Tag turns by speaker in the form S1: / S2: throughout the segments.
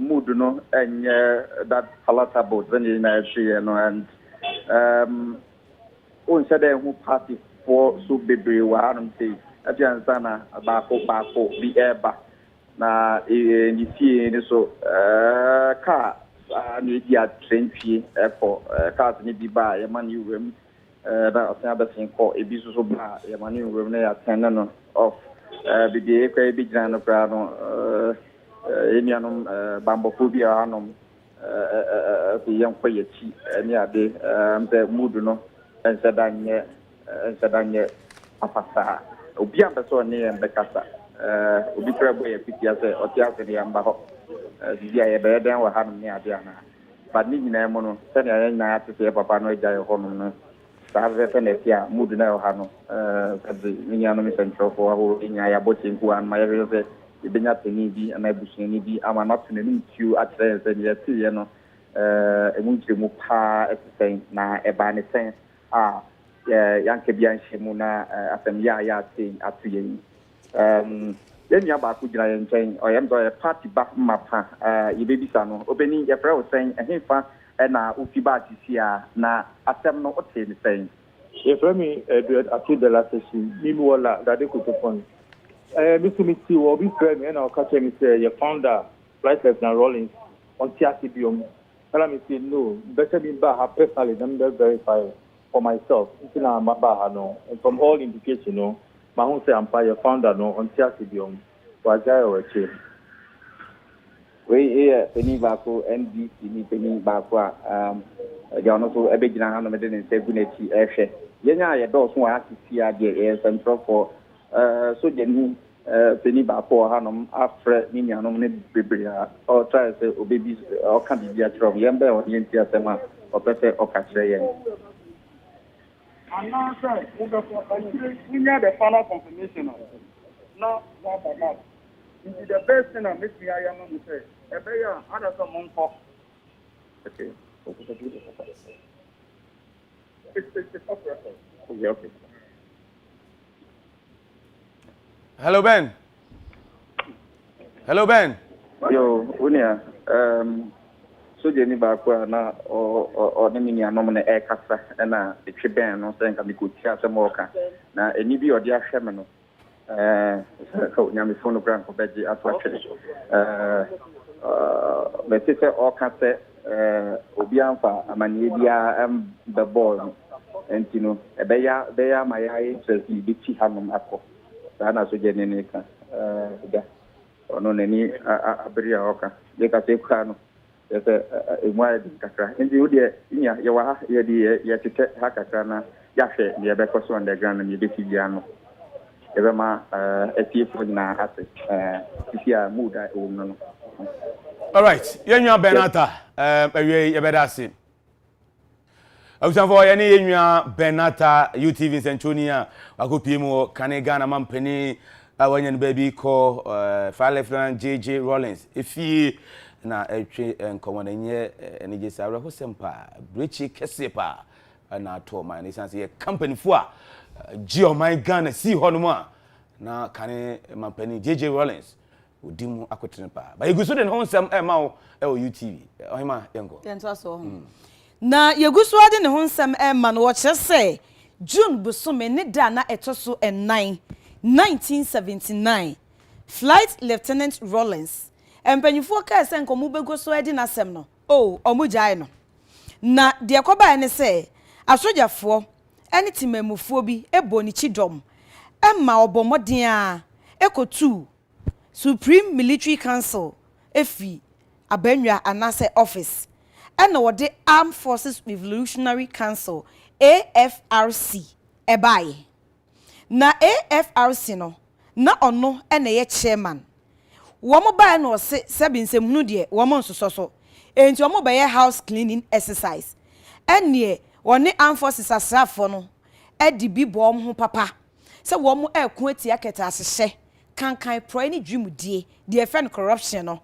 S1: mood no and that palatable when you know and on said who party for so baby one say ajansana bako be eba na ni fie ni so car ni dia train fie for cars ni bi ba e man you room that osan abesin call e bi so ba e man you room na ya ten no of bibi e bi gina no pra no enianom bambophobia hanom yam kwayechi ni ade mbe mood no ensadanye afasa obi ambeso ne mbekasa obi krabo ye pitia se otiase ne amba ho bibia ye be den wa hanom ne ade ana ba ni nyina mo no se ne ya nyina atete papa no gya ye honom no sa vete ne tia mood na yo hano kazi nyanya no mi central for ho nya ya botin ku an ma ye se ibenya teni bi ana busuani bi ama not ne ntiu atre se ne ti ye no emuntre mu pa esen na eba ne sen yanke bia nhemu na asem ya tin atuye yenya ba ku gina yen oyem do party ba mapa yebebisa no obeni ye fra o sen ehfa na ufiba tisia na asem no ote ni sen
S2: ye fra mi atu de la session mi wala dade ko to point Mr. Mitty will be friend and I'll catch him say your founder Flight Lieutenant Rawlings on TRCBM. Tell me say no, better me back personally than verify for myself. Until I'm no, and from all indications, you know, my own say I'm your founder no on TRCBM. Was I or a change?
S1: We here penny bako NDC ni penny bako ya no so ebe gina hanu me de nse guneti ehwe. Yenya ye do so wa asisi ade central for so jeni penny bako hanom afre ni nyanom ne bebrea o try say obebi o kan bibia trom yembe o yenti asema o pese o ka kire yen
S3: ana say we go for we need the final confirmation no what about that is the best thing that makes me I am to say ebeya ada so monko
S1: okay
S3: it's
S1: okay.
S4: Hello, Ben. Hello, Ben.
S1: Yo, unia, so jeni ba kwa na o ne minia no na e kasa na etwe ben no se nka mi ko tia se mo ka na eni bi odi ahwe me no so nya mi phone grant ko beji atwa twere me se o ka se obi amfa amanie bia be ball entino e be ya ma ya interest bi ti hanom akọ sana so jeni ne ka da ono neni abria oka de ka se kwa no yese emwa kakra ndi wo de nya ye wa ye di ye tete ha kakra na ya hwe ye be koso underground na ye be tibia no ye be ma etiefo na ase tisia mood a wo no.
S4: All right, yenwa Benata ewe ye be dase Awusanfo ye ne yenwa Benata UTV Centronia akopie mu Kanega na mampani awanyan baby ko Flight Lieutenant JJ Rawlings ifi na etwe enkomo na nye enije sawra hosempa brechi kesepa na to man isanse ye company fo a geo my Ghana si hono a na kane mampani JJ Rawlings odimu akotene pa ba yeguso de honsem ma wo e o UTV ohima yengo
S5: yento so na yeguso ade ne honsem ma no wo kyerese June busome ne da na etoso 9 1979 Flight Lieutenant Rawlings empanyifo ka se nkomu bego so edi nasem no omujai no na de koba ne se asojafo ene timamufuo bi eboni chidom emma obomoden a ekotu Supreme Military Council efi abanwa anase office ena wode Armed Forces Revolutionary Council AFRC ebai na AFRC no na ono ena ye chairman womo ba na ose sebinsem hu de womo nsoso enti womo ba ye house cleaning exercise ene woni Armed Forces asrafo no edi bi bo ho papa se womo ekun atia keta asehye kankan pro ni dwimudie de friend corruption no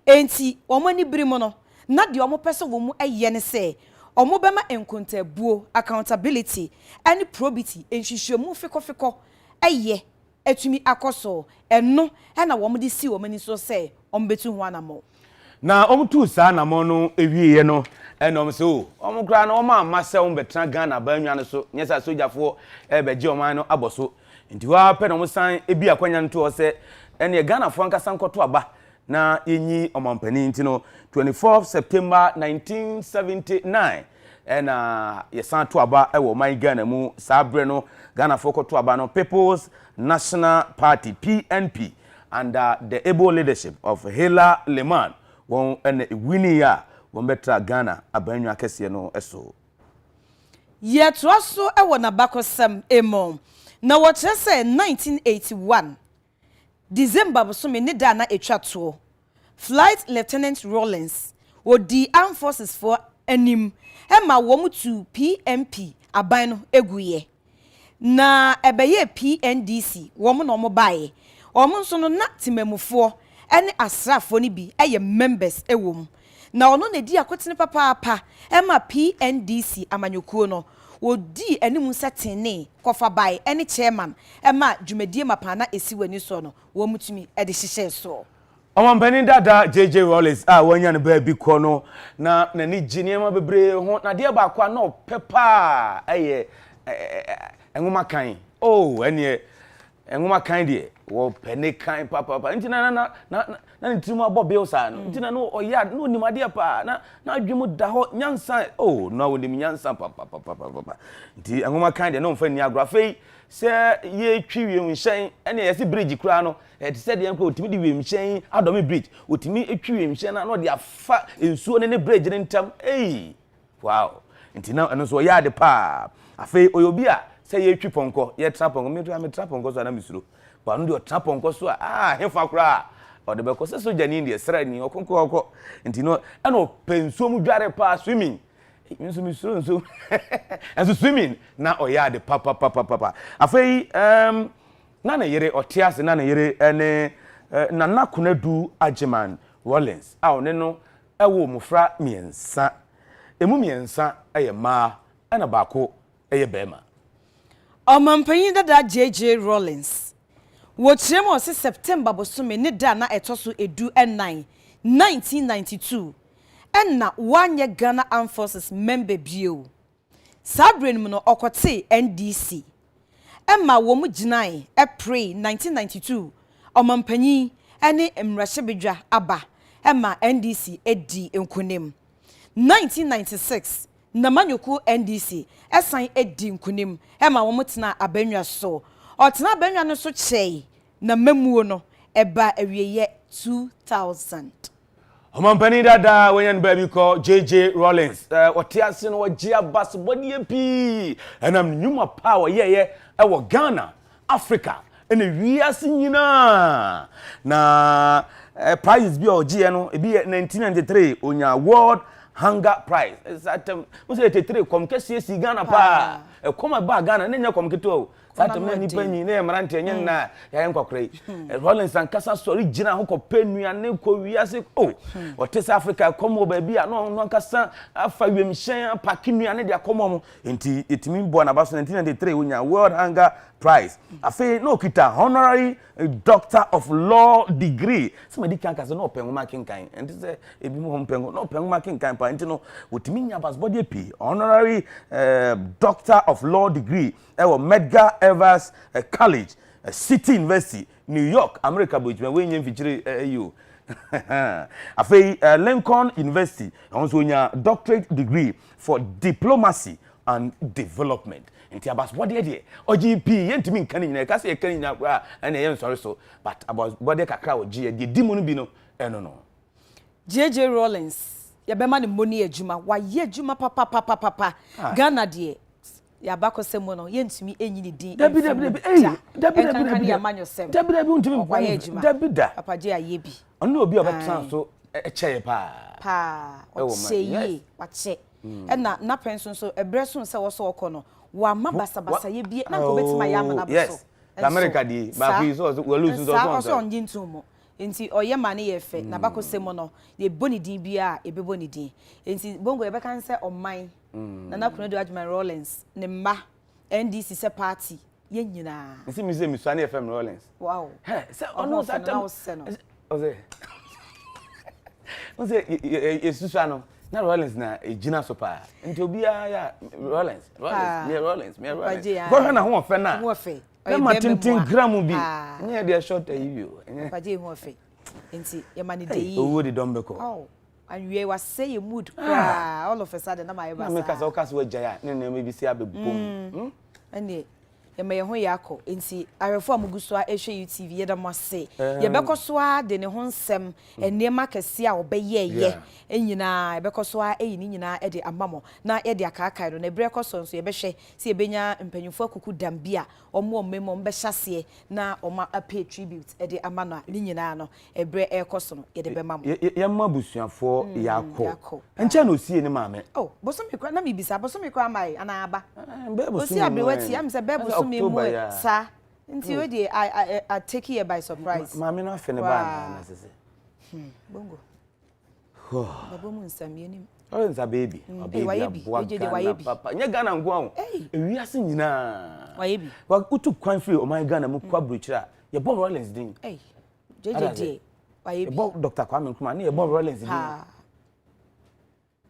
S5: enti womo ni birimo no na de womo pese womo eye ne se omo bema enkontabuo accountability any probity enhwehwemu fikofiko eye etumi akoso eno na womo de si womo ni so se ombetu ho anamo
S4: na omutu sa na mo no ewiye no enom se o omukra na oma amase o betra Ghana banwa no so nyesa sojafo beje oman no aboso nti wa pe no musan ebi akwanya nto o se ene Ghana fo ankasa nkoto aba na yenyi omampani nti no 24 September 1979 ena yesan to aba ewo man Ghana mu sabre no Ghana fo koto aba no People's National Party PNP under the able leadership of Hela Leman won ene winning ya won betra Ghana abanwa kese no eso
S5: yetroso ewo na bakosam emo na wo kyerese 1981 December bosome ne da na etwato Flight Lieutenant Rawlings di Armed Forces for anim ema wo mutu PMP aban no eguye na ebeye PNDC wo mo no mo bae o mo nso no na timamufo ene asrafo ni bi eye members ewom na ono na di akotene papa ema PNDC amanyokuo no wodi animu setene kofa bae ene chairman ema dwumadie mapana esi wani so no wo mutumi ede hihye so
S4: omampani dada JJ Rawlings wanya ne ba bi ko no na ni giniema bebre ho na de ba kwa no pepa eye enwuma kan ene enwuma kan de wo pene kan papa nti na ntimu abobe osa no nti na no oya no nimade pa na adwemu da ho nyansa no wonim nyansa papa nti enwuma kan de no mfa ni agrafe se ye twiwe nhyen ene yesi bridge kura no ti se de enko otimi de wemhyen adomi bridge otimi etwiwe nhyen na no de afa ensuo ne bridge ne ntam wow nti na eno so ya de pa afi oyobi a se ye twi ponko ye tra ponko me tra ponko so na misuro ba no de tra ponko so hefa kura o de be ko se so jani de sra ni okonko nti no eno pensuo mu dware pa swimming minso misuro nso enso swimming na oya de papa afei na yere otiase na yere ene na nakunadu Ajeman Rawlings one no ewo mufra miensa emu miensa eye ma na baako eye bema
S5: omampanyin dada JJ Rawlings wo kiremo se September bosome ne da na etoso edu 9 1992 enna wanye Ghana Armed Forces member bio sabre no okote NDC emma wo mu ginai April 1992 omampanyi ene emrahye aba emma NDC edi enkunim 1996 na manyoku NDC esan edi enkunim emma wo mutena abanwa so otena abanwa no so chei na mamuo no eba awieye 2000
S4: omampani dada wenyan baby ko JJ Rawlings otiase no wagia bas body pi enam nyuma power ye ewo Ghana Africa ene wiase nyina na prize bi ogie no ebi 1993 onya World Hunger Prize satem mo se 83 kom kese si Ghana pa kom ba Ghana nenya kom keto satem na nipa nyi na emrante enye na ya enkokre Rawlings ankasa sorry gina ho ko penua ne ko wiase otese Africa kom ba bia no ankasa afa wemhyen pakinua ne de akomo enti etimi bo na baso 1993 onya World Hunger Prize afi no kita honorary Doctor of Law degree somebody can kase no pengu makinkan enti se ebi mo pengu no pengu makinkan pa enti no otimi nya bas body pi honorary Doctor of Law degree ewo Medgar Evers College City University New York America bo itime we nyem fichire you afi Lincoln University also nya doctorate degree for diplomacy and development nti abas body dey OGP yentimi nkan nyina ka se kan nyina kwa na yen sorry so but about body kakra ogie dey di mu no bi no no
S5: JJ Rawlings ya bema ne moni adwuma wa ye adwuma papa Ghana dey ya bakosem no yentimi enyini din
S4: dabi untimi dabida
S5: papa je aye bi
S4: ono obi obetran so echeye pa
S5: o seye wache na na penso so ebreso se wo so okono wa mabasa ye bi na ko betima ya mana so
S4: yes America di ba fi so we lose so
S5: on ntumo enti oye mane ye fe na bakosem no ye boni din bia ebe boni din enti bongo ye bekan se oman na kuno do Ajeman Rawlings ne mma NDC se party ye nyina
S4: nsi mi se mi so na FM Rawlings
S5: wow
S4: he se ono sa tem oze Wọ́n sẹ́ èsùsù àná na Rawlings na ejina so pa. Nti obi ya Rawlings me Rawlings. Go na ho ofe na.
S5: Ho ofe.
S4: Na matintin gram bi. Nye dey short ayi o.
S5: Paje ho ofe. Nti ye ma ne dey.
S4: Owo de don beko.
S5: Oh. And we was say your mood all of a sudden na my
S4: basa. Na me ka so kaso wagya ne na me bi si abebom.
S5: Ane ye ho yakọ nti arefo amuguso a ehwe UTV ye da mo se ye bekoso a de ne ho nsem enema kese a obeye enyina ye bekoso a eyini nyina e de amamo na ye de akaakai no na brekoso nso ye behwe se ye benya mpanyufo akuku dambia omo mmemo mbe hyase na oma pay tribute e de amano ni nyina no ebre ekoso no ye de be mamo
S4: ye mabusuafo yakọ enche na osie ne maame
S5: oh boso me kwa na me bisa boso me kwa mai ana aba
S4: osie
S5: abewati am se beboso sa nti we dey I take you by surprise
S4: mama no afe ne ba na sese
S5: bongo babo mu nsame nim
S4: o nsa baby baby papa nya Ghana ngo ahụ ewiase nyina
S5: wayebi
S4: wa utu kwan free o my Ghana mu kwa brochira ye bo Rawlings din
S5: jeje wayebi
S4: bo Dr. Kwame Nkrumah na ye bo Rawlings din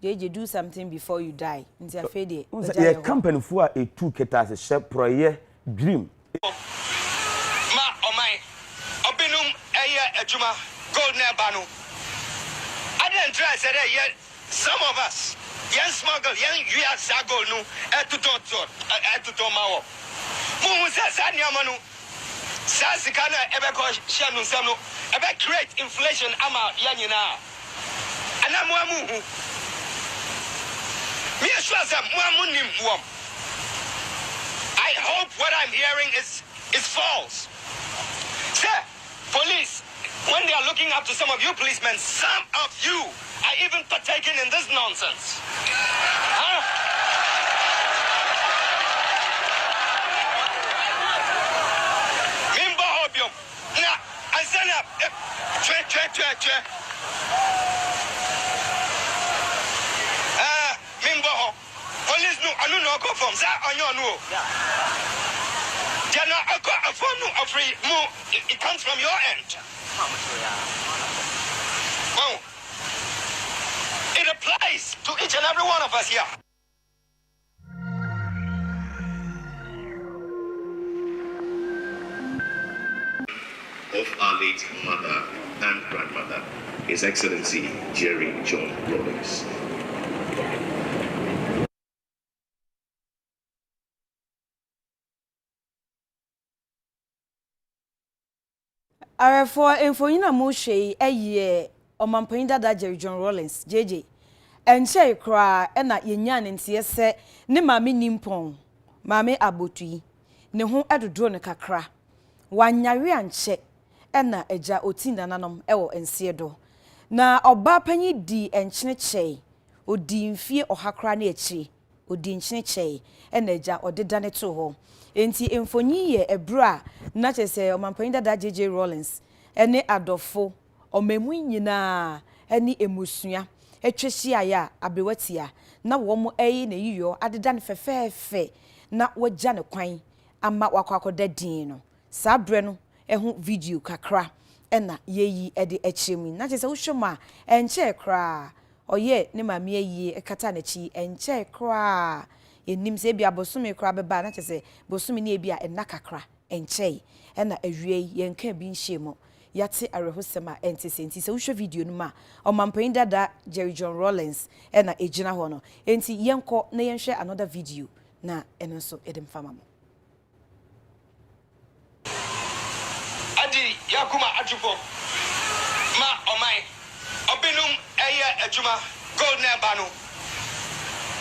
S5: Jeje do something before you die nti afede
S4: ye company fu a etu ketase she proye dream
S6: ma omai obinum eye adwuma gold na banu I didn't try say that yet some of us yen smuggle yen you are sa gold no etuto mawo mu say sa niam no sa sika na ebe ko share no nsam no ebe create inflation ama ya nyina anamu amu me sure that I hope what I'm hearing is false. Sir, police, when they are looking up to some of you policemen, some of you are even partaking in this nonsense. Huh? Mimba hobium. Na, I stand up. Police no, I don't know go from that on your no. Jana a phone no free mo it comes from your end. Oh. It applies to each and every one of us here.
S7: Of our late mother and grandmother, His Excellency Jerry John Rawlings.
S5: Arefo infonyina mo hwei eye omampanyin dada Jerry John Rawlings JJ enche kra na yenya ne ntie se ne maame nimpon maame abotui ne ho edodo ne kakra wanyawe anche na eja otinda nanom ewo ense do na oba panyi di enchene chei odi mfie ohakra na echi odi nchene chei na eja odeda ne to ho enti emfonyi ye ebra na chese omampanyin dada JJ Rawlings ene adofo omemu nyina ene emusua etwehia ya abewatia na wo mo eyi na yiyo adeda ne fefefe na wagya ne kwan ama wakwakoda din no sabre no ehu video kakra ena yeyi ede echemu na chese wohwema enche kra oye ne mame ayi ekata na chi enche kra enim se bia bosome kra beba na chese bosome ne bia enna kakra enche ena awie yenka bi nhyiemo yate arehosema entese enti se wohwe video no ma omampanyin dada Jerry John Rawlings ena ejina ho no enti yenko na yenhwe another video na eno so edem fama mo
S6: adi yakuma atufo ma omai obinum eye adwuma gold na banu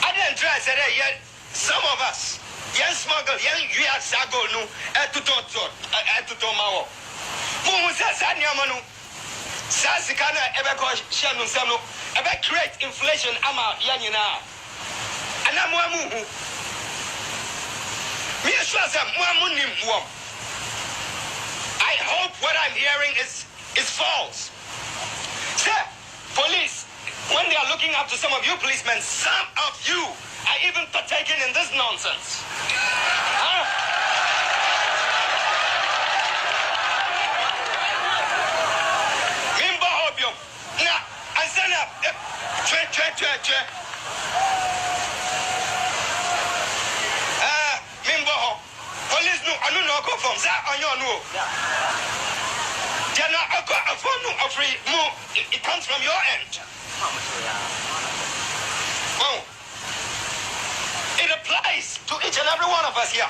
S6: I didn't try say that yet some of us yen smuggle yen you are sa gold no etuto mawo mu say sa niam no sa sika na ebe ko share no nsam no ebe create inflation ama ya nyina anamu amu me sure that nim wom I hope what I'm hearing is false. Sir, police, when they are looking up to some of you policemen, some of you are even partaking in this nonsense. Huh? Mimba hobium. Na, I Police no, I don't know go from that on your no. Jana, I got a phone no free. It comes from your end. Oh, it applies to each and every one of us here.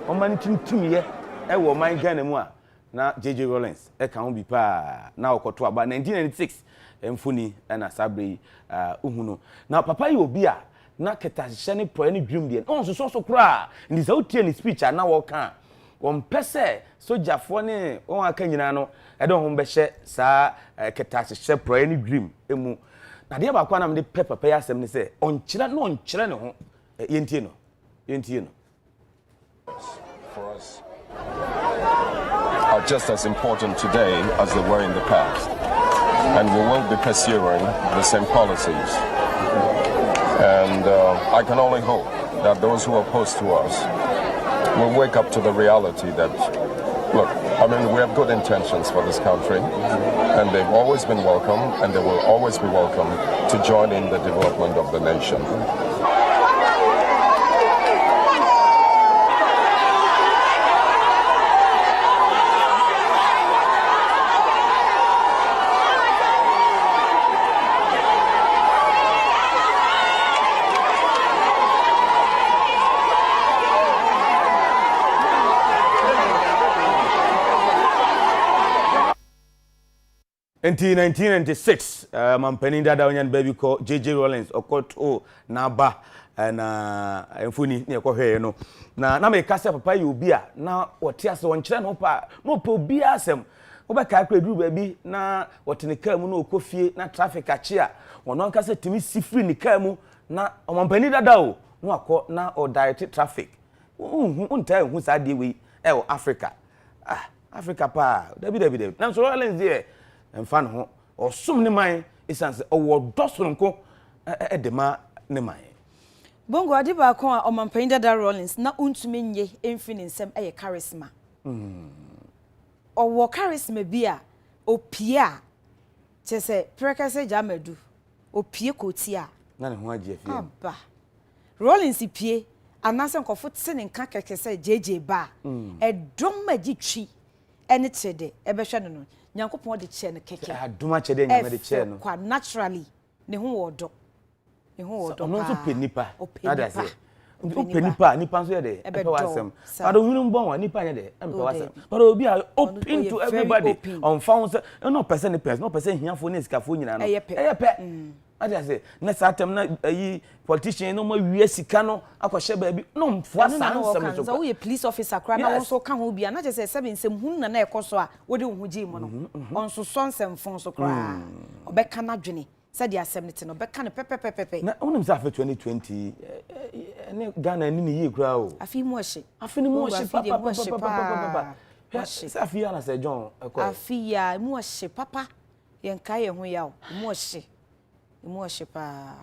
S4: Oman tintumye e wo man Ghana mu a na JJ Rawlings e kan bi pa na okoto aba 1996 emfuni na sabre uhunu na papa yi obi a na ketahye ne pro ne dwum de on so kura ndi sa utie ne speech na wo kan won pese sojafo ne won aka nyina no e de ho behye sa ketahye pro ne dwum emu na de ba kwa na me de papa ya asem ne se on kire ne ho yentie no
S8: for us are just as important today as they were in the past. And we will be pursuing the same policies. And I can only hope that those who are opposed to us will wake up to the reality that, look, I mean, we have good intentions for this country, and they've always been welcome, and they will always be welcome to join in the development of the nation.
S4: In 1996, mampeni dada onyan baby ko JJ Rawlings okoto na ba na emfuni ne ekohwe no na me kase papa yi obi a na wote ase wonkyere no pa mo pa obi asem wo be ka kreduru baby na wote ne ka mu na okofie na traffic ache a wono kase timi sifri ne ka mu na mampeni dada o no akọ na o direct traffic unta hu sa de we e o Africa Africa pa dabi na so Rawlings there emfa no osum ne man isanse owo dosonko edema ne man
S5: bongo ade ba kon a omampan dada Rawlings na untumi nye emfini nsem eye charisma owo charisma bi a opie a chese prekase jamadu opie kotia
S4: na ne ho agi afie
S5: aba Rawlings pie anase nkofo tse nka kekese JJ ba edom magi twi ene chede ebehwe no Nyankopon de che ne keke
S4: aduma chede nyame de che no
S5: kwa naturally ne ho wodo
S4: no so penipa ada se nipa so ye de empe wasem but ohunu mbon wa nipa ye de empe wasem but obi are open to everybody on found no person hiafo ne sikafo nyina no eyepe ada se na satem na yi politician no ma wie sika no akohye ba bi no mfo asansem
S5: so we police officer kra na won so ka ho bia na je se seven nsem hun na ekoso a wode ho gi mo no on so sonsem fon so kra obeka na dwene said ya 70 no beka ne pepepepe
S4: na onim sa fa 2020 ne Ghana ni yi kra o
S5: afi mu ohye
S4: papa sa fi ya na se John eko
S5: afi ya mu ohye papa yen kai ho ya o mu ohye pa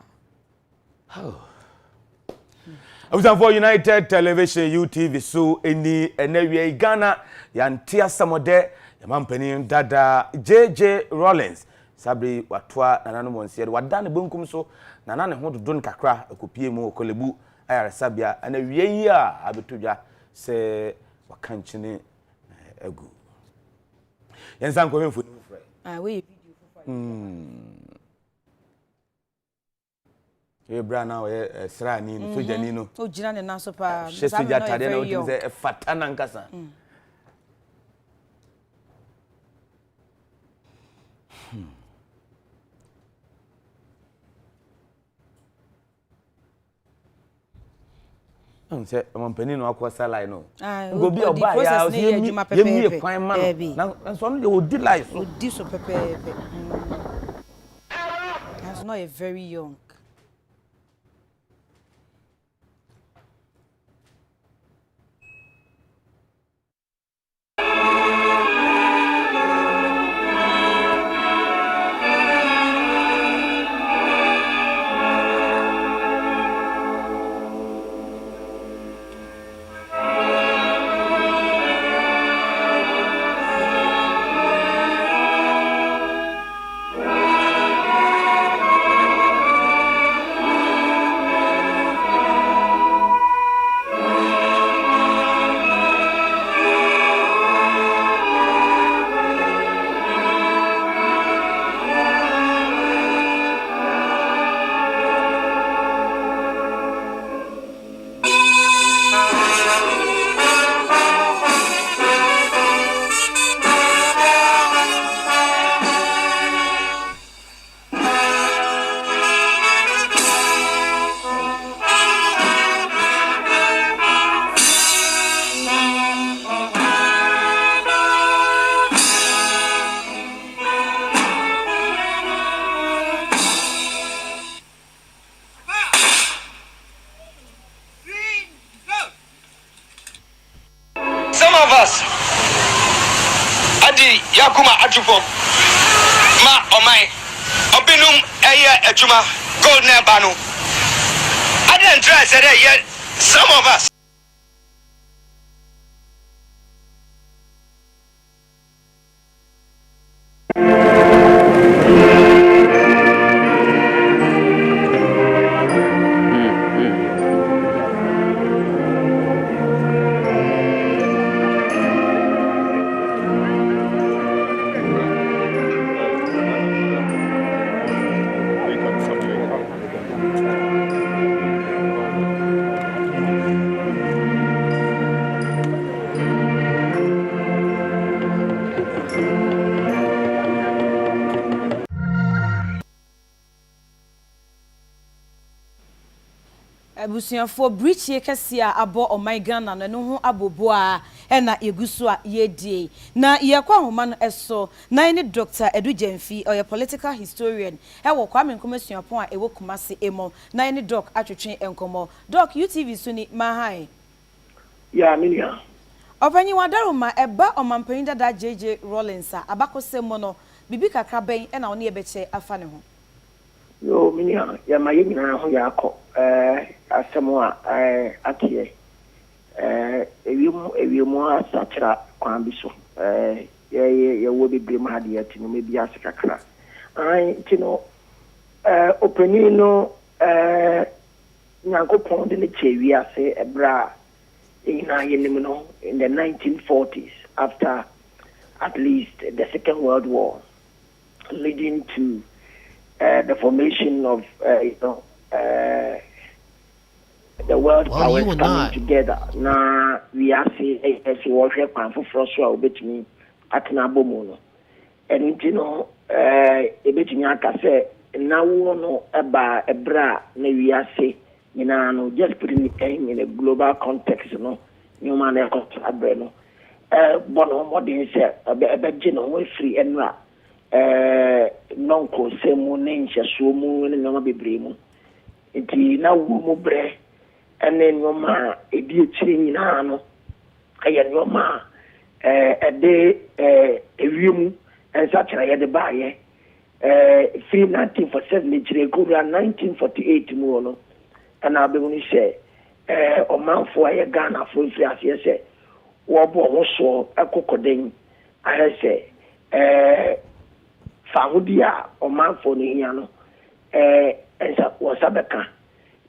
S4: for United Television UTV so eni enewie Ghana yantia samode yamampani dada JJ Rawlings sabri watwa nanano monsie wada ne bonkum so nanane ho dodo nkakra akopie mu okolebu ayare sabia ana wie yi a abetodwa se wakanchene agu yensan ko hemfo ni frɛ
S5: we video
S4: Ebra na we srani no sojani no
S5: o jira ne na so pa
S4: soja tade na o se fata na nkasa say mampani no akwa salai no go bi oba ya yemi kwan ma na so no dey odi life
S5: odi so pepe that's not a very young
S6: Yakuma Atufo Ma Omai Obinum Aya Ejuma Gold Nebanu. I didn't try to say that yet. Some of us.
S5: Abusuafo bridge ye kese a abo o my Ghana no ho abobo a na yeguso a yedie na yekwa homa no eso na ni Dr. Edu Jemfi or political historian wo Kwame Nkrumah a ewo Kumase emo na ni doc atwetwe enkomo doc UTV so ni mahai
S9: ya minia
S5: opanyi wadaruma eba omampanyi dada JJ Rawlings a abakosemo no bibi kakra ben na one yebeche afa ne ho
S9: yo minia ya mayina ho ya akọ asemwa atie ewiemu asachira kwan bi so ye wo bebre ma hade ati no mebi asekakra tino openi no nyankopon de ne chewi ase ebra ina yenim no in the 1940s after at least the Second World War leading to the formation of the world powers coming together. Na we are saying as we work for Froswa obetimi atena bomo. And you know, ebetimi aka say na wo no eba ebra na we are say no just putting it in a global context no human context no bono modern say ebe no we free enra nonko semu ne nhyeso mu ne no bebre mu enti na wo mu bre ene nyoma edi ekire nyina no aye nyoma ede ewiemu ensa kira ye de baaye free 1947 ekire go 1948 mu no ana abeguni se omanfo aye Ghana fo free ase se wo bo ho so akokoden aye se fahudia omanfo no hia no ensa wasabeka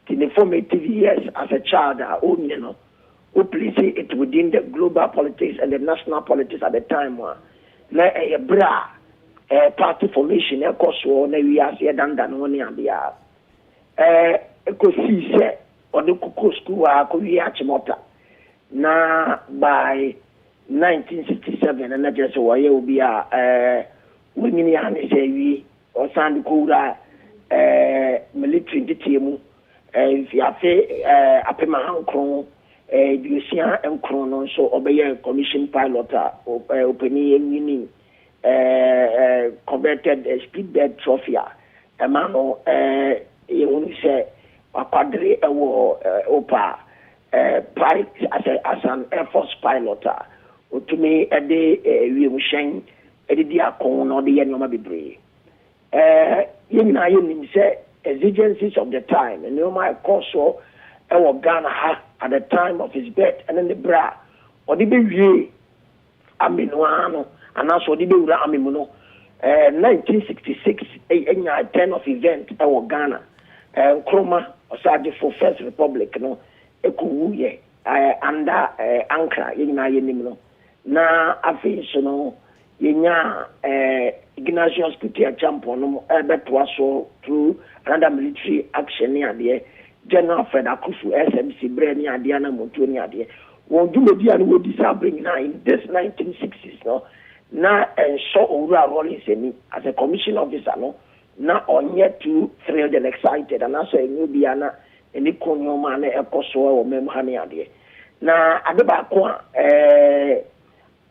S9: in the formative years as a child, who placed it within the global politics and the national politics at the time. Party formation, of course, we are here than one year. See, or the Kuku School, Korea, now by 1967, and I just say, will be women, or Sandy Kura, military team. If you have a Pemahan Crown, you see and Crown, so obey a commission pilot, opening meaning, converted a speedbed trophy. A man, you only say, a padre, a war, opa, as an Air Force pilot, to me, a day, we will shine, a dear corn or the enemy be brave. You say, exigencies of the time, and you might also Ghana at the time of his birth, and then the bra or the baby Aminoano, and also the baby Amimono. 1966, a 10 of event Ghana, and Chroma or Sardi for First Republic, no, Ekuye, under Ankara, Yenimino. Now, I feel so. Ignatius Kutia champion, Albert Wasso through another military action near the General Fred Akufu, SMC, Brenia, Diana Montonia. Won't do Median would disabling now in this 1960s, no? Now, and so Rawlings as a commission officer, no? Now on yet to thrilled and excited, and also a new Diana, and the Conyo man, a Koso or Memhania. Now, at the back one,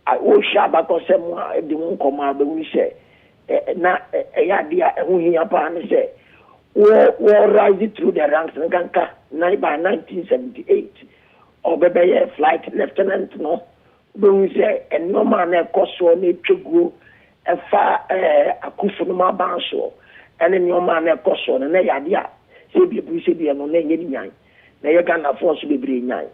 S9: I will share back on some if they won't come out, but we say, na a idea, who he upon say, war rising through the ranks in Ganka, by 1978, or baby flight lieutenant, no, but we say, and no man a Koso need to go a far a Kufunuma Banso, and then your man a Koso, and a idea, say be no name, now you can afford to be bring 9.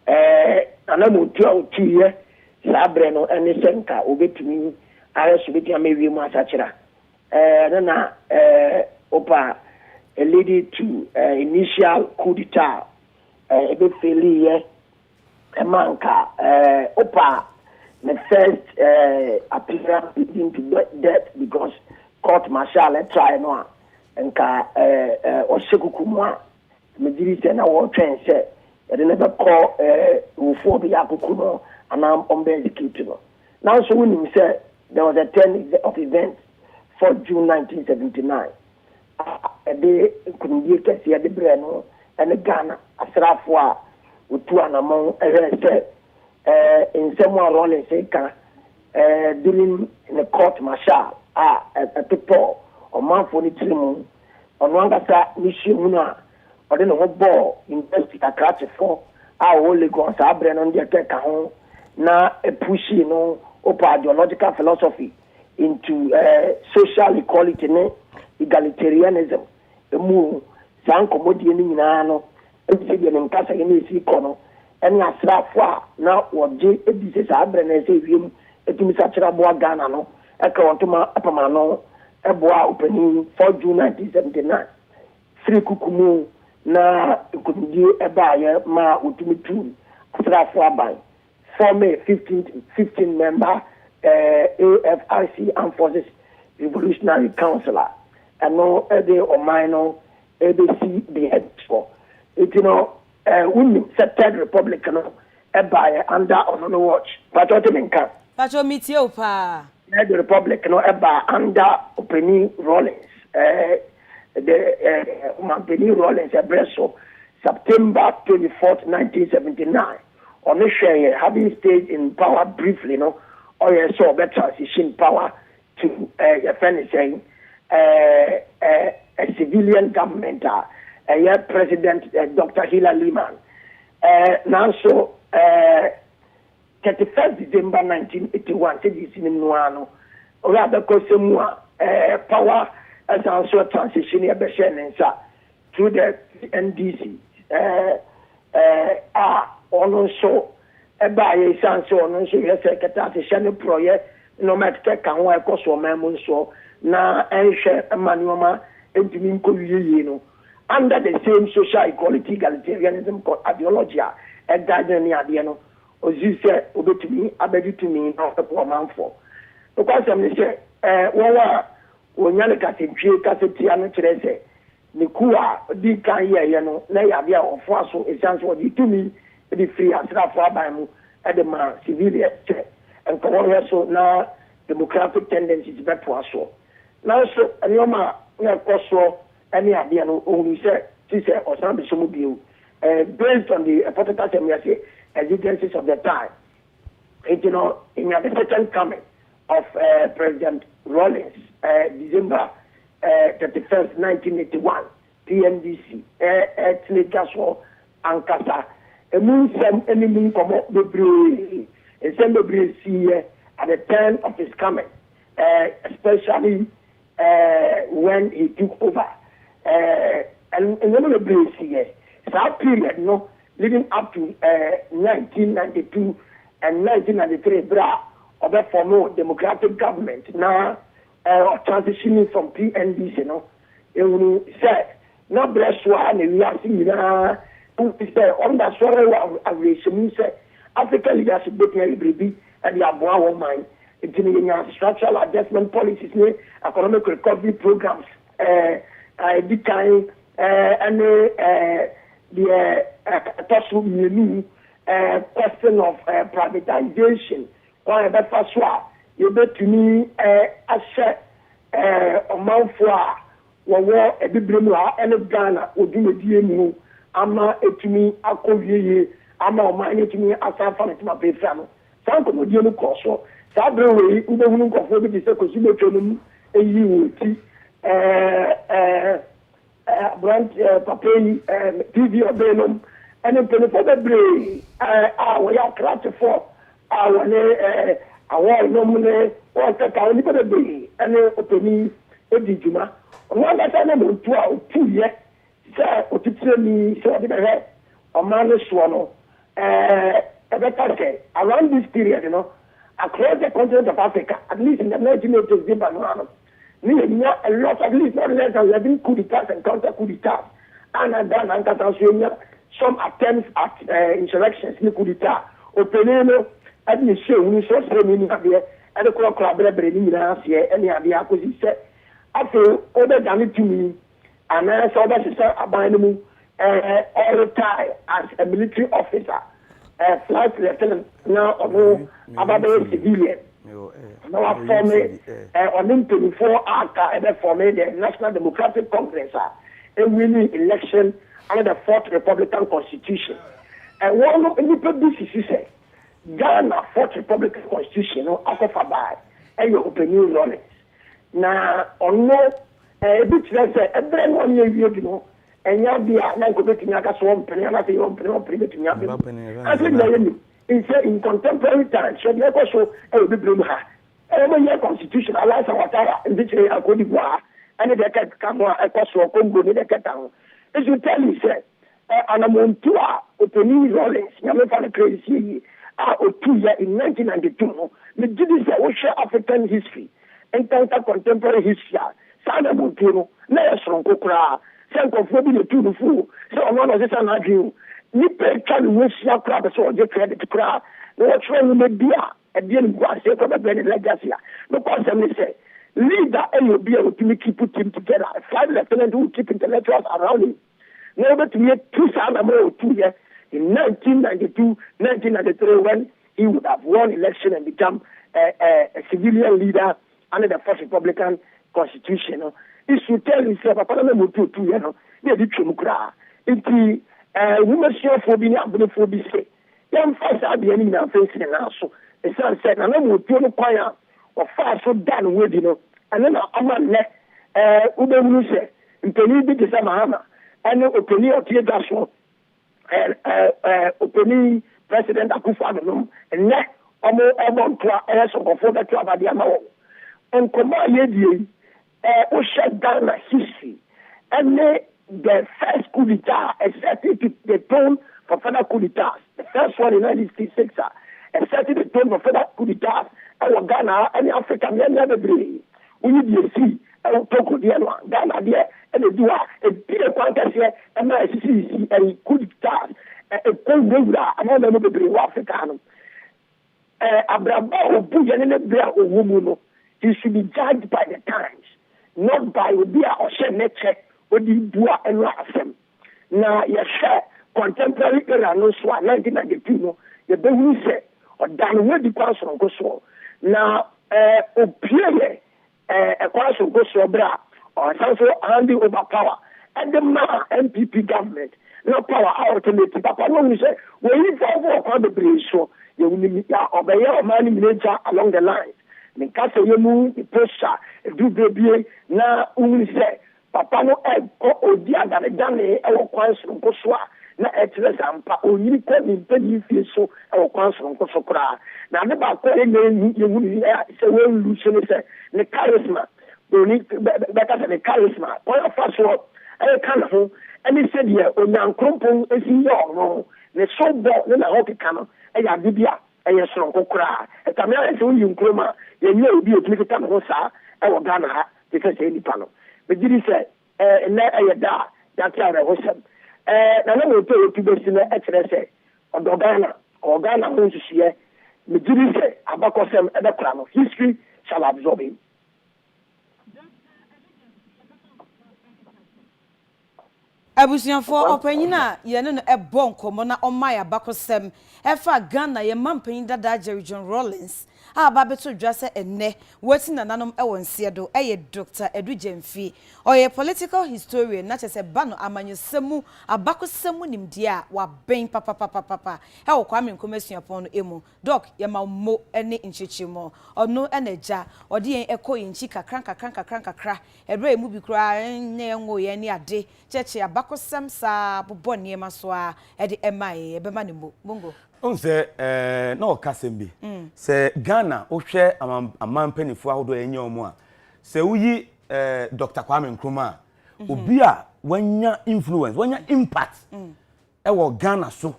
S9: And I'm 2 years. Sabreno and the Senka, Ubetumi, I was with your maybe Masachera. Then, Opa, a lady to initial coup d'etat, a bit failure, a manka, Opa, the first appearance leading to death because court martial try no, and Osekukumwa, Mediri and our train said, they never call Uphobia Kukuno. And I'm executed. Now, so when you say there was a 10 of event for June 1979, a day couldn't be a the Breno and the Ghana, a Srafwa, with 2 and among in someone Rawlings during the court martial, a people or man for the trim on one that Mishuna or then a ball in a catch for our holy gods, our Brennan, the Tekahon. Now, a pushing ideological philosophy into social equality, egalitarianism, the move, San Commodian Nano, and Casa in his econo, and Asrafwa, now what J. This Abren as a him, a Timisachra Boagano, a Kawantuma Apamano, a Boa opening 4 June 1979. 3 Kukumu, na could do a buyer, ma Utimitu, Asrafwa by. Form a 15 member AFRC Armed Forces Revolutionary Councillor. And no day or minor ABC the head for. It women set third Republican by under on the watch. Patriotic
S5: Patro Mitiopa.
S9: The Republican by under opening Rawlings. The Penny Rawlings Abresso, September 24th, 1979. On the share, having stayed in power briefly, or you saw better transition power to a friend saying a civilian government, President Dr. Hillary Lehman. Now, so 31st December 1981, said this in Nuano, or rather, power as also a transition through the NDC. Also, a buy a son, so on, so your secretary, Shannon Proye, no matter can work also, Mamon, so now, and share a manuama, and to me, under the same social equality egalitarianism ideology and that any idea no as you say obetumi abedi to me no for man for because I'm say won wonyane kasentwie kasetia no kire say ne kuwa di kan ye no na ya bia ofo aso essence wo di to me the free asra for aban mu e de ma civilian and come so na democratic tendencies back to us now so anyoma na koso any idea no only say or some so bio based on the political exigencies of the time. And, you know, in the second coming of President Rawlings, December 31st, 1981, PNDC, Tlekaswo, Ankasa, a moon some enemy come up the breeze, and send the breeze at the time of his coming, especially when he took over. And then the breeze here. That period, you know, leading up to 1992 and 1993, bra of a former democratic government now transitioning from PNDC, you know, you said, no breast one, and we are seeing on that story of racial, African leadership, baby, and the Abuawa mind, structural adjustment policies, economic recovery programs, the kind, and the question of privatization. Why that first one? You bet to me a set a month for a bibliomua and Ghana would do a DMU. Ama to me, a covier, Ama mine to me, as I found it my big family. Some of the Corso, Sabri, who don't go for the consumer to a UT. Branch Papai TV or Benum, and then for the brain. We are cracked for our nominee or the county for the brain, and then opening a Dijuma. One that I never 2 years, sir, or to tell me so the head or Manus Swano. Around this period, you know, across the continent of Africa, at least in the 1980s, a lot, at least not less than 11 coup d'etats and counter coup d'etats. And then some attempts at insurrections, in coup d'etat. Openeno, and the show, we saw ceremony here, and the collaborating last year, and the acquisition. After other than it to me, and I saw that sister Abanimu, all retired as a military officer, flight lieutenant, now about the civilian. Now, for me, on 24 hours, for me, the National Democratic Congress, a winning election under the 4th Republican Constitution. And one of the this is Ghana 4th Republican Constitution, Akofabai, and your opinion on it. Now, on no, a bit less, a brand 1 year, you know, and you'll be a man committing a swamp, and you'll be on private in contemporary times, so the also a bit every year constitution allows our Tara in which a Cote d'Ivoire and the cat come across Congo in the Caton. As you tell me, sir, and I'm on tour, opening Rawlings, Yamafana crazy, or 2 years in 1992, the Judicial Ocean African history, encounter contemporary history, Sana Montino, Nelson Kokra, Sankophobia to the fool, so one of this another. Nipe can wish your crowd so you credit to crowd. No train with beer and being grass for the Benny Legacy. No person say, leader and you'll be able to keep put him together. 5 lieutenants who keep intellectuals around him. Never to make 2 more 2 years in 1992, 1993, when he would have won election and become a civilian leader under the First Republican Constitution. He should tell himself, I don't know 2 years, they did Chumukra. Women share for being able to be say, young folks are the enemy of facing an answer. The son said, and I will do no choir or far so done with, you know, and then I'm not Uber say, in Penny did the Samahama, and Openi or Tia Dashon, and Openi President Akufo, and neck almost airs of the club at the Amao. And Command Yedi, who shut down a history, and the first coup d'etat set the tone for further coup d'etats. The first one in 1966 set the tone for further coup d'etats. And Ghana and Africa, we never believe. We need to see Toko Diana, Ghana there, and the Dua, a pie kwankase e ma sisi e could start e ko wura ama na no bebre wa Africa no abraba obu ye ne bra owu mu no he should be judged by the times not by obia or she neche odi bua enu afem na ye share contemporary era no so 1992 no ye be hu se odan we di kwa so so na opie kwa so so bra or also handing over power and the MPP government no power alternative papa no we say we need for kwa the bridge so you will obey your money manager along the line because you move the pressure do baby na we say papa no odi agane e kwa so na etre sampa onyiri ko ni mpedi fie so e kwa so kra na ne ba ko e ne yewu ni se we lu se ne charisma oni beka se ne charisma ko fa so e kan ho ani se dia onyankrompon esi yo no ne so bo ne na ho keka no e ya bibia e ye so kra e tamia se wo yinkroma ye nye obi otumi keka no sa e wo Ghana ha te se ni pa no be diri se na e ye da ta re ho sem na na mo to otubesi na e kire se Ghana ho nsusie me diri se abakosem e be kra no history shall absorb him.
S5: Abusianfo opanyina ye ne no ebon komo na omaya bakosem efa Ghana ye mampanyin dada Jerry John Rawlings aba beto dwase enne wati nananom ewonse do eye Dr. Edu Jemfi oye political historian na chese bano amanyesemu abakosemu nimdia wa ben papa he wo Kwame Nkrumah no emu doc ye mammo ene nchechimo ono eneja ode yen ekoyi nchi kakran ebre emu bi kura ne ngo ye ni ade cheche abakosem sa bobonne maso a ede emaye ebema ne mongo
S4: Onse na okasembi se Ghana ohwe amampanifo ahodo enye omo a se uyi Dr. Kwame Nkrumah obi a wanya influence wanya impact wo Ghana so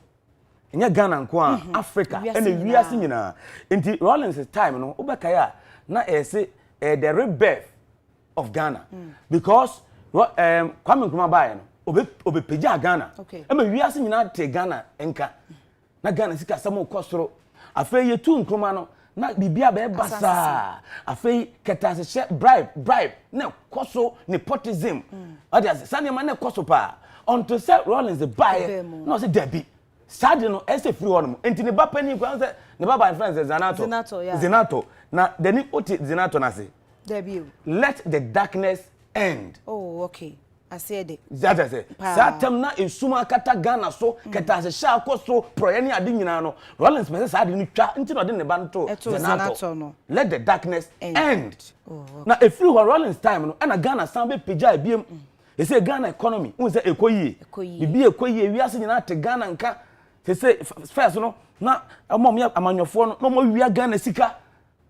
S4: enye Ghana nko a Africa ene wiase nyina enti Rawlings time no obekaya na ese the rebirth of Ghana because Kwame Nkrumah bae no obepeja Ghana ema wiase nyina te Ghana enka na Ghana sika samo kosoro afei yetu Nkrumah no na bibia be basa afei ketase bribe na koso nepotism others sane ma na koso pa onto say Rawlings the buy no say debi sad no ese free one enti ne bapani kwa say ne baba influence Zinato na deni oti Zinato na say
S5: debi
S4: let the darkness end.
S5: Oh okay. I said it.
S4: That is it. Satem na esuma kata Ghana so ketase sha akoso proye ni ade nyina no Rawlings mese sa ade ni twa nti no de ne ba nto Zinato no let the darkness end.
S5: Oh, okay.
S4: Na efiri ho Rawlings time no na Ghana san be pija ebiem e say Ghana economy un say ekoyie bibi ekoyie wiase nyina te Ghana nka say first no na amom ya amanyofo no mo wia Ghana sika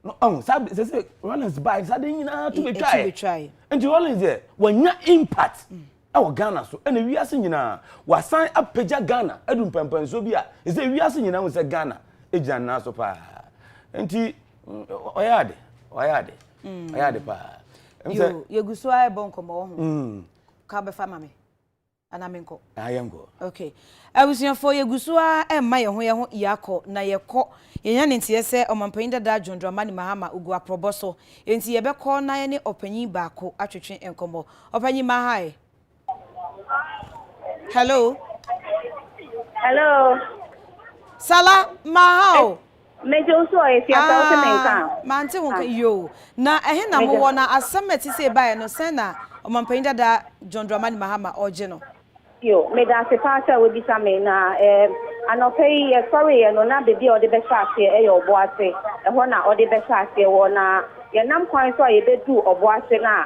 S4: no say Rawlings buy sa de nyina to be try and Rawlings there wanya impact our Ghana so and wiase nyina wasan apeja Ghana edum pampanso bi a say wiase nyina we say Ghana ejina na so pa enti oyade pa
S5: yo yeguso ay bon komo ho ka be fa mame anamenko
S4: ayengo
S5: okay abusianfo yeguso a emma ye ho yakọ na yekọ yenya ne ntie se omampanyin dada John Dramani Mahama ugu aproboso enti ye be kọ na ye ne opanyin baako atwetwe enkomo opanyin mahai hello sala mahao
S10: mejo so e fi ata o se menka
S5: mante won yo na ehe na mo wona asemeti se bae no se na omampanyin dada John Dramani Mahama oje no
S10: yo me da se pasa we bisa me na anopei sorry no na bebi o de be saase e yo oboase e ho na o de be saase wo na ye nam kwan so ye bedu oboase na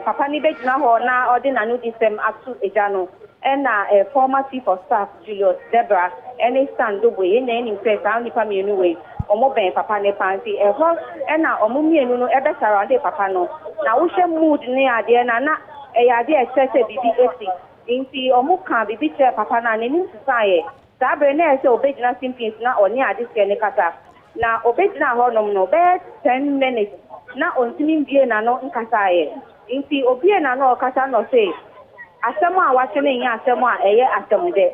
S10: papa ni be gina ho na o de na no disem atu eja no na former chief of staff Julius Debra any stand do we na any press and nipa me anyway omo ben papa ne pansi e ho na omo mienu no e be surround papa no na wo hwe mood ne ade na e ya de excess bibi esi inti omuka bibi che papa na ne nim sisaye sabre na ese obejina simpins na oni ade se ne kata na obejina ho no be 10 minutes na ontimi bie na no nkasaye inti obie na no kata no say asɛm a wate ne nyɛ asɛm a ɛyɛ asɛm dɛ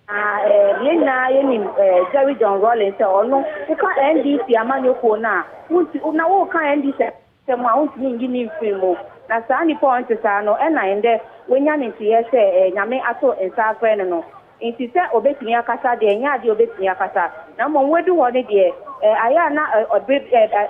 S10: yɛnyinaa yɛnim Jerry John Rawlings ɔno woka NDC amanyɔkuo no a na woka NDC asɛm a wontumi nyi ne mfiri mu na saa nnipa ɔnte saa no ɛnan dɛ wonya ne nteyɛ sɛ nyame ato nsa afrɛ no no nti sɛ obɛtumi akasa deɛ ɛnyɛ adeɛ obɛtumi akasa na mmom wadu hɔ ne deɛ ayɛ a na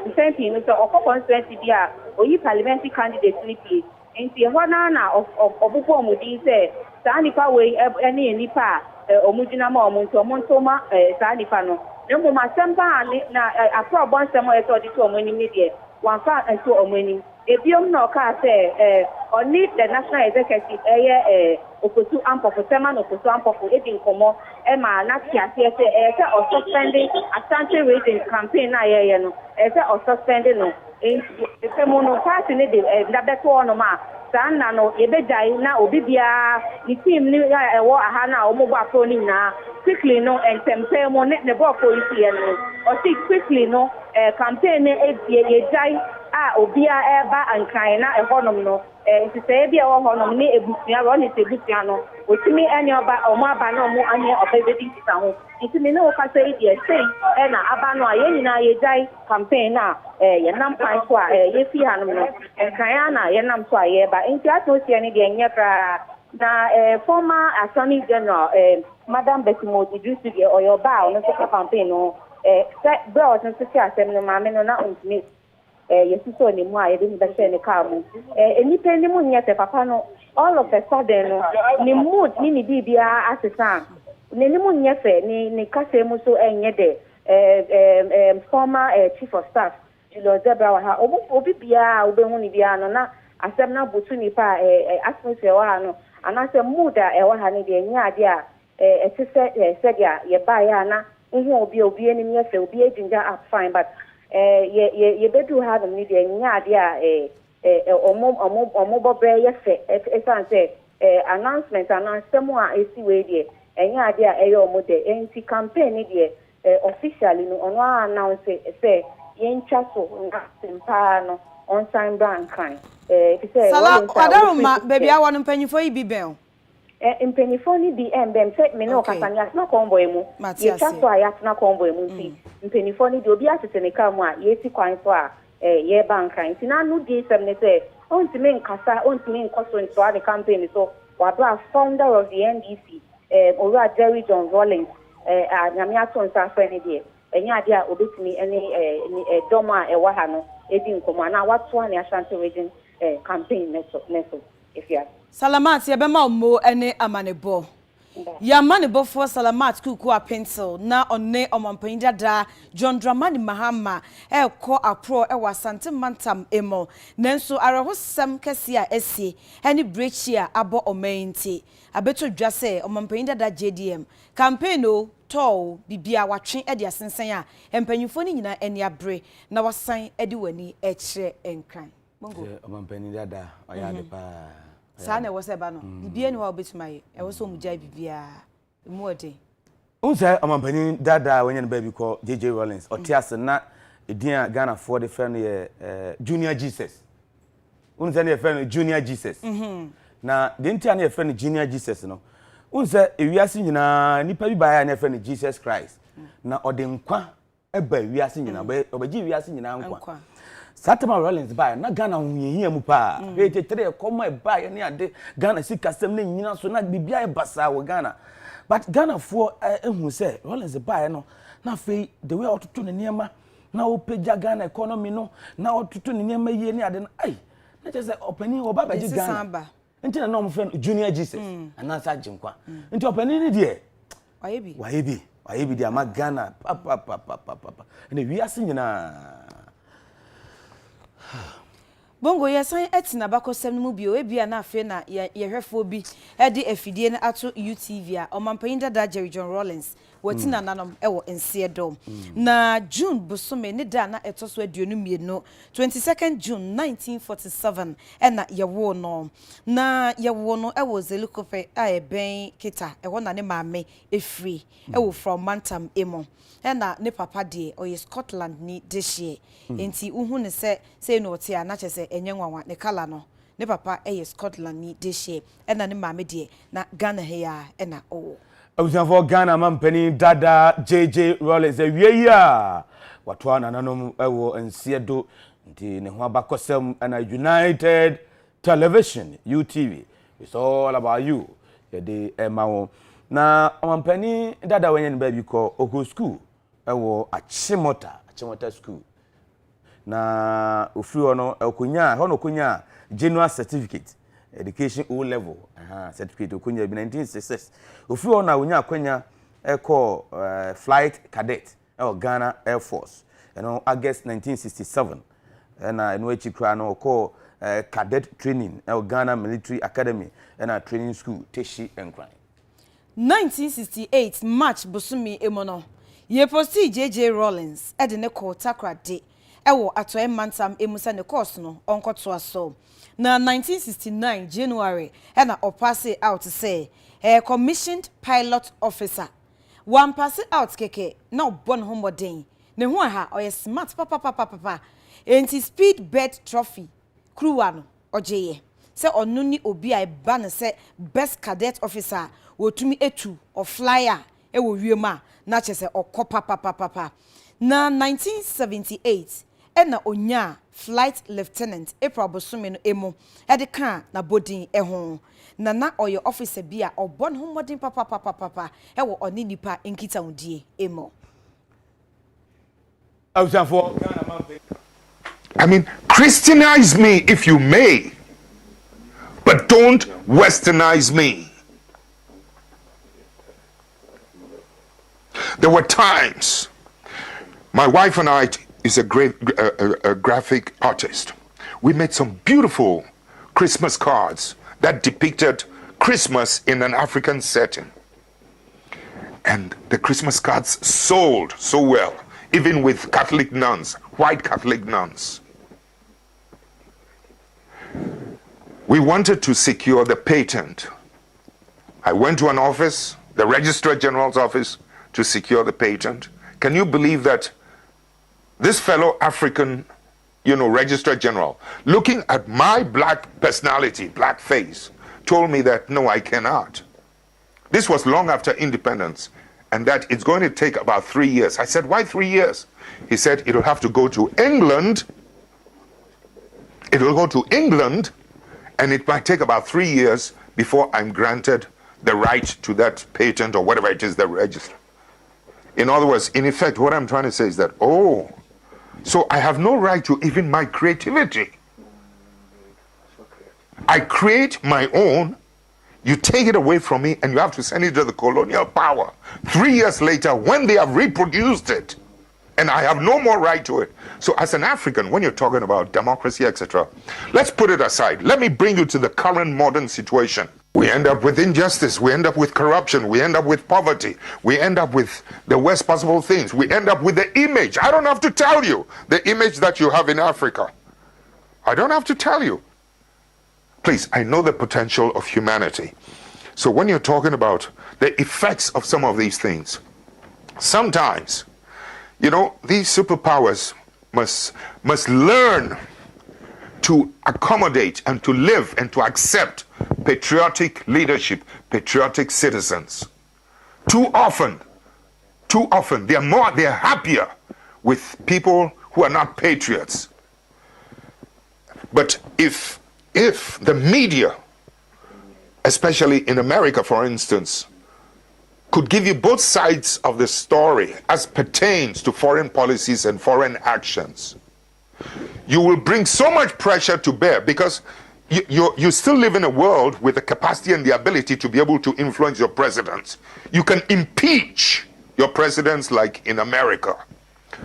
S10: mpɛn pii no sɛ ɔkɔ constituency bi a oyi parliamentary candidate ne pie nti ɛhɔ naa na ɔbobɔ ɔmo din sɛ saa nnipa wei ne nnipa a ɔmo gyina ma ɔmo nti ɔmo nto ma saa nnipa no na mmom asɛm baa na aporɔbɔ nsɛm a ɛsɛ ɔde to ɔmo anim ne deɛ wamfa nto ɔmo anim ebiom na ɔkaa sɛ ɔne the national executive ɛyɛ Oposu Ampofo sɛma na Oposu Ampofo edi nkɔmmɔ ɛma na te aseɛ sɛ sɛ ɔsuspending Asante Region campaign na yɛyɛ no sɛ ɔsuspending no ɛsɛ mu no party ne de dabɛto ɔnom a saa nna no yɛbɛgyae na obi biara ne team ne ɛwɔ aha no a ɔmobɔ afro no nyinaa quickly no ntɛmpɛn mu ne bɔɔfo yi si yɛ no ɔsi quickly no campaign ne yɛgyae a obiara ɛba nkran na ɛhɔnom no nti sɛ ebi ɛwɔ hɔnom ne ebusua Rawlings ebusua no otumi ɛne ɔmo aba na ɔmo ane ɔbɛ bɛdi nkita ho nti ne wɔkasa yi deɛ sei ɛna aba no a yɛn nyinaa yɛgyae campaign na yɛnam kwan so a yɛfi hanom no nkran na yɛnam so a yɛba nti atmosphere ne deɛ nyɛ koraa na former attorney general Madam Betty Modidusu deɛ ɔyɛ ɔba a ɔno nso kɔ campaign no sɛ bere a ɔno nso te asɛm no maame no na ɔntumi yesuso ne mu a yɛde ne bɛhyɛ ne kaa mu enipa ne mu nyɛ sɛ papa no all of a sudden no ne mood ne ne biribiara asesa ne mu nyɛ fɛ ne kasa mu so ɛnyɛ dɛ former chief of staff Julius Zebra wa ha obi biara obɛhu ne biara no na asɛm na botu nipa atmosphere wɔ ha no anasɛ mood a ɛwɔ ha ne deɛ nyɛ adeɛ a ɛte sɛ sɛdeɛ yɛbaeɛ a na wohu obi anim yɛ fɛ obi agyingya up fine but yɛbɛdu ha nom ne deɛ nyɛ adeɛ a ɔmo bɔbrɛ yɛ fɛ ɛsiane sɛ announcement anansɛm a ɛsi wei deɛ ɛnyɛ adeɛ a ɛyɛ ɔmo dɛ nti campaign ne deɛ officially no ɔno a announce sɛ yɛntwa so nsɛm paa no ɔnsan bra nkran
S5: Sala Kwadaruma baby a wɔn mpanyinfo yi bi bɛn
S10: mpanyinfo ni bi mbɛm sɛ me ne ɔkasa ne atena convoy mu yɛtwa so a yɛatena convoy mu nti mpanyinfo ni de obi atete ne kaa mu a yɛsi kwan so a yɛba nkran nti na no di sɛm ne sɛ ɔntumi nkasa ɔntumi nkɔ so ntoa ne campaign so wabra founder of the NDC Owura Jerry John Rawlings nyame ato nsa afɛ ne deɛ ɛnyɛ adeɛ a obetumi ne dɔm a ɛwɔ ha no edi nkɔmɔ na watoa ne Ashanti Region campaign neso if you are
S5: Salamat ye bema mo ene amanebo ya manebo for Salamat kuku a pencil na onne omampanyin dada John Dramani Mahama ekɔ apro ɛwɔ Asante Mantam emo nanso arehosem kese a esie ene brechi a abo omanti abeto dwa sɛ omampanyin dada JDM campaign o tɔw bibia watwe ɛde asensan a empanyimfo ni nyina eni abre na wasan ɛde wani ɛkyerɛ enkran mongo
S4: omampanyin dada ɔya de pa
S5: saa na ɛwɔ sɛ ba no bibia ni hɔ obetumaye ɛwɔ sɛ omugya bibia mu ɔde
S4: unse omampanyin dada wanya no ba bi kɔ JJ Rawlings ɔtiase na edin a Ghana for the friend ye Junior Jesus unse na ye friend Junior Jesus na de ntia na ye friend Junior Jesus no unse ewiase nyina nipa bi baa na ye friend Jesus Christ na ɔde nkwa eba ewiase nyina ɔbɛgye ewiase nyina nkwa Satama Rawlings ba na Ghana hunyehia mu pa etetere kɔma ba ye ne ade Ghana sikasem na nyina so na bibia e basa wo Ghana but Ghana for ehun sɛ Rawlings ba no na fei the way ototo ne niema na opagya Ghana economy no na ototo ne niema yie ne ade no ai na kyerɛ sɛ opani oba ba gye Ghana nti na no friend Junior Jesus anasa gyenkwa nti opani ne de wayebi de ama Ghana pa na wiase nyina
S5: Bongo yesan etina bakosem no mu bio ebia na afi na yehwefo bi ede afidie na ato UTV a omampanyin dada Jerry John Rawlings watina nanom ewo ense dom na June busome ne da na etoso aduonu mienu 22nd June 1947 ena yewo no na yewo no ewo zelikofe a eben kita ewo na ne maame efri ewo from Mantam emo ena ne papa de oye Scotland ni dehye enti uhu ne se no te a na chese enye nwanwa ne kala no ne papa Scotland ni de hye na ne maame de na Ghana he ya na owo
S4: for Ghana mampani dada JJ Rawlings wie ya watwa nananom ewo nsiedo nti ne ho abakosem na United Television UTV. It's all about you. The emawo na mampani dada wenye baby ko Oko school ewo Achimota school na ofiri ono okunya hono kunya general certificate education O level certificate okunya bi 1966 ofiri ono awunya akwanya eko flight cadet Ghana Air Force August 1967 na eno echi kra no ko cadet training Ghana Military Academy training school Teshi Enkran
S5: 1968 March Busumi Emono ye posti JJ Rawlings de ne ko takra de ewo atoe mantam emusa ne course no onkoto aso na 1969 January na opase out say commissioned pilot officer one pass out keke na obon homodin ne ho ha oye smart papa enti speed bet trophy crew ano ojeye se onu ni obi a ba ne se best cadet officer wotumi etu or flyer ewo wiema na chese okopa papa na 1978 ena onya flight lieutenant April Bosome no emo de kan na bodin ho na oyo officer bia obon ho modin papa ewo oni nipa nkita udie emo
S11: I mean, Christianize me if you may, but don't westernize me. There were times, my wife and I is a great graphic artist. We made some beautiful Christmas cards that depicted Christmas in an African setting. And the Christmas cards sold so well, even with Catholic nuns, white Catholic nuns. We wanted to secure the patent. I went to an office, the Registrar General's office, to secure the patent. Can you believe that this fellow African, Registrar General, looking at my black personality, black face, told me that, no, I cannot. This was long after independence, and that it's going to take about 3 years. I said, why 3 years? He said, it'll have to go to England. It will go to England, and it might take about 3 years before I'm granted the right to that patent or whatever it is that register. In other words, in effect, what I'm trying to say is that, so I have no right to even my creativity. I create my own, you take it away from me, and you have to send it to the colonial power. 3 years later, when they have reproduced it, and I have no more right to it. So as an African, when you're talking about democracy, etc., let's put it aside. Let me bring you to the current modern situation. We end up with injustice. We end up with corruption. We end up with poverty. We end up with the worst possible things. We end up with the image. I don't have to tell you the image that you have in Africa. I don't have to tell you. Please, I know the potential of humanity. So when you're talking about the effects of some of these things, sometimes, these superpowers must learn to accommodate and to live and to accept patriotic leadership, patriotic citizens. Too often, they're happier with people who are not patriots. But if the media, especially in America, for instance, could give you both sides of the story as pertains to foreign policies and foreign actions, you will bring so much pressure to bear, because you still live in a world with the capacity and the ability to be able to influence your presidents. You can impeach your presidents like in America.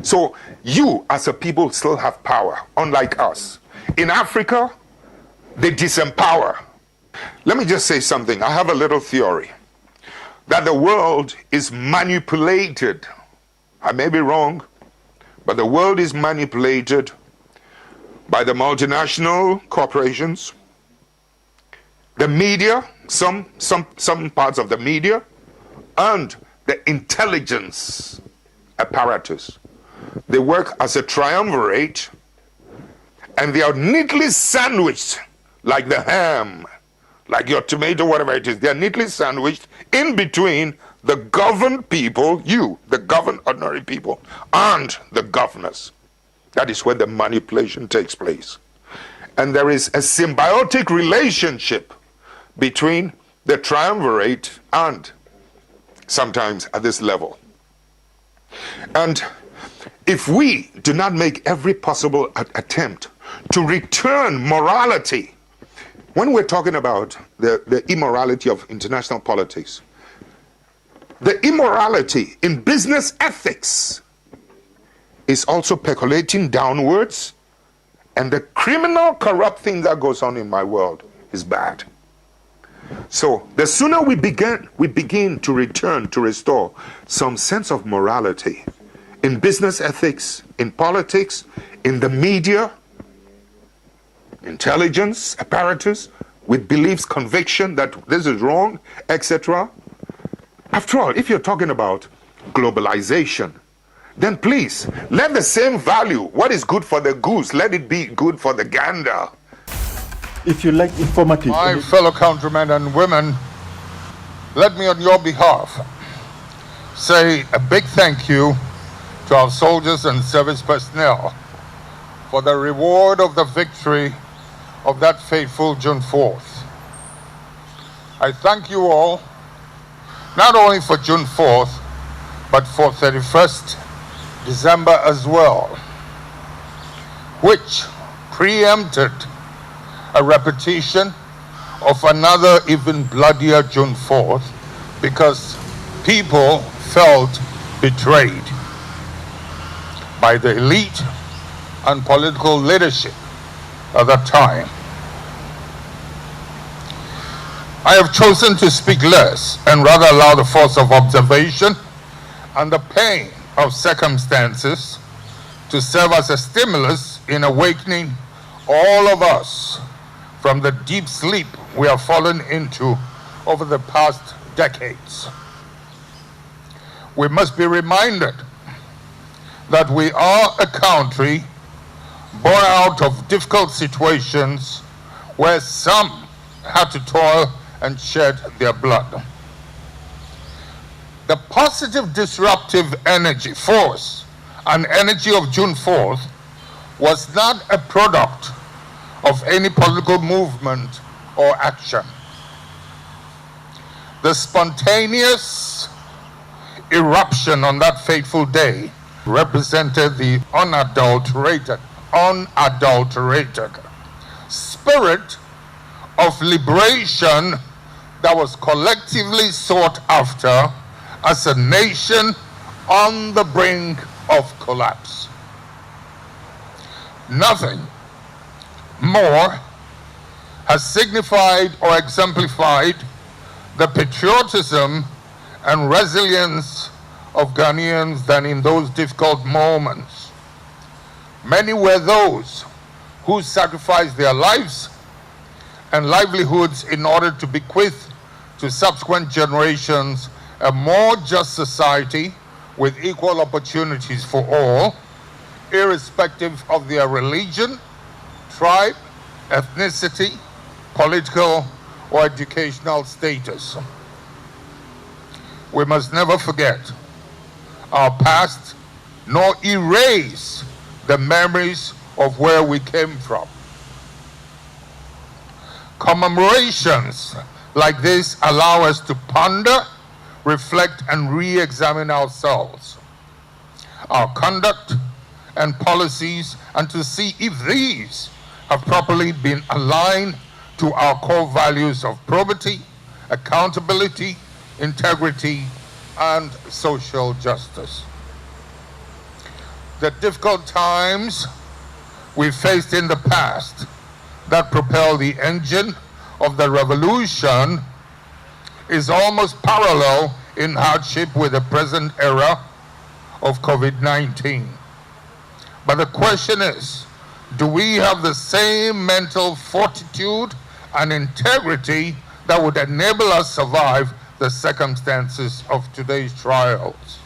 S11: So you as a people still have power, unlike us. In Africa, they disempower. Let me just say something. I have a little theory that the world is manipulated. I may be wrong, but the world is manipulated by the multinational corporations, the media, some parts of the media, and the intelligence apparatus. They work as a triumvirate, and they are neatly sandwiched like the ham, like your tomato, whatever it is. They are neatly sandwiched in between the governed people, you, the governed ordinary people, and the governors. That is where the manipulation takes place. And there is a symbiotic relationship between the triumvirate and sometimes at this level. And if we do not make every possible attempt to return morality, when we're talking about the immorality of international politics, the immorality in business ethics is also percolating downwards, and the criminal, corrupt thing that goes on in my world is bad. So the sooner we begin to return, to restore some sense of morality in business ethics, in politics, in the media, intelligence apparatus, with beliefs, conviction that this is wrong, etc. After all, if you're talking about globalization, then please, let the same value, what is good for the goose, let it be good for the gander.
S12: If you like informative...
S13: My fellow countrymen and women, let me on your behalf say a big thank you to our soldiers and service personnel for the reward of the victory of that fateful June 4th. I thank you all, not only for June 4th, but for 31st December as well, which preempted a repetition of another even bloodier June 4th because people felt betrayed by the elite and political leadership at that time. I have chosen to speak less and rather allow the force of observation and the pain of circumstances to serve as a stimulus in awakening all of us from the deep sleep we have fallen into over the past decades. We must be reminded that we are a country born out of difficult situations where some had to toil and shed their blood. The positive disruptive energy, force, and energy of June 4th was not a product of any political movement or action. The spontaneous eruption on that fateful day represented the unadulterated spirit of liberation that was collectively sought after as a nation on the brink of collapse. Nothing more has signified or exemplified the patriotism and resilience of Ghanaians than in those difficult moments. Many were those who sacrificed their lives and livelihoods in order to bequeath to subsequent generations a more just society with equal opportunities for all, irrespective of their religion, tribe, ethnicity, political, or educational status. We must never forget our past, nor erase the memories of where we came from. Commemorations like this allow us to ponder, reflect, and re-examine ourselves, our conduct and policies, and to see if these have properly been aligned to our core values of probity, accountability, integrity, and social justice. The difficult times we faced in the past that propelled the engine of the revolution is almost parallel in hardship with the present era of COVID-19. But the question is, do we have the same mental fortitude and integrity that would enable us to survive the circumstances of today's trials?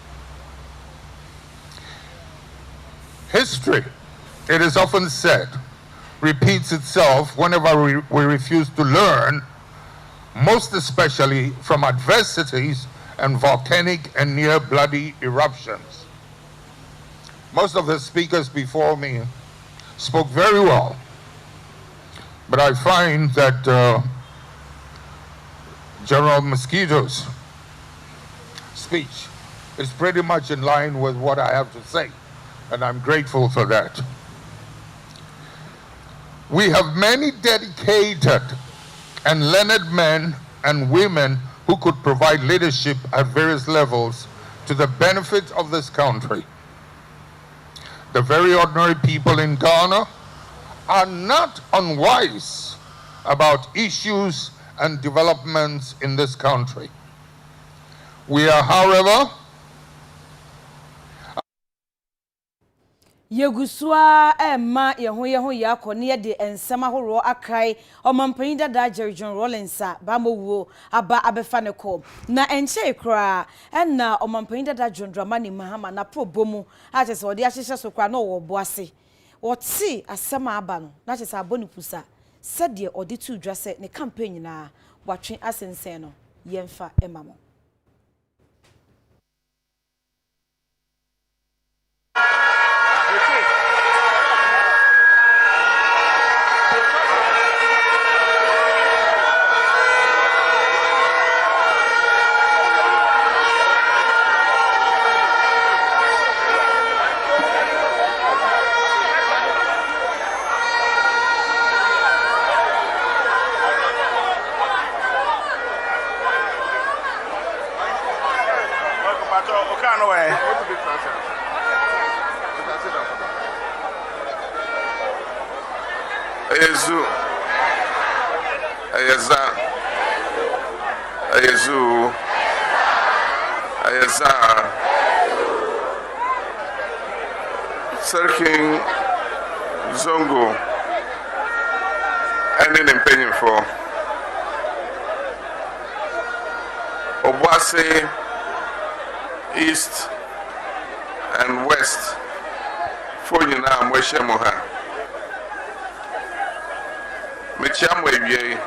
S13: History, it is often said, repeats itself whenever we refuse to learn, most especially from adversities and volcanic and near bloody eruptions. Most of the speakers before me spoke very well, but I find that General Mosquito's speech is pretty much in line with what I have to say, and I'm grateful for that. We have many dedicated and learned men and women who could provide leadership at various levels to the benefit of this country. The very ordinary people in Ghana are not unwise about issues and developments in this country. We are, however,
S5: Yegusua Emma Yeho Yako near the ensema horo akai omampanyi dada Jerry John Rawlings bamowo aba abefaneko na enche kra na omampanyi dada John Dramani Mahama na probomu atese odi ahyehye so kra na wo boase woti asema aba no na atese aboni pusa sede odi tu dwase ne campaign na watwe asensen no yemfa emamo.
S14: Sarking Zongo ending in penny for Obwase East and West for you now, Mweshemoha Michamwe.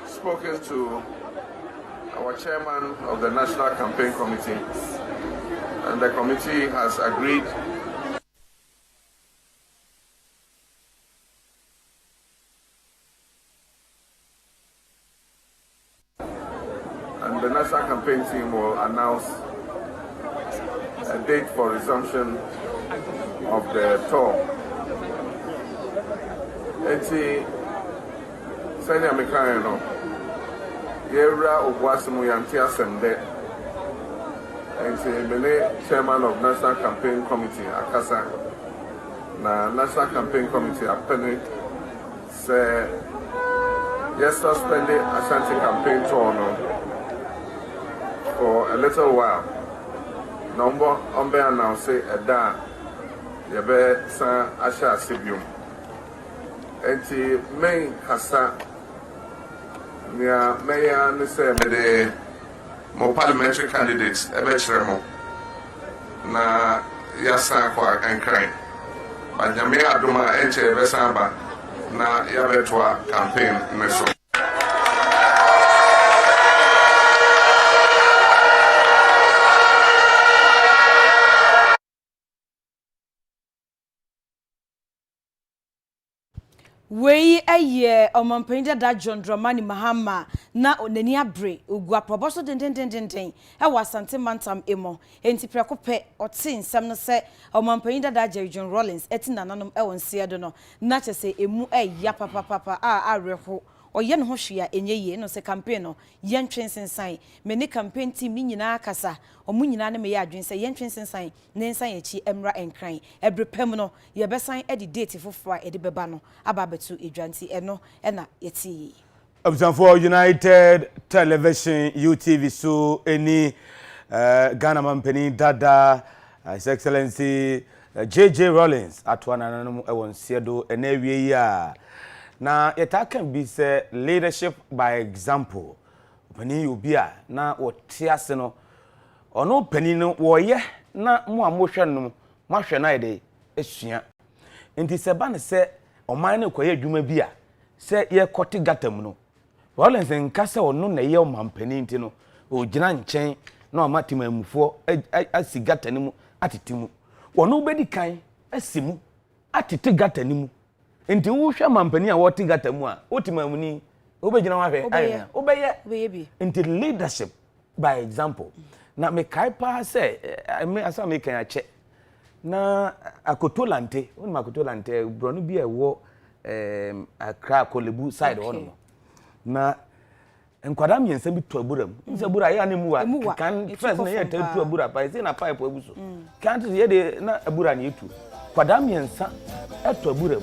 S14: Spoken to our chairman of the National Campaign Committee, and the committee has agreed and the National Campaign team will announce a date for resumption of the tour. Senior Mikhailo, Yera Obwasimu Yantia Semde, and the chairman of National Campaign Committee, Akasa, na National Campaign Committee, Apeni, say, yes, suspended Ashanti campaign tour for a little while. Number Ombe announced a da, Yabe San Asha Sibium. And the main Kasa. Mayor and the more parliamentary candidates, a veteran, na Yasa and Crane. But Yamia Duma Enche Vesamba, na Yavetwa campaign meso.
S5: Wey eye omampanyi da John Dramani Mahama na onani abre ogua proboso den e wa Asante Mantam emo enti prekope ote nsem no se omampanyi da Jerry John Rawlings eti nananom e wonse do no na chese emu ya papa a areho ɔyɛ no ho hwea enye ye no se campaign no yen twensensan me ne campaign team ni nyina kasa ɔmo nyina ne me yɛ adwen sɛ yen twensensan ne nsan echi emra enkran ebrepem no ye besan edi date foforo a edi beba no aba betu edwanti eno na yeti
S4: for United Television UTV so any Ghana Mampeni Dada His Excellency JJ Rawlings atwana nanum ewon siedo enewie ya na yeta can be say leadership by example pani obi a na wote ase no ono pani no wo ye na mo amohwe no mo ahwe na ide esua nti se ba ne se oman ne koye adwuma bi a se ye kote gatam no Rawlings nka se ono na ye omampani nti no o gina nchen na o matima amufo asigata ne mu atetimu wono bedi kan asimu atete gata ne mu enti wo hwa mampani a wote gata mu a otima amuni obegina wa hwe obeye
S5: bi
S4: enti leadership by example na me kai pa se me asa me kan ache na akotolante won makotolante bronu bi ewo akra kolebu side wono na enkwada miensa bi to aburam nse abura ya ne muwa kan first na ye ta to abura pa se na pipe abuso kan to ye de na abura na yetu kwada miensa eto aburam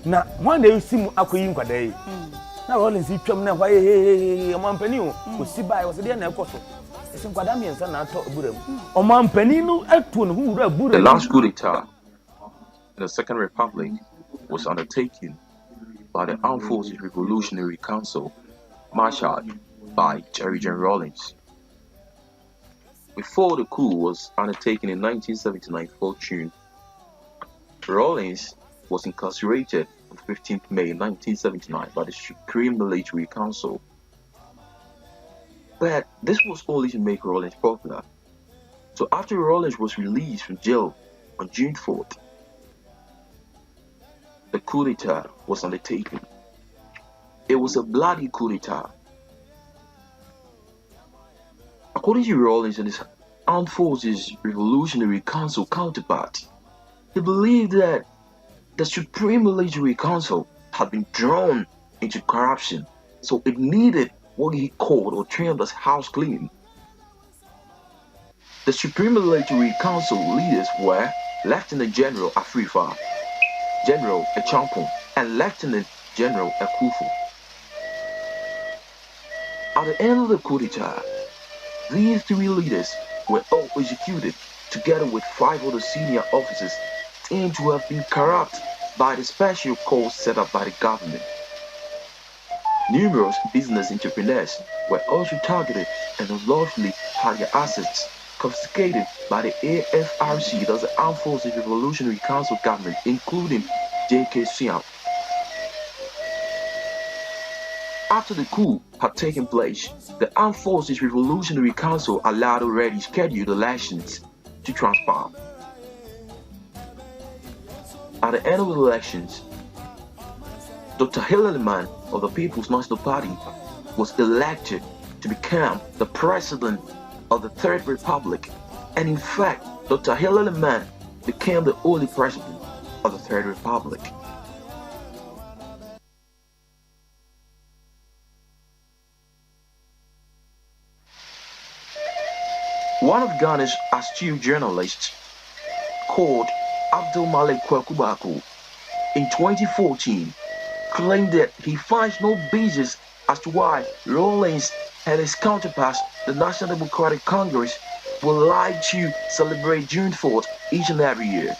S4: na one day simu akoyi nkwada yi na Rawlings twam na hwa he omampani o si bai wo se de na ekoso ese nkwada miensa na ato aburam omampani no eto no wura aburam.
S15: The last coup d'etat in the Second Republic was undertaken by the Armed Forces Revolutionary Council, marshaled by Jerry John Rawlings. Before the coup was undertaken in 1979 4 June, Rawlings was incarcerated on 15th May 1979 by the Supreme Military Council. But this was only to make Rawlings popular. So after Rawlings was released from jail on June 4th, the coup d'etat was undertaken. It was a bloody coup d'etat. According to Rawlings and his Armed Forces Revolutionary Council counterpart, he believed that the Supreme Military Council had been drawn into corruption, so it needed what he called or termed as house cleaning. The Supreme Military Council leaders were Lieutenant General Afrifa, General Echampong, and Lieutenant General Ekufu. At the end of the coup d'etat, these three leaders were all executed together with 5 other senior officers deemed to have been corrupt by the special court set up by the government. Numerous business entrepreneurs were also targeted and unlawfully had their assets confiscated by the AFRC, that's the Armed Forces Revolutionary Council government, including J.K. Siam. After the coup had taken place, the Armed Forces Revolutionary Council allowed already scheduled elections to transpire. At the end of the elections, Dr. Hilary Mann of the People's National Party was elected to become the president of the Third Republic, and in fact, Dr. Hilary Mann became the only president of the Third Republic. One of Ghana's astute journalists, called Abdul Malik Kwakubako, in 2014 claimed that he finds no basis as to why Rawlings and his counterparts, the National Democratic Congress, will like to celebrate June 4th each and every year.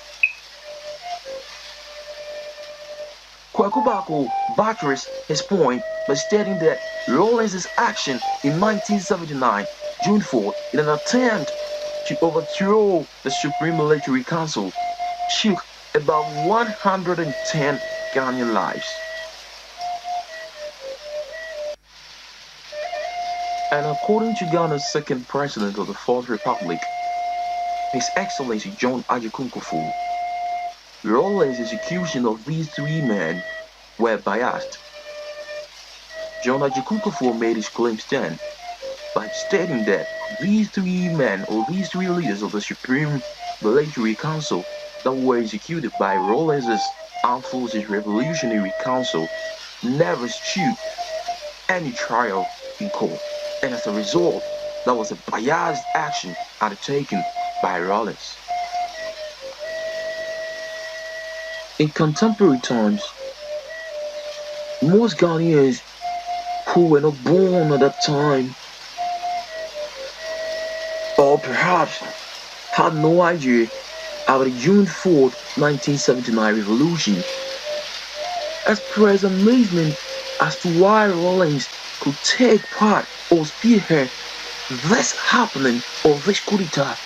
S15: Kwakubako buttressed his point by stating that Rawlings' action in 1979, June 4th, in an attempt to overthrow the Supreme Military Council, took about 110 Ghanaian lives. And according to Ghana's second president of the Fourth Republic, His Excellency John Agyekunkwafo, Rawlings' execution of these three men were biased. John Agyekunkwafo made his claims then by stating that these three men, or these three leaders of the Supreme Military Council that were executed by Rawlings' Armed Forces Revolutionary Council, never eschewed any trial in court, and as a result, that was a biased action undertaken by Rawlings. In contemporary times, most Ghanaians who were not born at that time, or perhaps had no idea about the June 4th, 1979 revolution, expressed amazement as to why Rawlings could take part or spearhead this happening or this coup d'etat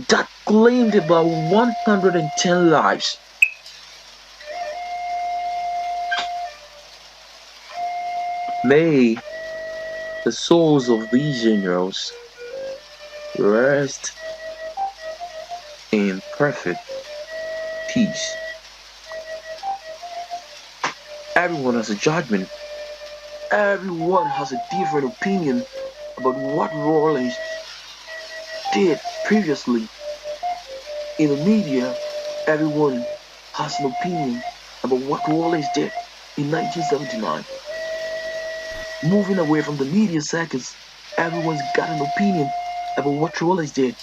S15: that claimed about 110 lives. May the souls of these generals rest in perfect peace. Everyone has a judgment. Everyone has a different opinion about what Rawlings did previously. In the media, everyone has an opinion about what Rawlings did in 1979. Moving away from the media circus, everyone's got an opinion about what Rawlings did.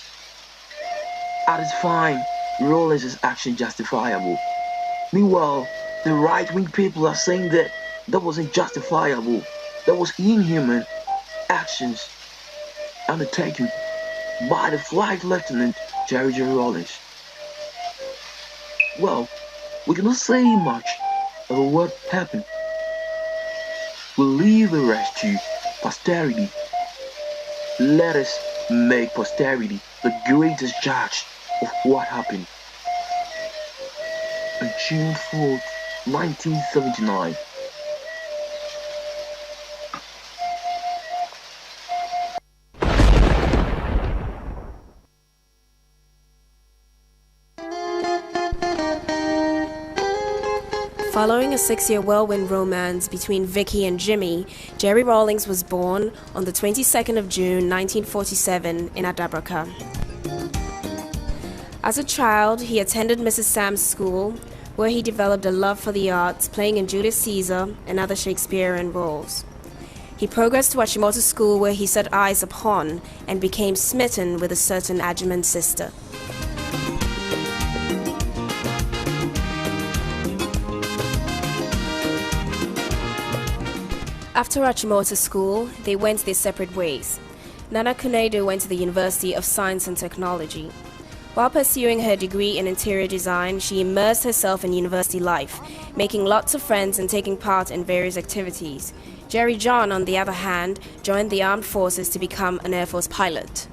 S15: At its fine, Rawlings' action justifiable. Meanwhile, the right-wing people are saying that wasn't justifiable. That was inhuman actions undertaken by the Flight Lieutenant Jerry Rawlings. Well, we cannot say much about what happened. We'll leave the rest to posterity. Let us make posterity the greatest judge of what happened on June 4th, 1979.
S16: Following a 6-year whirlwind romance between Vicky and Jimmy, Jerry Rawlings was born on the 22nd of June, 1947 in Adabraka. As a child, he attended Mrs. Sam's school, where he developed a love for the arts, playing in Julius Caesar and other Shakespearean roles. He progressed to Achimota School, where he set eyes upon and became smitten with a certain Agyeman sister. After Achimota School, they went their separate ways. Nana Kunedo went to the University of Science and Technology. While pursuing her degree in interior design, she immersed herself in university life, making lots of friends and taking part in various activities. Jerry John, on the other hand, joined the armed forces to become an Air Force pilot.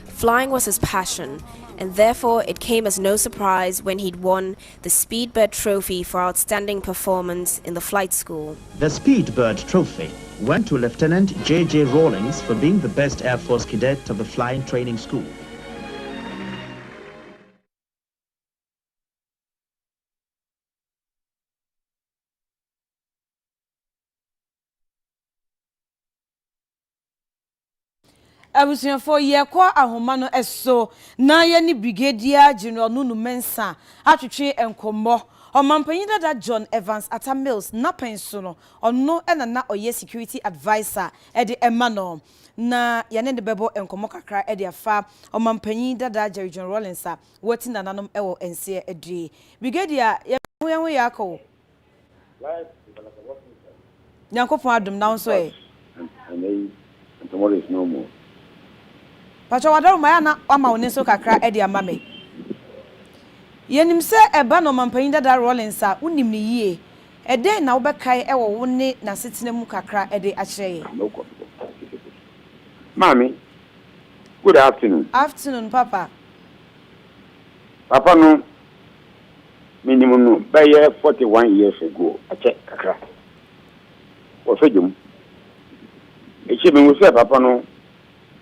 S16: Flying was his passion, and therefore it came as no surprise when he'd won the Speedbird Trophy for outstanding performance in the flight school.
S17: The Speedbird Trophy went to Lieutenant J.J. Rawlings for being the best Air Force cadet of the flying training school.
S5: Abusuafo yekwa ahoma no eso na ye ni Brigadier General Nunu Mensa atwetwe enkommo omampanyin dada John Evans Atta Mills na penso no ono na oye security advisor e de emano na ye ne de bebo enkommo kakra e de afa omampanyin dada Jerry John Rawlings a wati nananom ewo ense edue Brigadier ye yakọ Nyankopon adom na nso e
S18: and tomorrow is no more.
S5: Pacho wadaru maya na ama oneso kakra edi amame. Yenim se eba no mampanyin dada Rawlings a unim ni yie. Eden na obekai ewo wone na setena mu kakra edi akyereye.
S18: Mami, good afternoon.
S5: Afternoon, Papa.
S18: Papa no minimum no by 41 years ago. Ache kakra. Ofejum. Echi me say Papa no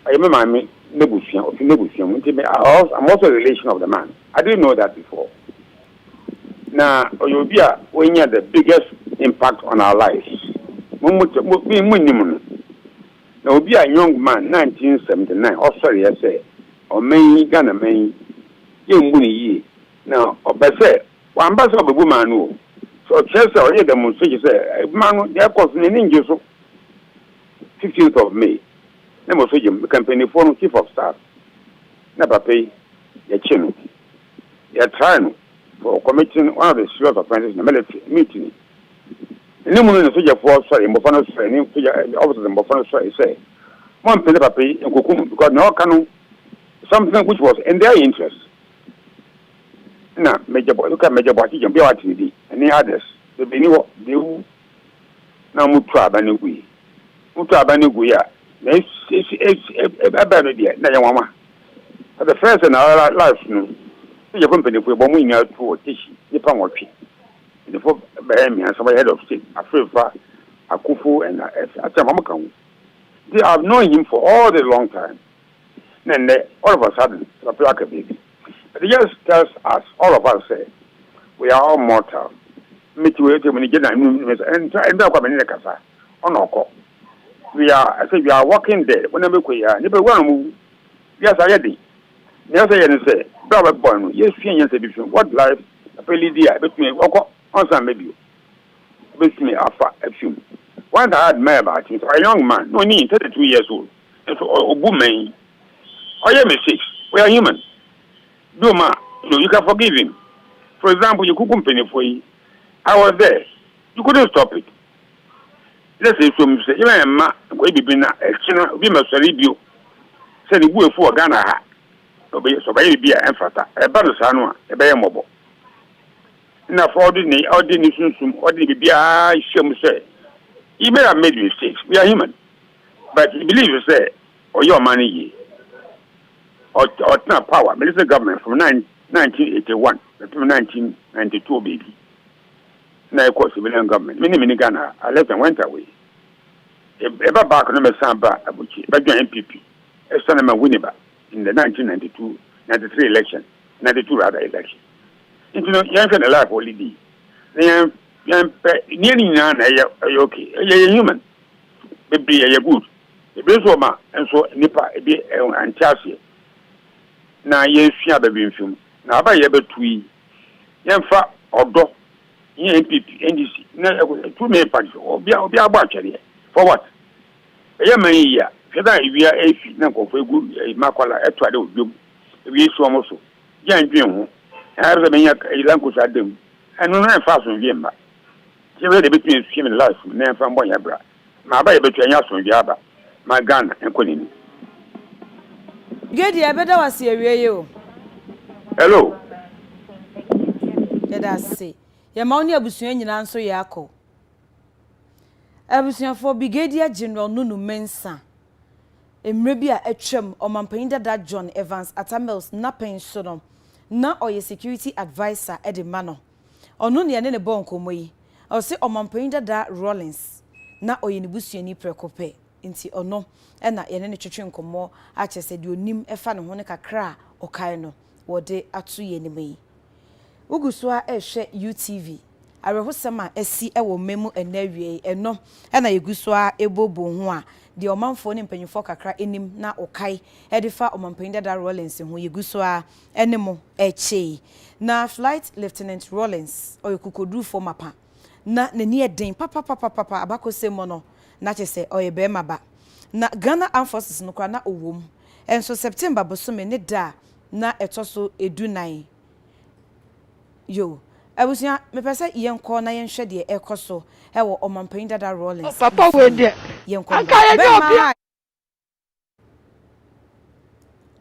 S18: ayeme mami negotiation. I'm also a relation of the man. I didn't know that before. Now, Oyobia, when you had the biggest impact on our lives. Now, be a young man, 1979, or sorry, I say, or May, Ghana, May, young money. Now, or Besse, one bus of a woman, So Chelsea or demonstration say man there course in ninja so 15th of May. Nemo so jim campaign for chief of staff. Never pay the chin. They are trying for committing one of the serious offenses in the military mutiny. Any woman in the soldier force in Bofano officers in Bofano say one penny pay in Kukum because no canon something which was in their interest. Now, Major Boy, look at Major Boy, you can be out in any others. The Benny, the now Mutra Banugui. Mutra Banuguya. It's a bad idea. Nayama. At the first in our life, the company for bombing out for Tishi, the Pamochi. The four Bahamian and some head of state, Afrifa, Akufu, and Atamakan. They have known him for all the long time. Then all of a sudden, like a baby. It just tells us, all of us say, we are all mortal. Meet you when you get a new and up in the casa. We are, I think we are walking there. Whenever we are, never one move. Yes, I ready. Yes, I say, brother born, yes, yes, what life, a pretty dear, between walk on some maybe. Between a few. One I admire about him, a young man, no need, 32 years old. And so, a woman, I am mistakes. We are human. Do ma, you can forgive him. For example, you could company for you. I was there. You couldn't stop it. Let's say some say, you and ma, we be na extra, we must review. Send the way for Ghana. So by be a emphata, a battle sanwa, a bay mobile. Now for ordinary be a shame say. You may have made mistakes. We are human. But you believe you say, or your money. Or not power, military government from 1981 to 1992, baby. Now, of course, civilian government. Many Ghana, I left and went away. Ever back on the Samba, Abuchi, but MPP, a son of Winneba in the 1992-93 election, 92 rather election. Into no young and alive holiday. Nearly none are okay. You're human. Maybe you're good. The Brisoma and so Nipa and Chelsea. Na yes, ya baby film. Na ba ye betui. Yemfa odo. Ye MPP, NDC. Na two main parties. Obi agba achare. For what? Ye man ya. Feda ewia efi na nkofo egu makwala etwade odwom. Ewi so omoso. Ya ndwen ho. Ha re be nya ilanko sadem. Anu na fa so wie mba. Ye we de betui film life na fa mbon ya bra. Ma ba ye betui anya so wie aba. Ma Ghana enkonini.
S5: Gedi abeda wase awie yo.
S18: Hello.
S5: Yeda se. Ye ma oni abusuan nyina nso ye akọ. Abusuan for Brigadier General Nunu Mensa. Emre bi a etwam omampanyin dada John Evans Atamels na penso no. Na oye security advisor e de ma no. Ono ne ne bon komoyi. O se omampanyin dada Rawlings na oye ne busuani prekope. Nti ono na yene ne twetwe nkomo a chese de onim efa ne ho ne kakra okae no wode atu ye ne mai uguso a ehwe UTV arehosema asi ewo memu enawie eno na yeguso a ebobo ho a de omanfo ne mpanyifo kakra enim na okae edifa omampanyin dada Rawlings ho yeguso a enemo eche na Flight Lieutenant Rawlings oyekukodu fo mapa na nani eden papa abakosemo no na chese oye be maba na Ghana Armed Forces no kwa na owom enso September bosome ne da na etoso edunan yo abusia me pese yenko na yenhwe de ekoso ewo omampanyin dada Rawlings
S19: papa we de
S5: yenko
S19: aka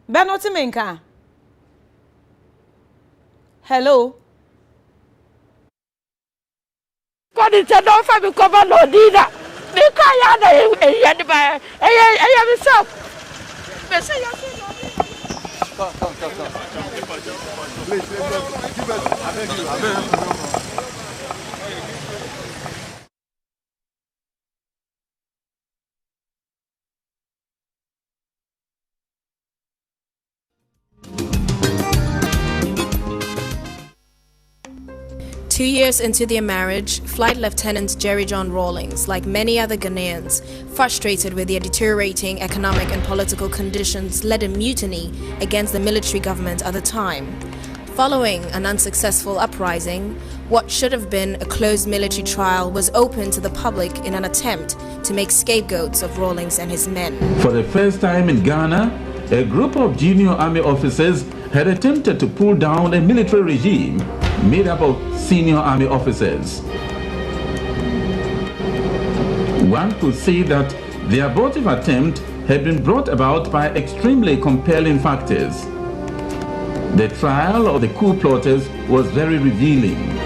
S5: be no ti menka hello
S19: kodi te don fa mi cover no dina me ka ya na e de ba e me self me say ya come. Please, give us. I beg you.
S16: Two years into their marriage, Flight Lieutenant Jerry John Rawlings, like many other Ghanaians, frustrated with their deteriorating economic and political conditions, led a mutiny against the military government at the time. Following an unsuccessful uprising, What should have been a closed military trial was open to the public in an attempt to make scapegoats of Rawlings and his men.
S20: For the first time in Ghana, a group of junior army officers had attempted to pull down a military regime made up of senior army officers. One could say that the abortive attempt had been brought about by extremely compelling factors. The trial of the coup plotters was very revealing.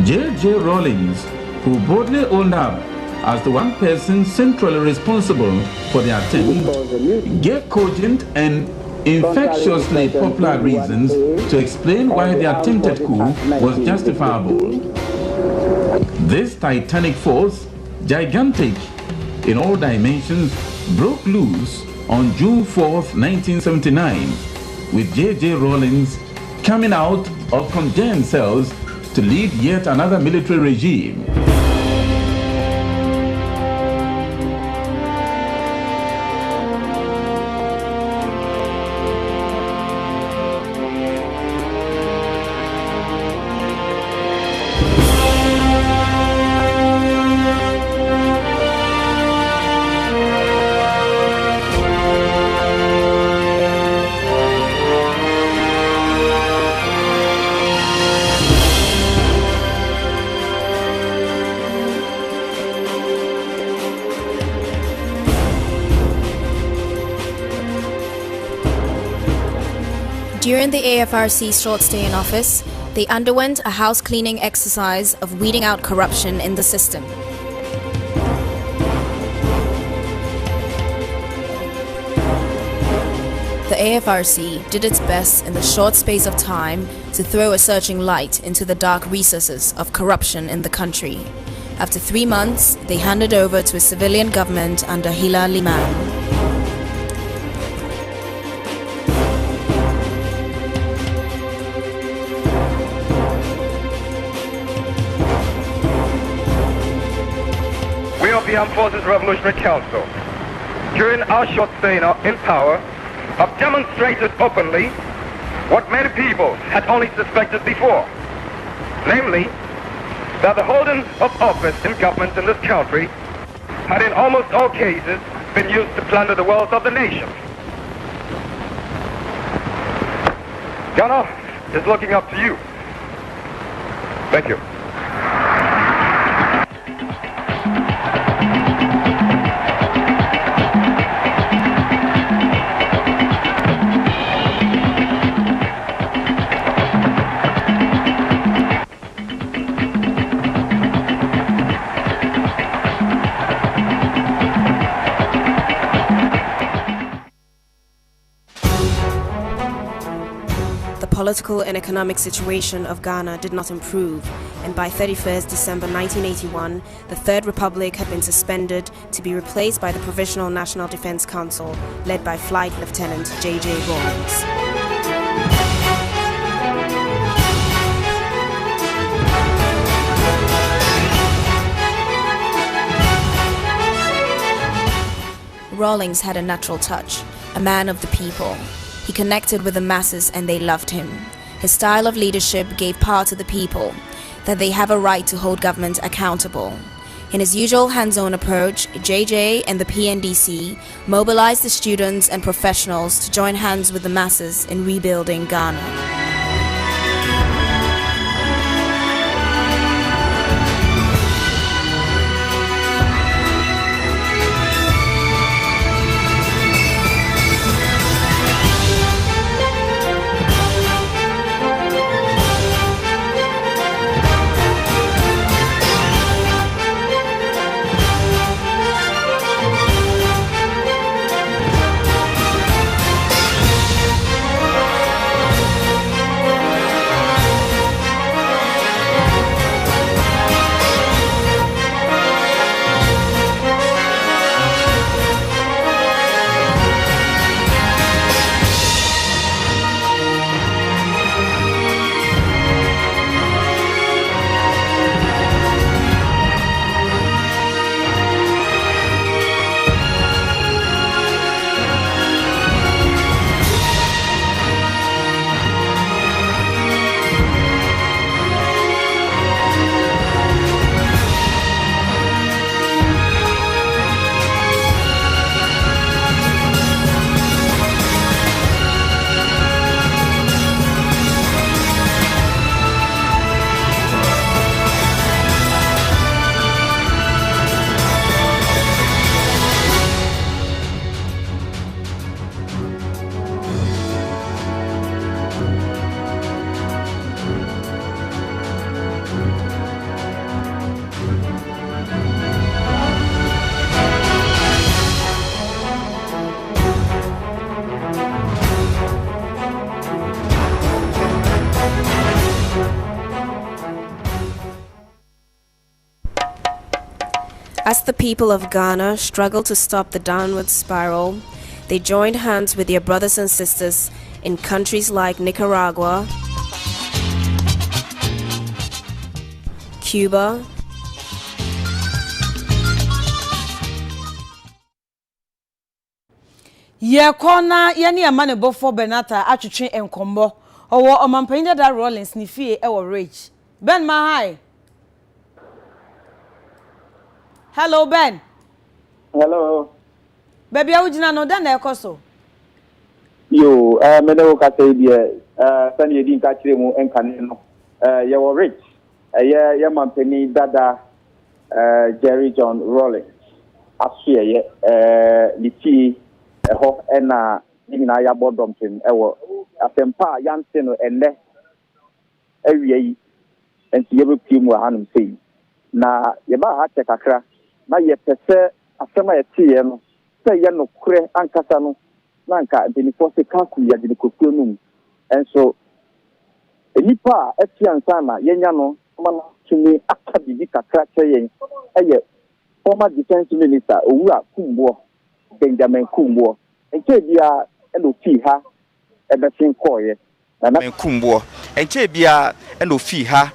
S20: J.J. Rawlings, who boldly owned up as the one person centrally responsible for the attempt, gave cogent and infectiously popular reasons to explain why the attempted coup was justifiable. This titanic force, gigantic in all dimensions, broke loose on June 4th, 1979, with J.J. Rawlings coming out of contained cells to lead yet another military regime.
S16: During the AFRC's short stay in office, they underwent a house cleaning exercise of weeding out corruption in the system. The AFRC did its best in the short space of time to throw a searching light into the dark recesses of corruption in the country. After 3 months, they handed over to a civilian government under Hila Liman.
S21: The Armed Forces Revolutionary Council, during our short stay in power, have demonstrated openly what many people had only suspected before, namely, that the holding of office in government in this country had in almost all cases been used to plunder the wealth of the nation. Ghana is looking up to you. Thank you.
S16: The political and economic situation of Ghana did not improve, and by 31st December 1981, the Third Republic had been suspended to be replaced by the Provisional National Defense Council, led by Flight Lieutenant J.J. Rawlings. Rawlings had a natural touch, a man of the people. He connected with the masses and they loved him. His style of leadership gave power to the people, that they have a right to hold government accountable. In his usual hands-on approach, JJ and the PNDC mobilized the students and professionals to join hands with the masses in rebuilding Ghana. As the people of Ghana struggled to stop the downward spiral, they joined hands with their brothers and sisters in countries like Nicaragua, Cuba,
S5: Ye corner yani amane bofo Benata atwetwe enkombo owo omampanyida da Rawlings ni fie ewo rage Ben Mahai. Hello Ben.
S2: Hello.
S5: Baby awujina no da na ekoso.
S2: Yo, me no ka say die sani edi nka kire mu enkane no. Ye wo rage. Ye mampani dada Jerry John Rawlings. Asue ye liti ho ena nyina ya bodom tem ewo asempa yante no enne awie yi enti ye bepi mu hanum sei na ye ba ha che kakra na ye pese asema ye tie no se ye no kure ankasa no na nka benifo se kanku ya de kokuro num enso enipa afiansa na yenya no ma no tumi aka bibi kakra che yen eye former defense minister Owura Kumbo Benjamin Kumbo enche bia eno fi ha ebesin koye na na
S22: Kumbo enche bia eno fi ha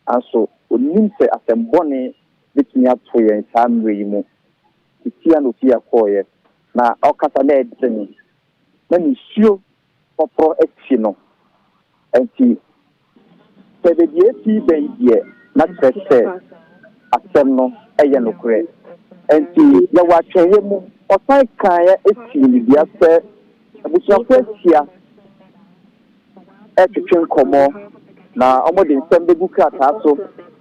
S2: aso onim se asembone bitimi atoye nsamre yi mu titia no fi akoye na okasa na edeni na ni sio popro etsi no enti sebe die fi ben die na trese asem no eye no kure enti ya wa tweye mu osai kan ya eti ni bia se abusuafo atia etwetwe nkomo na omode nsembe buka taso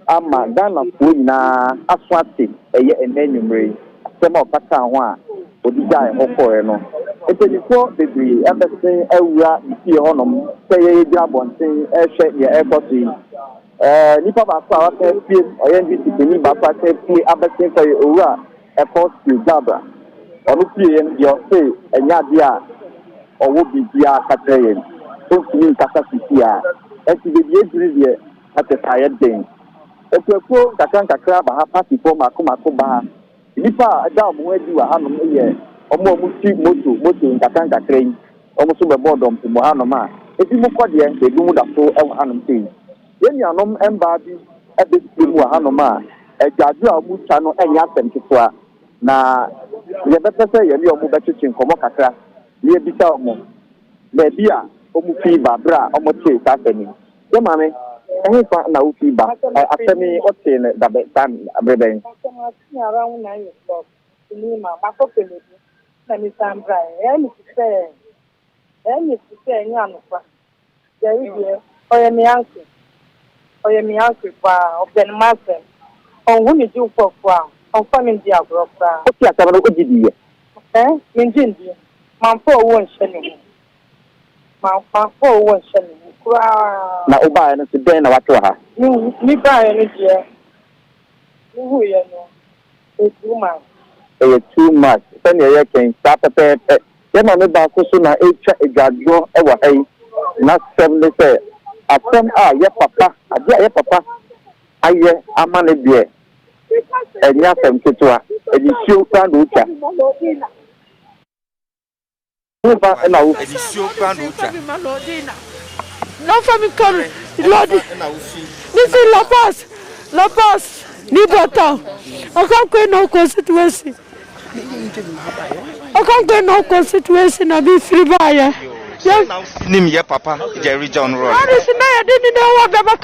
S2: ama Ghana fo nyina aswate eye enenumre asema okata ho a odiga ehokore no etelifo bebre abesin awura ifi honom seye gya bonten ehwe ye ekosi nipa ba so awata fie oyendi tikeni ba so awata fie abesin koye owura ekosi gabra onu fie yen yo say enya dia owo bibia katreye so fie kasa fia enti be die atetaye den ekweko kakra ba ha party for makoma ba nipa ada mo adi wa hanom ye omo muti moto nkakra kren omo so be bodom mo hanom a edi mo kode be du mu da so e hanom sei yeni anom emba bi e be mu hanom a ejadu a mu cha no enya asem kitoa na ye betese ye ni omo betwetwe nkomo kakra ye bisa omo na bia omo fi babra omo che ka fani ye mame ehe fa na ufi ba asemi ote ne da be tan abreben
S23: around 9 o'clock ni ma ko pele na mi sambra ni se ni anufa ya ibe oye mi anke pa open master on hu ni ju fofo on family dia gropa
S2: o ti asaba no ojidi
S23: mi njindi man fo wo nsheni man fo wo nsheni
S2: na uba no se na watu ha
S23: ni ba ya ni je ni hu ye no
S2: too much sani ye ken sa pepe ye ma me ba ko so na etwa egado e wa hai na sem le se asem a ye papa ade ye papa aye amane de enya sem ketwa edi sio kwa do ucha uba na u
S22: edi sio kwa do ucha
S19: no family call lord this is la paz ni bota akanko no constituency na be free buyer
S22: now nim ye papa Jerry John Roy
S19: what is na ya didn't know what baba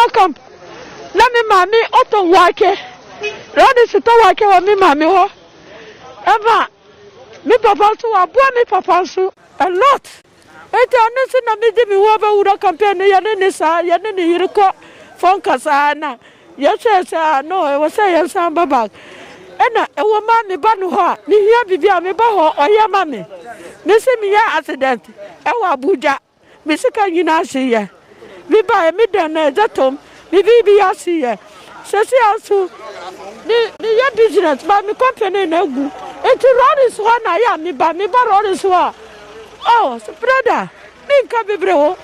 S19: camp let me mami auto wake road is to wake wa mi mami ho eva mi papa so aboa mi papa so a lot ete onese na mi di mi wo ba wura campaign ya ne sa ya ne yiriko fonka sana yes no e was say samba bag ena e wo ma me ba no ho ni hia bibia me ba ho oya ma me se mi ya accident e wo Abuja me sika nyina ase ye bi ba me den na ezatom mi bi ya ase ye se asu ni ya business ba mi company na gu enti road is one na ya mi ba road is one oh so brother mi nka bebre ho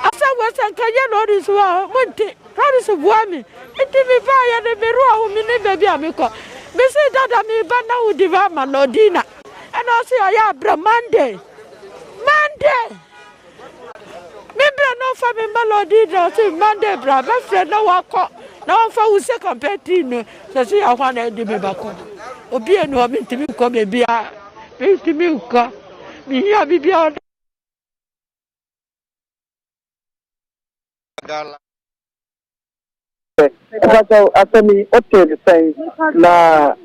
S19: asa was a Kaya Lordis Monte, Paris of Wami, it be fire the Beru, who mean baby amico. Missy Dada me, but now Divama Lordina. And also I have Monday. Maybe no family melody, no Monday, brother, friend, no one call. No for who say compared to you, so see I want to be back. Obi and woman to me come and be a to me, me have be beyond.
S2: So, after me, okay, the same. Na,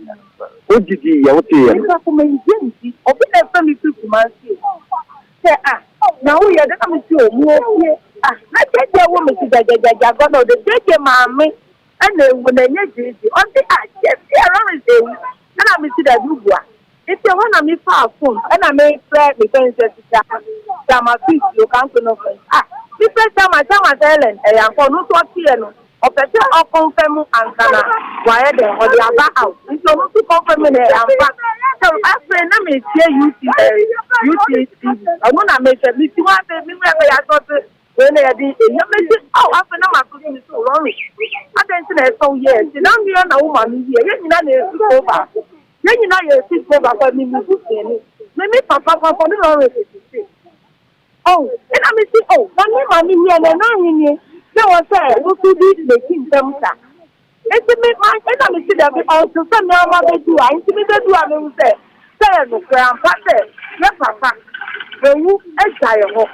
S2: what did you okay?
S23: Now we are going to I take the woman to the mammy, and then when they need you, on the around the and I miss that you if you want to me far phone, and I may pray because Sama fish, you can't know. This time Ellen, I am for no to of the of confirm and Sana, why they or the other house. It's not to confirm in so after let me say you I want to make a little one, I thought when they did after no my so long. I don't so yes, you don't hear no woman here, you know, over. Then you know you're over for me. Maybe Papa for the long. Oh, and I may say, oh, one money here and I no one said, who could be the king them? It's a bit my enemy see that also some other do. I intimidated you. I will say, no, grandpa, yes, Papa. When you exile,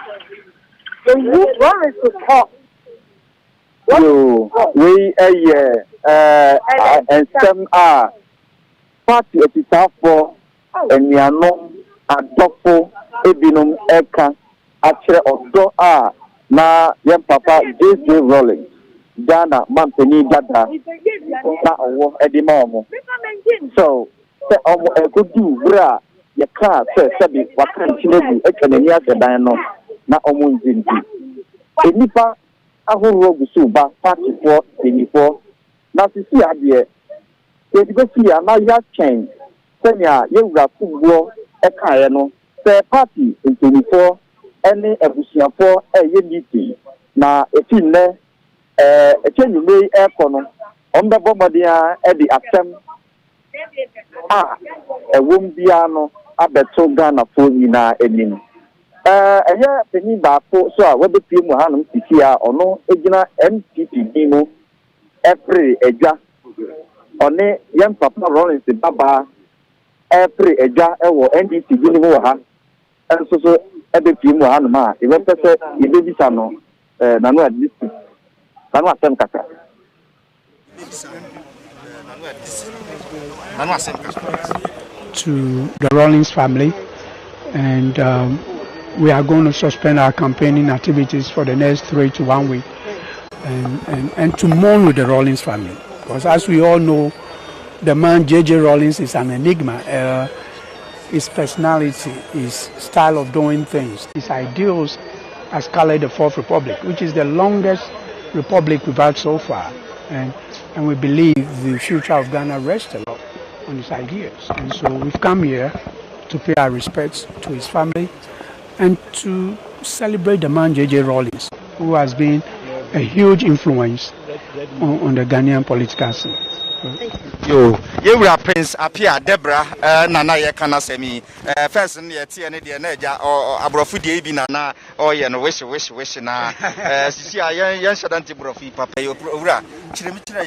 S23: when you want to talk.
S2: We and some are party at the top for and we are not a doctor, Ebinum Eka, actually, or are. Na yem papa J.J. Rawlings Ghana Mampeni Dada na owo edima omo so se omo ekodu bra ye ka se bi wakan chinebu ekenani asedan no na omo nzinti enipa ahoro gusu ba party for enifo na sisi ade e dibesi ya na ya chen senya ye wura fuwo eka ye no se party enifo any ebusiafo yediti na etinne echenyume ekono ombebo modia di asem ewom bia no abeto Ghana fo nyina enim eye peni baako so a webepie mu hanum tisia ono egina MPP dimo April eja one yem papa Rawlings baba April eja ewo NDC dimo ha enso so ebe pimu hanuma e wepese ebe bisa no nanu adisi nanu asem kaka
S1: to the Rawlings family, and we are going to suspend our campaigning activities for the next 3 to 1 week and to mourn with the Rawlings family, because as we all know, the man J.J. Rawlings is an enigma. His personality, his style of doing things, his ideals has colored the Fourth Republic, which is the longest republic we've had so far. And we believe the future of Ghana rests a lot on his ideas. And so we've come here to pay our respects to his family and to celebrate the man J.J. Rawlings, who has been a huge influence on the Ghanaian political scene.
S22: Yo, you were Prince Apia Debra, Nana Yakana Semi, first in the Tiana Neja or Abrofudi Binana, or Yan wish na see a young Shadanti Brofi, Papa, your Ura, Chimitra,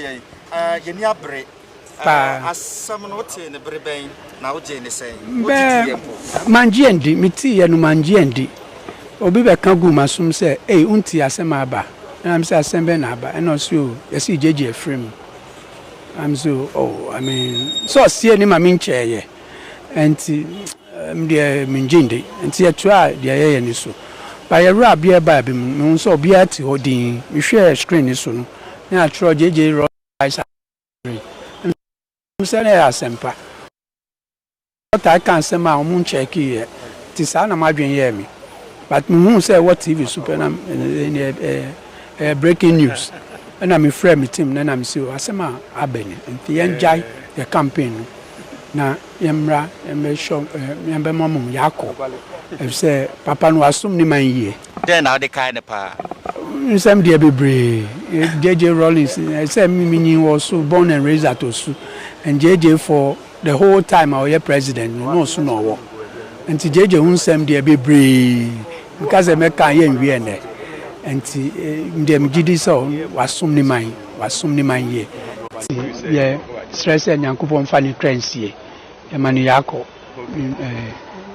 S22: Yenia Bre, as someone would in the Brebe, now Jane is saying, Manjiendi, Miti and Manjiendi, Obiba Kaguma, some say, eh, Unti Asemaba, and I'm saying Sembenaba, and also, you see JJ Frame. I'm so, I mean, so see any mammy chair, and dear Minjindi, and see a try, dear Yanisu. By a rab beer baby, no so be at Odin, we share a screen soon. Now, try J.J. Rawlings. And say, Semper. What I can't say my moon check here, Tisana Madrian hear me. But Moon say what TV super breaking news. And I'm afraid with him, then I'm so Asema Abeni, and the enjoy the campaign. Na Yamra, and may show Yambamum Yako. If say Papa no assume ni man ye. Then are the kind of pa.
S1: nsɛm deɛ bebree JJ Rawlings sɛ me was born and raised at Osu and JJ for the whole time our president no so no wo nti JJ hu nsɛm deɛ bebree because meka yɛ nwie nɛ nti ndem gidi so wasom ni man yɛ nti yɛ stress nyankopɔn fa ni transie e mani yakɔ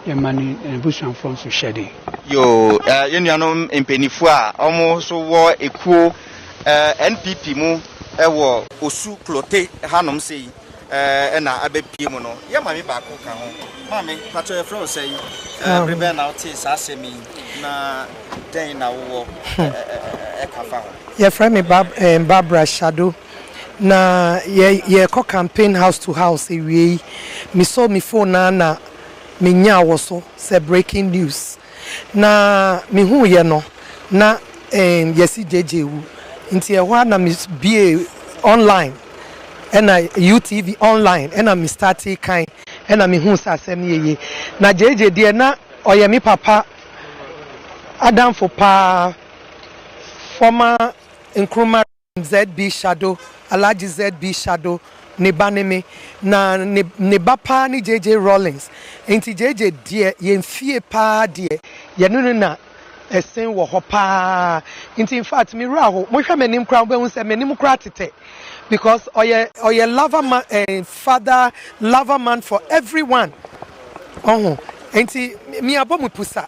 S1: yemani ebusuan from so shede
S22: yo yenuanom empenifu a omo so wo ekuo NPP mu ewo osu klote hanom sei na abepie mu no ye mame ba ko ka ho mame pato ye from sei rebe na oti sasemi na den na wo kafa ho
S3: ye friend me Barbara Shadow na ye ko campaign house to house ewie mi so mi phone na minya woso say breaking news na mi hu ye no na yesi JJ wu nti e hwa na mi be online na UTV online na mi start kan na mi hu sa asem yeye na JJ de na oye mi papa Adam for pa former Nkrumah ZB Shadow Alaji ZB Shadow ne baneme na ne bapa ni JJ Rawlings enti JJ de yemfie pa de ye no na esen wo ho pa enti in fact me ra ho mo hwa manim kra wo be se manim kra tete because oye lover man father lover man for everyone enti mi abomu pusa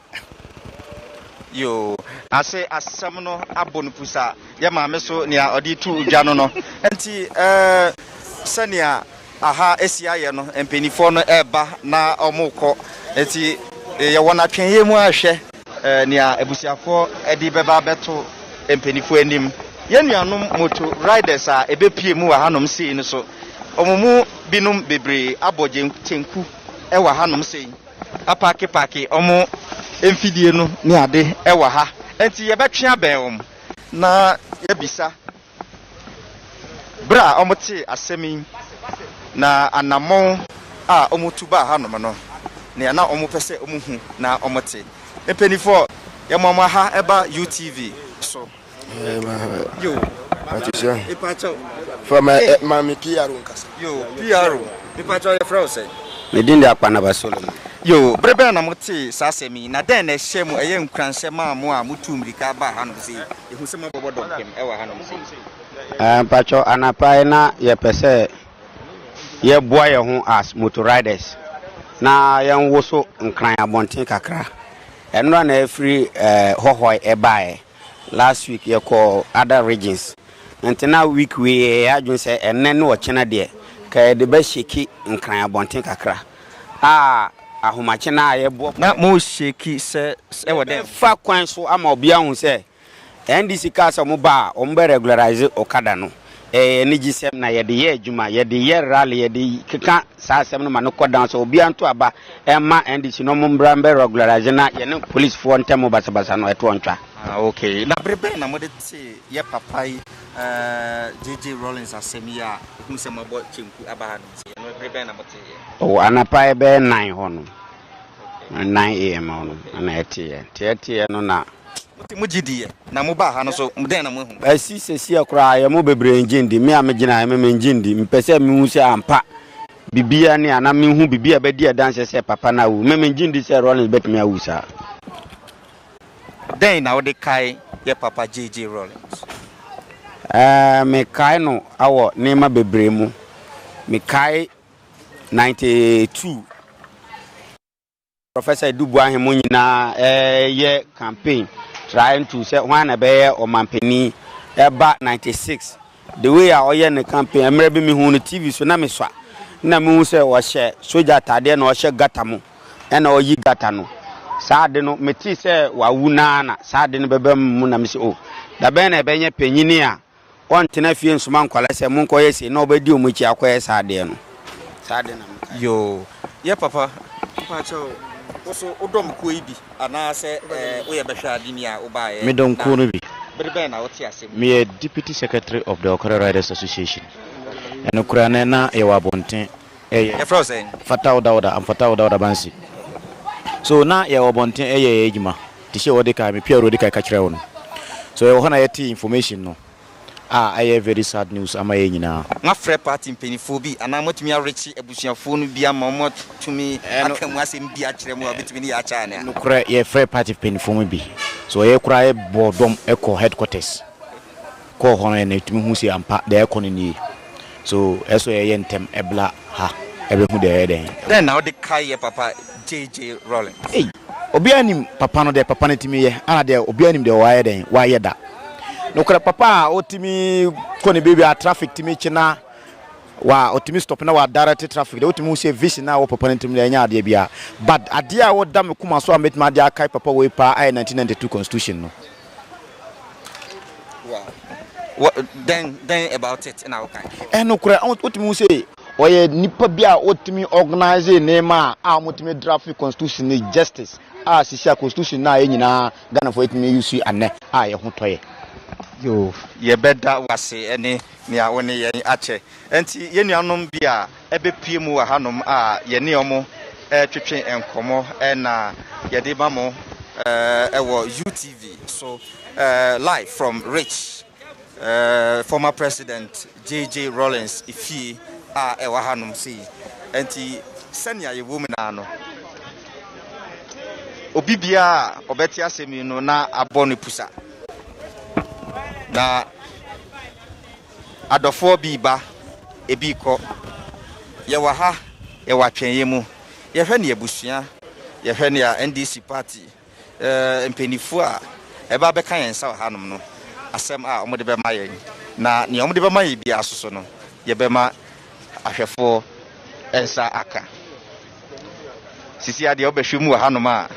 S22: yo ase asem no abonu pusa ye ma me so nia odi tu udwa no no enti sania aha esia ye no empenifo no eba na omukọ enti ye wona twen ye mu ahwe nia ebusiafo edi beba beto empenifo anim ye nuanom moto riders a ebepie mu wa hanom sei no so omumu binum bebre aboje tenku e wa hanom sei apake omu emfidie no ni ade e wa ha enti ye betwe abɛn na ye bisa bra omote asemi na anamon a omutuba hanom no ne na omupese omuhu na omote epenifo ye mama ha eba UTV so yo
S7: attention
S22: ipacho
S7: from mami PRO nkasa
S22: yo PRO ipacho ye frause
S7: medin de akwana basolo
S22: yo brebe na mote sasemi na den na hyem eye nkranse ma mo a mutumrika ba hanom sei ehu se mabobodo kem e wa hanom sei
S7: pacho anapai na ye pese ye boa ye ho as motor riders na ye nwoso nkran abonten kakra eno na free hohoi ebae last week ye call other regions ntina week we adwun se enne no ochena de ka de ba sheki nkran abonten kakra ahomache na ye bo
S22: na mo sheki se e wode
S7: fa kwan so ama obia hu se NDC kasa mo ba o mbe regularize okada no ni gisem na ye de ye adwuma ye de ye rally ye de keka sa asem no ma no kodan so obia nto aba ma NDC no mo mbra mbe regularize na ye ne police fo ntemo basabasa no eto ntwa
S22: okay na brebe na mo de ye papai JJ Rawlings asemia hu se mabo chenku aba ha no brebe na mo te
S7: o anapai be 9 hono 9 am hono na etie no na
S22: mujidie na mo ba ha no so mden na mo hu
S7: asisi akura ya mo bebre njindi me amegina me njindi mpese me hu se ampa bibia ne ana me hu bibia be dia dance se papa na wu me njindi se Rawlings bet me awusa
S22: den na odi kai ye papa JJ Rawlings
S7: me kai no awo ne ma bebre mu me kai 92 Professor Dubu ahemu nyina ye campaign trying to say one be o mampeni eba 96 the way a oye ne campaign emre bi mi hu no TV so na me swa na me hu se wo hye soldier tade na o hye gata mu na oyi gata no saade no meti se wa wuna na saade no bebe mu na me se o da be na be nye panyini a on tena fie nsuma nkwala se mu nkoye se na obedi omuchi akoye saade no saade na
S22: yo ye papa pacho so odom ko ibi ana se oye behwa adini a obaye
S8: me don ko no bi
S22: brebe na wote asem
S8: me deputy secretary of the Okra Riders Association eno kura na ye wa bonten
S22: e frozen
S8: Fatau Dauda Bansi so na ye wa bonten ye ejuma ti she wode ka me piero de ka kire wono So I want to information no. I have very sad news. Am I now?
S22: My friend party in Pennyphobe, and I'm what me a rich ebusian phone be a moment to me. And I can was in Beatremo between the Achana.
S8: No, cry, yeah, fair party Pennyphobe. So I cry boredom echo headquarters. Call Honor and to me who say I'm part the economy. So as I yentem ebla ha everything there
S22: then now the Kaya Papa JJ Rawlings.
S8: Hey, Obianim Papa no de Papa netimi ye, ana de Obianim de why den, why that? No kra papa otimi koni baby a traffic timi china wa otimi stop na wa direct traffic de otimi say vision na wo papa netimi de nya ade bia but ade a wo dam kuma so amet ma de akai papa we pa I 1992 constitution no.
S22: Wow. What then about it in our kind?
S8: No kra otimi say oye nipa bia otimi organize nema a motimi traffic constitution ni justice a sisia constitution na nyina Ghana for etimi use ane a ye ho toye.
S22: Yo, ye better was say any near one ye ache. And ye nuanom bia ebe piemu wa hanom a ye neomo twetwe enkomo na ye de bamo ewo UTV. So live from Rich former president JJ Rawlings ifi ewa hanom see. Enti senya ye woman ano. Obi bia obeti asemi no na abonu pusa. Na adofo biba ebi ko ye wa ha ye wa twenye mu ye hwe ne ebusua ye hwe ne a NDC party mpenifu a eba be kan yensa hanom no asem a omode be ma yen na ne omode be ma ye bi asoso no ye be ma ahwefo ensa aka sisi ade obehwe mu hanom a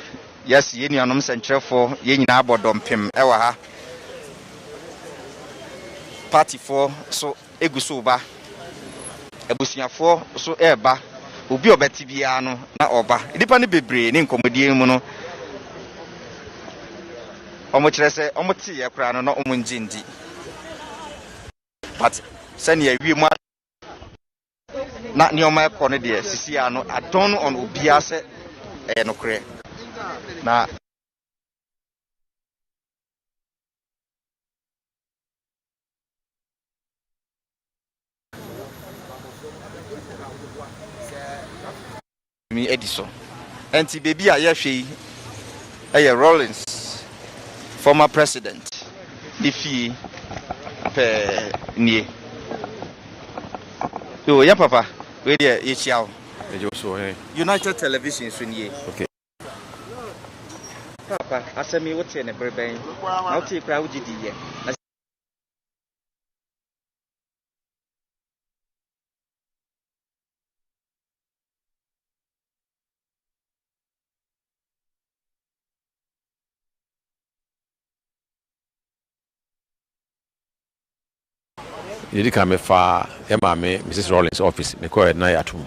S22: yes ye nuanom sentrefo ye nyina abodompem e wa ha party for so eguso ba ebusiafo so eba obi obeti bia no na oba nipa ne bebre ne nkomodie mu no omo kirese omo ti ye kra no na omo njindi but sani awie mu na ne omo ekọ no de sisi ano adon on obia se no kre na mi Edison. Enti baby a yehwe Rawlings former president ifi pe nie. Yo ya papa we dey ye chiao. United Television so nie.
S8: Okay.
S22: Papa asemi wote ne breben. Na wote kra wo gidi ye.
S6: Yedi ka me fa e ma me Mrs Rawlings office me ko na ya tum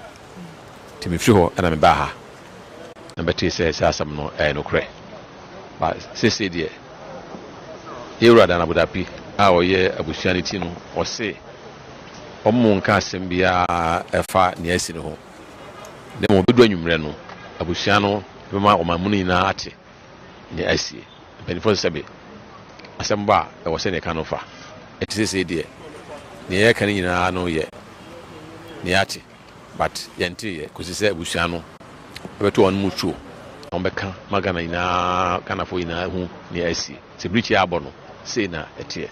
S6: ti me fi ho na me ba ha na beti se asam no no kre ba se die yewra da na budapi a oye abusuanity no o se omo nka asem bia e fa ne asi ne ho ne mo bedu anwumre no abusuan no be ma o mamuni na ate ne asi benefo sebe asem ba e wo se ne kan fa eti se die ne kan nyina no ye ne ate but yente ye kusise abusuan no beto on mutuo on beka magana ina kana fo ina hu ne asi se brichi abo no se na etie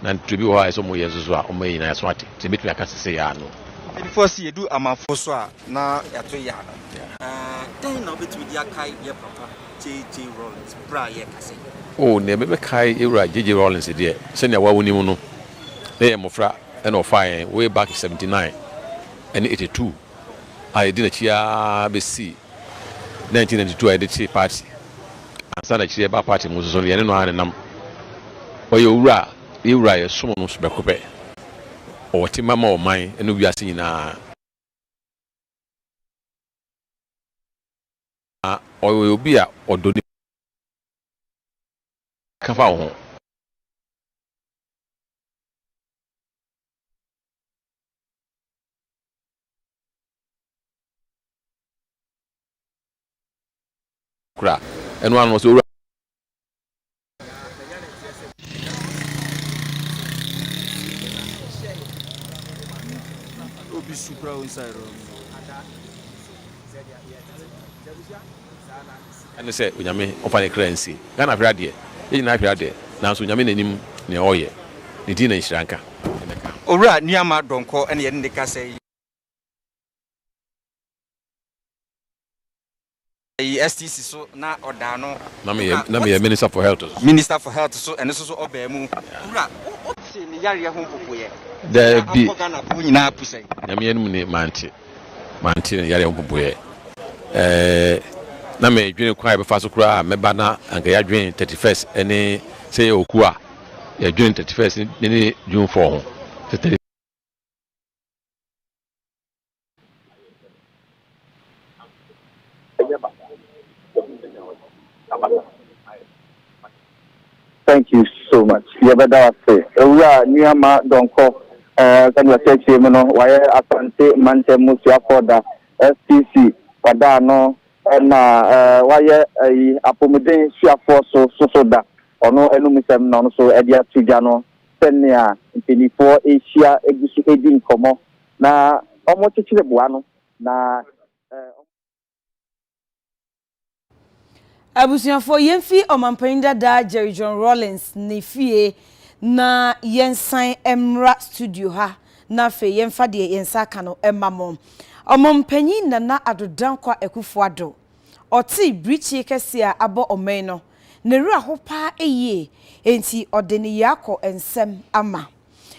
S6: na ntubi ho aso mo yezo a o mai na so ate se betu aka se ya no
S22: before see edu amanfo so a na yato ya then na betu di akai ye papa JJ Rawlings bra ye kase
S6: oh ne be kai ewra JJ Rawlings de se ne wa woni mu no e mofra and of fine way back in 79 and 82 I did a chia BC 1992 I did see party and sana chia ba party mo so ne no anenam oyo ewra ye so no so bekope o ti mama o man eno wiase nyina oyo bi a odoni kafa ho and one was
S22: side
S6: and say unyame ofane currency Ghana brade e na brade na so unyame nanim ne oye ne di na nhyiranka
S22: owura nuama donko ene ye ne ka say STC so na odano
S6: na me minister for health
S22: so ene so oba mu owura o se ne yare ho popoye
S6: da bi
S22: Ghana po nyina pusai
S6: nyame enum ne manti ne yare ho popoye na me dwene kwa be fa so kura meba na anka ya dwene 31st ene say oku a ya dwene 31st ne June 4 ho
S2: Thank you so much. Yeah, but that's it. We are Niama Donko. Can you say to me no? Why Asante Mante Musia for the STC? Wadano na why apomeden sia for so da. Ono enumisem no so edia tujano. Senia mpinifo Asia egusu edi nkomo na omo chichire buano na
S5: abusuafo yemfi omampenda da Jerry John Rawlings ne fie na yensan emra studio ha na fe yemfa de yensa ka no emamo omampanyin na adodan kwa ekufuado oti brichi kese a abo omen no ne rura ho pa eye enti odene yakọ ensem ama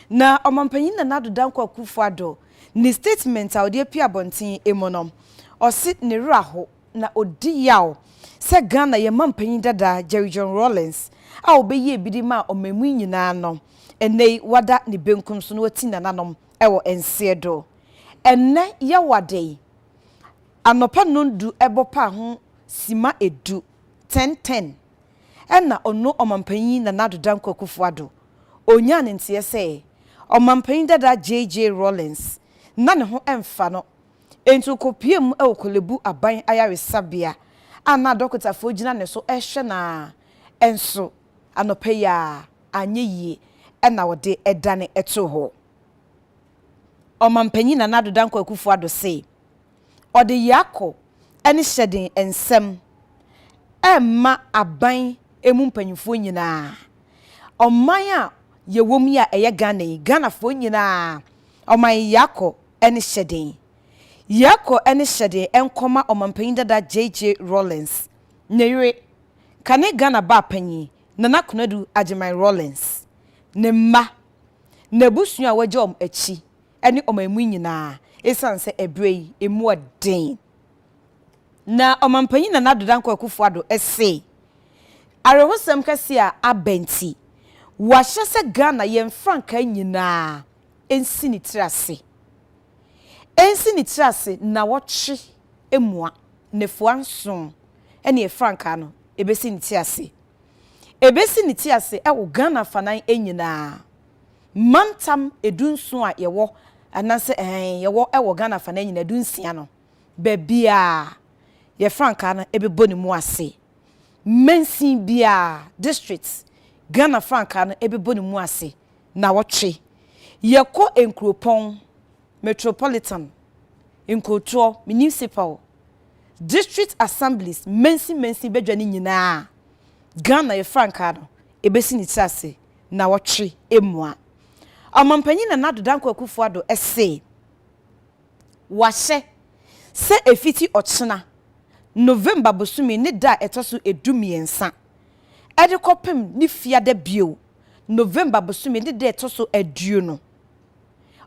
S5: na omampanyin na adodan kwa ekufuado ni statement a odi pia bontin emonom osi ne rura ho na odi yawo se Ghana ye mampanyin dada Jerry John Rawlings a obeye bidima omemu nyina no enei wada ne benkum so no wati nananom ewo ensiedo enne ye wade anopa nondu ebopa ho sima edu 1010 enna ono omampanyin na nadodan kwakufuado onya ne ntie se omampanyin dada JJ Rawlings na ne ho emfa no entu kopiem ewo kolebu aban ayaresabia ana dokota fo gina ne so ehwe na enso anope ya anyeye ena wode edane eto ho omampanyin na nadodan kwakufu ado se ode yakọ ene hyeden ensem emma aban emu mpanyimfo nyina oman a yewom ya eye Ghana fo nyina oman yakọ ene hyeden Yako ene hyede enkoma omampanyin dada JJ Rawlings neyre kane Ghana ba panyi nana kunadu Ajimai Rawlings ne mma na busu a waje achi ene omamu nyina esanse ebrei emu odin na omampanyin na nadodan kwa kufuado ese arehosem kase a abenti wahye se Ghana ye franka nyina ensi ni trase ensi ni trase na wotwe emua nefua nson ene e franka no ebesi ni tiase ewo Ghana fanan enyina mantam edunso a yewo anase yewo ewo Ghana fanan enyina edunsia no bebia ye franka no ebebo ni mu ase mensin bia districts Ghana franka no ebebo ni mu ase na wotwe yeko enkropon metropolitan inkoto municipal district assemblies mensi bedwani nyina Ghana ye franka no ebesi ni tiase na wotwe emua amampanyin na nadodan kwakufuado ese wahye se efiti ochena November bosumi ne da etoso edumiensa ede kopem ni fiade bio November bosumi ne da etoso aduo no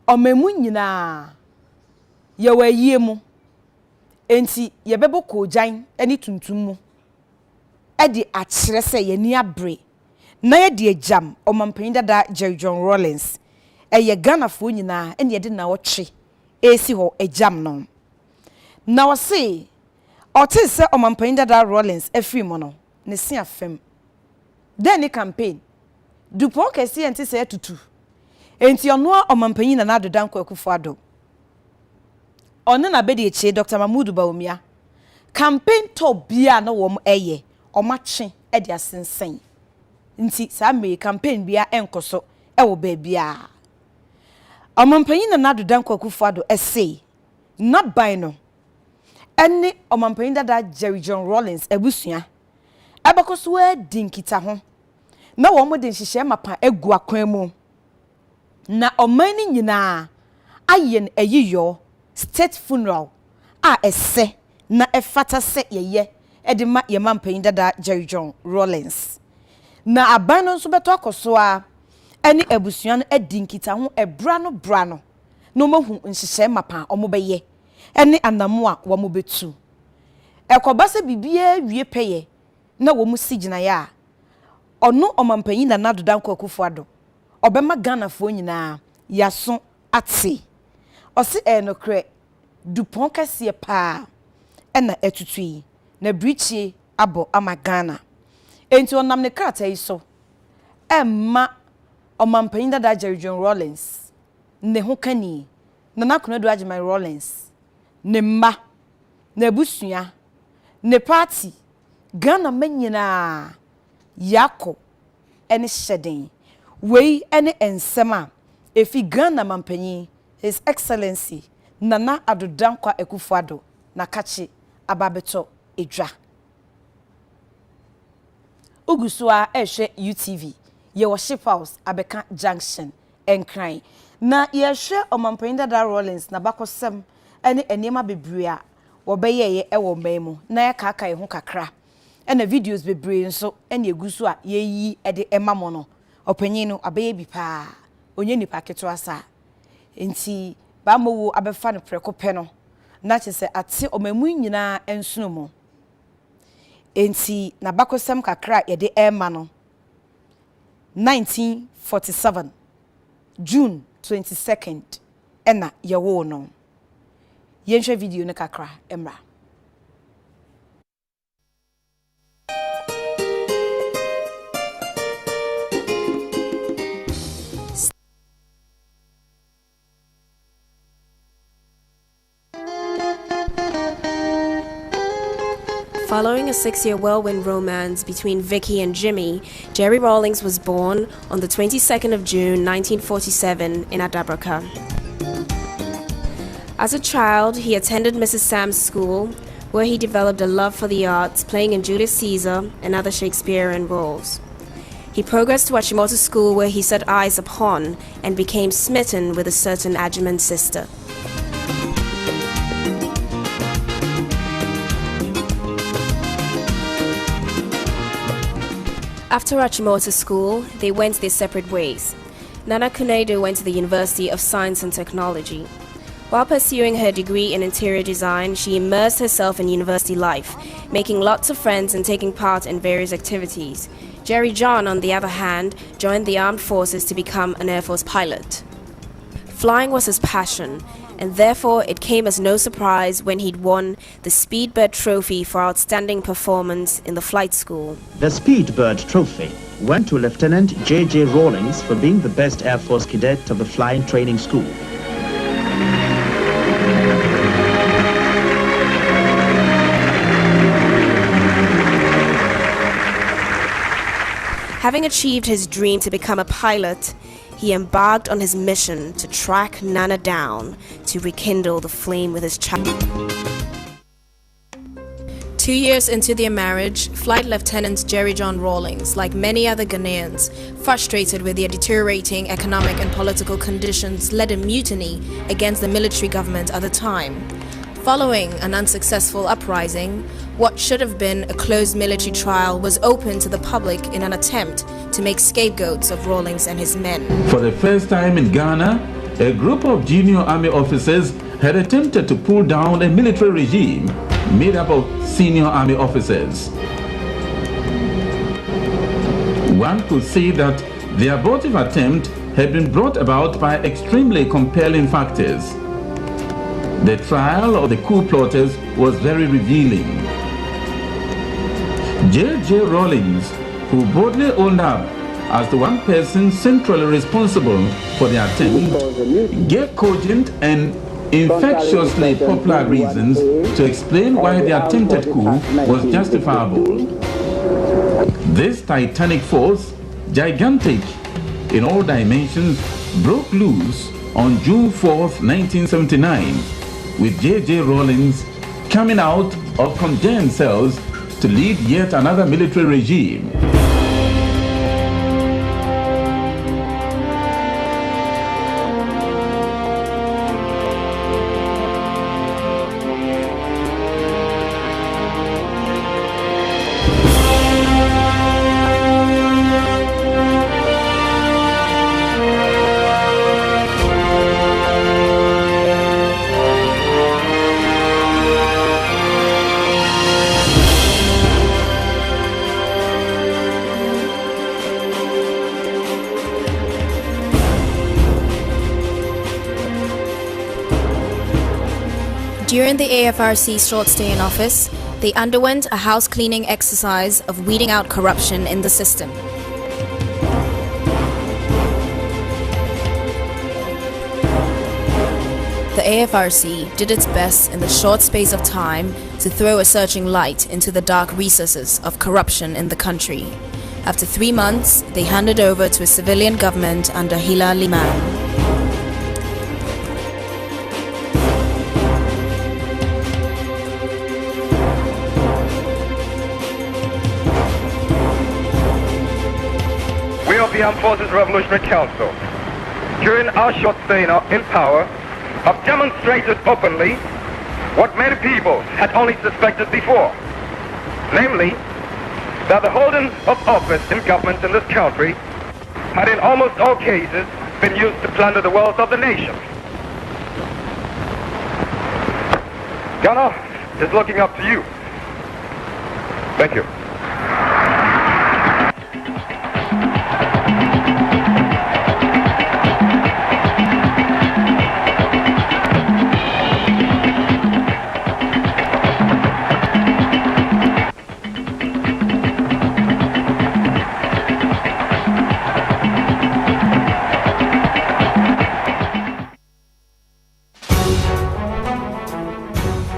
S5: omemu nyina ye wayie mu enti ye bebo kojan eni tuntum mu edi akire se ye ni abre na ye de jam omampanyin dada Jerry John Rawlings eye Ghana fo nyina eni ye de na wotwe esi ho ejam no na wose ote se omampanyin dada Rawlings afri mo no ne se afem den ni campaign dupo kesi enti se tutu enti ono omampanyin na nadodan kwakufuado ono na bedi eche Dr. Mahmoud Bawumia campaign to bia na wom eye omatwe e dia sensen nti sa me campaign bia enkoso e wo ba bia omampanyin na nadodan kwakufuado ese na ban no ene omampanyin dada Jerry John Rawlings ebusua abakoso wa dinkita ho na wo mo de nhihye mapa egu akwan mu na oman ni nyina ayen eyiyo state funeral a ese na efata se yeye edima yemampanyin dada Jerry John Rawlings na aban no nso beto akoso a ene ebusua no edinkita ho ebra no no mahu nhihye mapa omobeye ene anamu a wo mobetu ekobase bibia wie peye na wo mu sigina ya ono omampanyin na nadodan kwakufu ado obema Ghana fo nyina yaso ate osi enokre dupon kase pa ena etutui na brichie abo ama Ghana enti onam ne krata yi so emma omampanyin dada Jerry John Rawlings ne ho kani na nakonadu Ajimai Rawlings ne mma na busua ne party Ghana manyina yako ene shedin wei ene ensema efi Ghana mampanyin His Excellency Nana Adodankwa Akufo-Addo na kachi ababeto edwa Ugusua ehwe UTV ye worship house Abeka Junction enkran na ye hwe omampanyin dada Rawlings na bakosem ene enema bebre a wobeyeye ewo mbemu na ya kaka ho kakra ena videos bebre nso ene egusu a yeyi ede emamo no opanyin no abeye bi pa onye nipa keto asa enti ba mowo abefa no preko pe no na chese ate omamu nyina ensuno mo enti na bakosem kakra yede ema no 1947 June 22nd ena yewo no yenhwe video ne kakra emra.
S16: Following a 6-year whirlwind romance between Vicky and Jimmy, Jerry Rawlings was born on the 22nd of June 1947 in Adabraka. As a child, he attended Mrs. Sam's school, where he developed a love for the arts, playing in Julius Caesar and other Shakespearean roles. He progressed to Achimota School, where he set eyes upon and became smitten with a certain Ajuman sister. After Achimota School, they went their separate ways. Nana Kunaido went to the University of Science and Technology. While pursuing her degree in interior design, she immersed herself in university life, making lots of friends and taking part in various activities. Jerry John, on the other hand, joined the armed forces to become an Air Force pilot. Flying was his passion, and therefore it came as no surprise when he'd won the Speedbird Trophy for outstanding performance in the flight school.
S17: The Speedbird Trophy went to Lieutenant J.J. Rawlings for being the best Air Force cadet of the flying training school.
S16: Having achieved his dream to become a pilot, he embarked on his mission to track Nana down to rekindle the flame with his child. 2 years into their marriage, Flight Lieutenant Jerry John Rawlings, like many other Ghanaians, frustrated with their deteriorating economic and political conditions, led a mutiny against the military government at the time. Following an unsuccessful uprising, what should have been a closed military trial was open to the public in an attempt to make scapegoats of Rawlings and his men.
S20: For the first time in Ghana, a group of junior army officers had attempted to pull down a military regime made up of senior army officers. One could say that the abortive attempt had been brought about by extremely compelling factors. The trial of the coup plotters was very revealing. J.J. Rawlings, who boldly owned up as the one person centrally responsible for the attempt, gave cogent and infectiously popular reasons to explain why the attempted coup was justifiable. This titanic force, gigantic in all dimensions, broke loose on June 4th, 1979, with J.J. Rawlings coming out of contained cells to lead yet another military regime.
S16: During the AFRC's short stay in office, they underwent a house cleaning exercise of weeding out corruption in the system. The AFRC did its best in the short space of time to throw a searching light into the dark recesses of corruption in the country. After 3 months, they handed over to a civilian government under Hila Liman.
S21: The Armed Forces Revolutionary Council, during our short stay in power, have demonstrated openly what many people had only suspected before, namely, that the holding of office in government in this country had in almost all cases been used to plunder the wealth of the nation. Ghana is looking up to you. Thank you.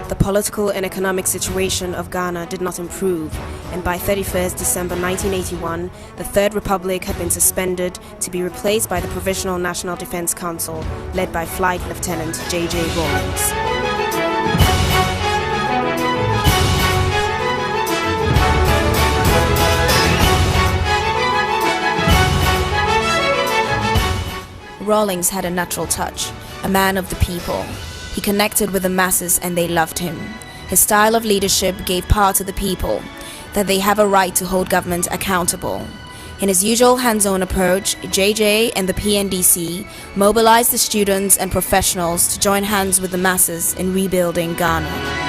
S16: The political and economic situation of Ghana did not improve, and by 31st December 1981, the Third Republic had been suspended to be replaced by the Provisional National Defense Council, led by Flight Lieutenant J.J. Rawlings. Rawlings had a natural touch, a man of the people. He connected with the masses and they loved him. His style of leadership gave power to the people, that they have a right to hold government accountable. In his usual hands-on approach, JJ and the PNDC mobilized the students and professionals to join hands with the masses in rebuilding Ghana.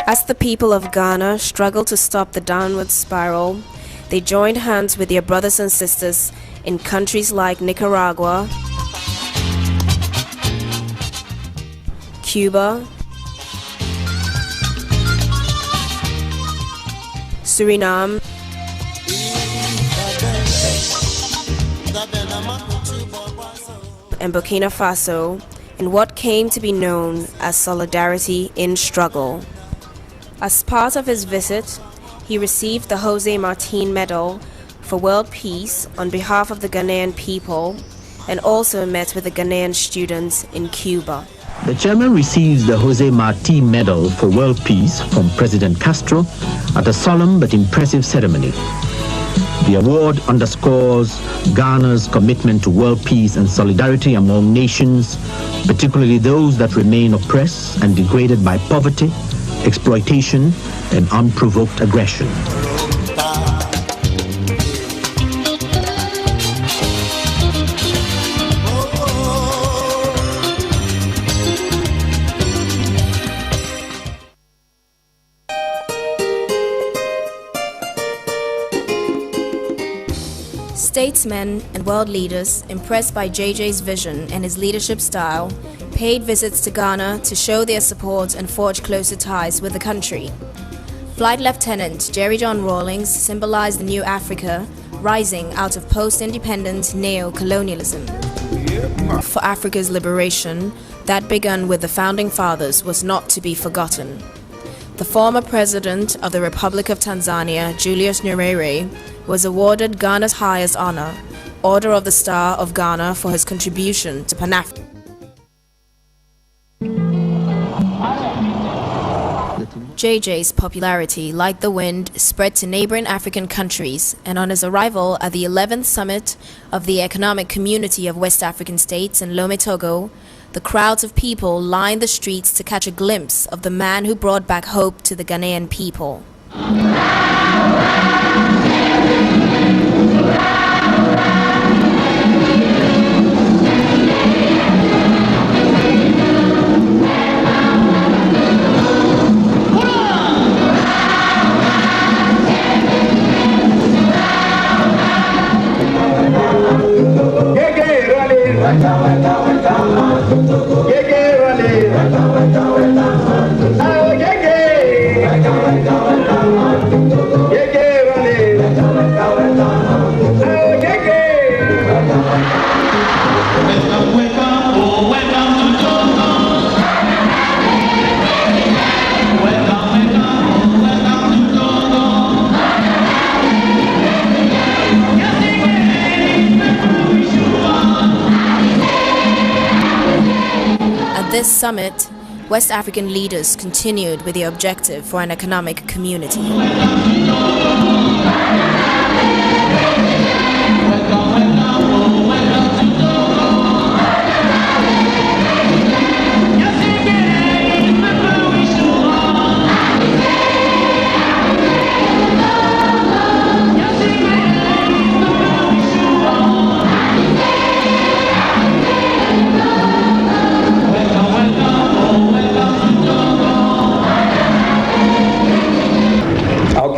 S16: As the people of Ghana struggled to stop the downward spiral, they joined hands with their brothers and sisters in countries like Nicaragua, Cuba, Suriname, and Burkina Faso in what came to be known as Solidarity in Struggle. As part of his visit, he received the Jose Marti Medal for World Peace on behalf of the Ghanaian people and also met with the Ghanaian students in Cuba.
S17: The chairman receives the Jose Marti Medal for World Peace from President Castro at a solemn but impressive ceremony. The award underscores Ghana's commitment to world peace and solidarity among nations, particularly those that remain oppressed and degraded by poverty, exploitation, and unprovoked aggression.
S16: Statesmen and world leaders, impressed by JJ's vision and his leadership style, paid visits to Ghana to show their support and forge closer ties with the country. Flight Lieutenant Jerry John Rawlings symbolized the new Africa rising out of post-independent neo-colonialism. For Africa's liberation, that begun with the Founding Fathers, was not to be forgotten. The former president of the Republic of Tanzania, Julius Nyerere, was awarded Ghana's highest honor, Order of the Star of Ghana, for his contribution to Pan-African. JJ's popularity, like the wind, spread to neighboring African countries, and on his arrival at the 11th summit of the Economic Community of West African States in Lome, Togo, the crowds of people lined the streets to catch a glimpse of the man who brought back hope to the Ghanaian people. At this summit, West African leaders continued with the objective for an economic community.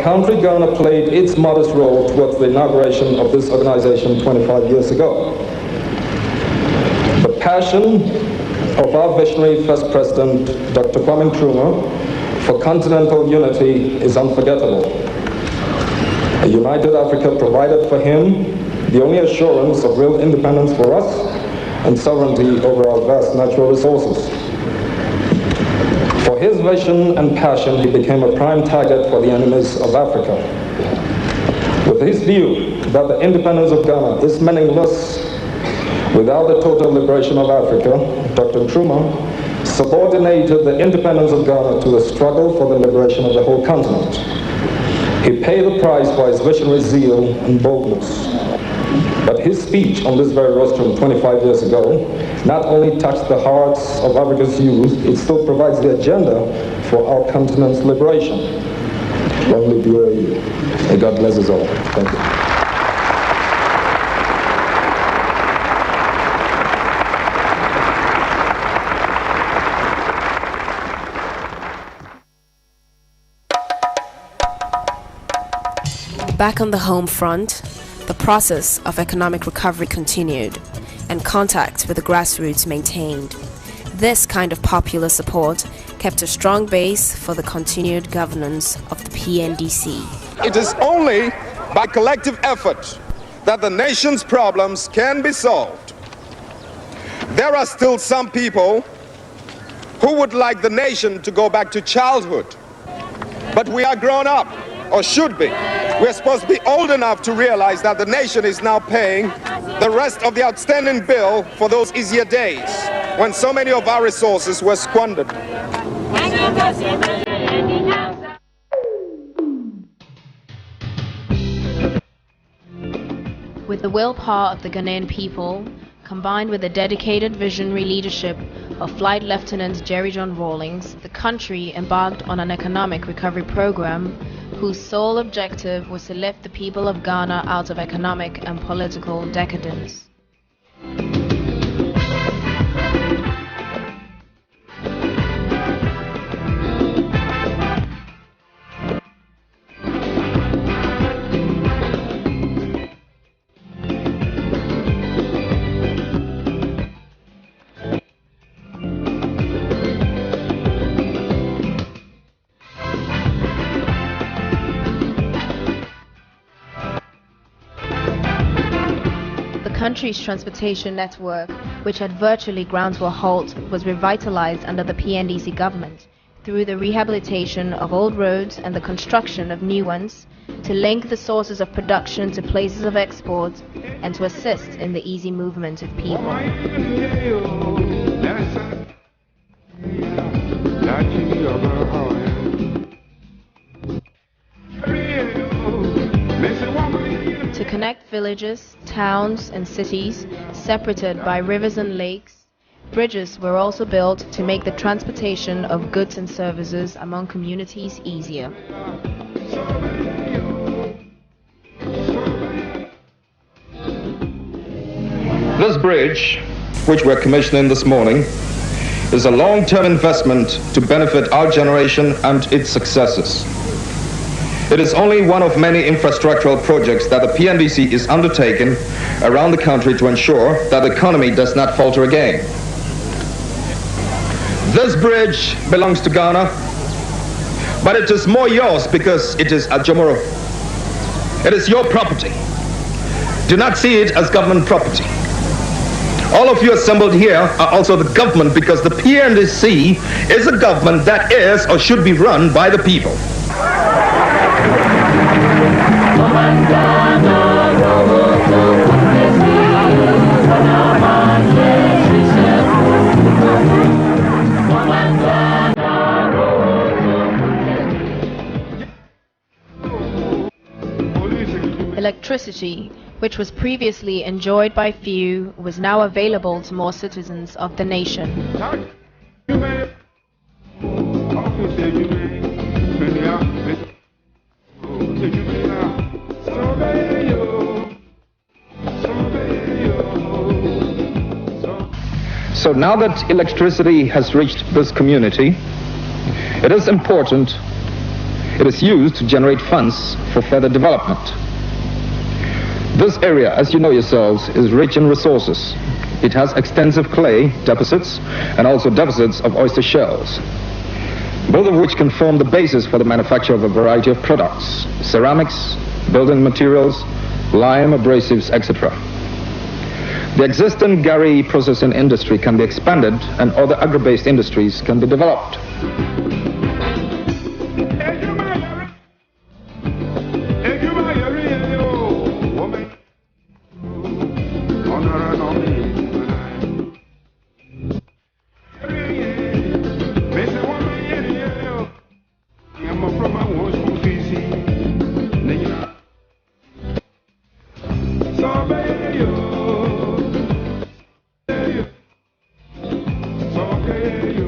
S9: Country Ghana played its modest role towards the inauguration of this organization 25 years ago. The passion of our visionary first president, Dr. Kwame Nkrumah, for continental unity is unforgettable. A united Africa provided for him the only assurance of real independence for us and sovereignty over our vast natural resources. For his vision and passion, he became a prime target for the enemies of Africa. With his view that the independence of Ghana is meaningless without the total liberation of Africa, Dr. Nkrumah subordinated the independence of Ghana to the struggle for the liberation of the whole continent. He paid the price for his visionary zeal and boldness. But his speech on this very rostrum 25 years ago not only touched the hearts of Africa's youth, it still provides the agenda for our continent's liberation. Long live the AU. May God bless us all. Thank you.
S16: Back on the home front, the process of economic recovery continued and contact with the grassroots maintained. This kind of popular support kept a strong base for the continued governance of the PNDC.
S10: It is only by collective effort that the nation's problems can be solved. There are still some people who would like the nation to go back to childhood. But we are grown up, or should be. We're supposed to be old enough to realize that the nation is now paying the rest of the outstanding bill for those easier days when so many of our resources were squandered.
S11: With the willpower of the Ghanaian people, combined with the dedicated visionary leadership of Flight Lieutenant Jerry John Rawlings, the country embarked on an economic recovery program whose sole objective was to lift the people of Ghana out of economic and political decadence. The country's transportation network, which had virtually ground to a halt, was revitalized under the PNDC government through the rehabilitation of old roads and the construction of new ones to link the sources of production to places of export and to assist in the easy movement of people. To connect villages, towns and cities separated by rivers and lakes, bridges were also built to make the transportation of goods and services among communities easier.
S10: This bridge, which we're commissioning this morning, is a long-term investment to benefit our generation and its successors. It is only one of many infrastructural projects that the PNDC is undertaking around the country to ensure that the economy does not falter again. This bridge belongs to Ghana, but it is more yours because it is Ajomoro. It is your property. Do not see it as government property. All of you assembled here are also the government because the PNDC is a government that is or should be run by the people.
S11: Electricity, which was previously enjoyed by few, was now available to more citizens of the nation.
S10: So now that electricity has reached this community, it is important it is used to generate funds for further development. This area, as you know yourselves, is rich in resources. It has extensive clay deposits and also deposits of oyster shells, both of which can form the basis for the manufacture of a variety of products: ceramics, building materials, lime, abrasives, etc. The existing Gary processing industry can be expanded and other agro-based industries can be developed.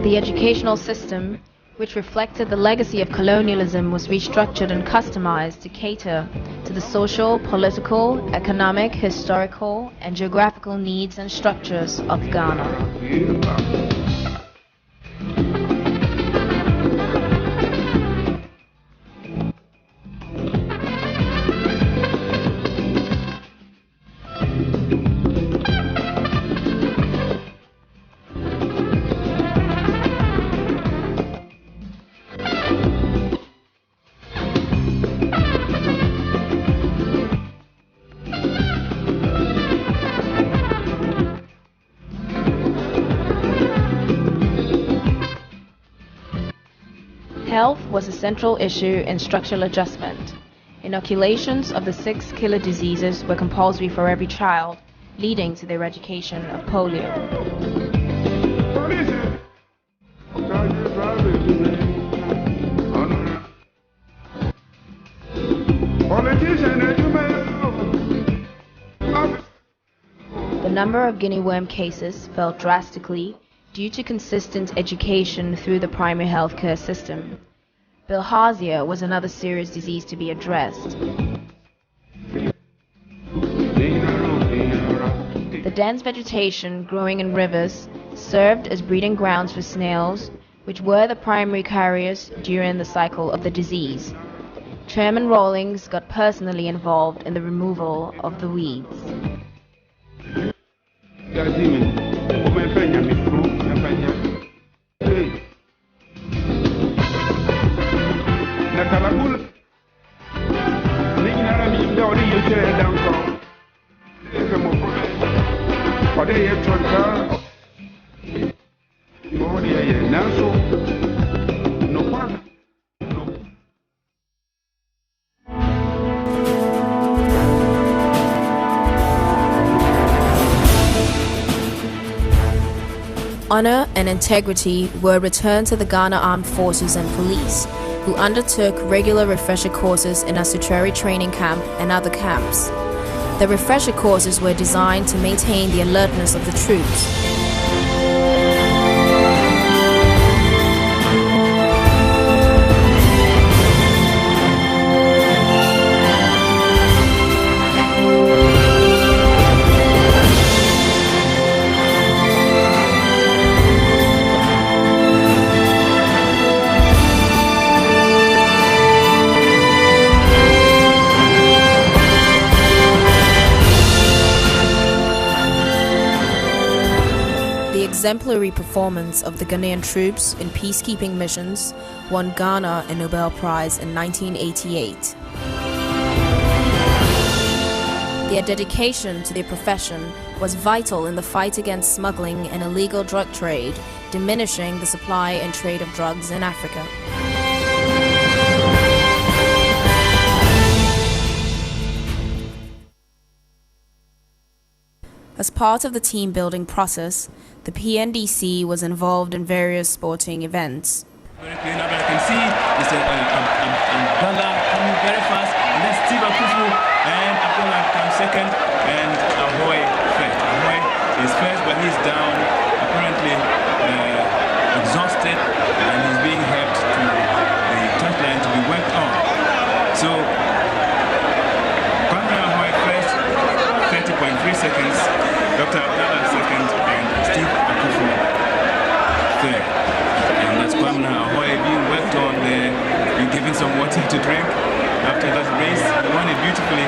S11: The educational system, which reflected the legacy of colonialism, was restructured and customized to cater to the social, political, economic, historical, and geographical needs and structures of Ghana. Health was a central issue in structural adjustment. Inoculations of the 6 killer diseases were compulsory for every child, leading to the eradication of polio. The number of guinea worm cases fell drastically due to consistent education through the primary healthcare system. Bilharzia was another serious disease to be addressed. The dense vegetation growing in rivers served as breeding grounds for snails, which were the primary carriers during the cycle of the disease. Chairman Rawlings got personally involved in the removal of the weeds. Honor and integrity were returned to the Ghana Armed Forces and Police, who undertook regular refresher courses in Asutreri Training Camp and other camps. The refresher courses were designed to maintain the alertness of the troops. The exemplary performance of the Ghanaian troops in peacekeeping missions won Ghana a Nobel Prize in 1988. Their dedication to their profession was vital in the fight against smuggling and illegal drug trade, diminishing the supply and trade of drugs in Africa. As part of the team-building process, the PNDC was involved in various sporting events.
S12: Very clean up, I can see Mr. Abdallah coming very fast, and then Steve Akufu and Abdallah comes second, and Ahoy first. Ahoy is first, but he's down, apparently exhausted, and he's being helped to the touchline to be worked on. So, Kwame Ahoy first, 30.3 seconds, Dr. Abdallah second, and Steve Akufu third. And that's Kwame Ahoy being worked on there. You're giving some water to drink after that race. He won it beautifully,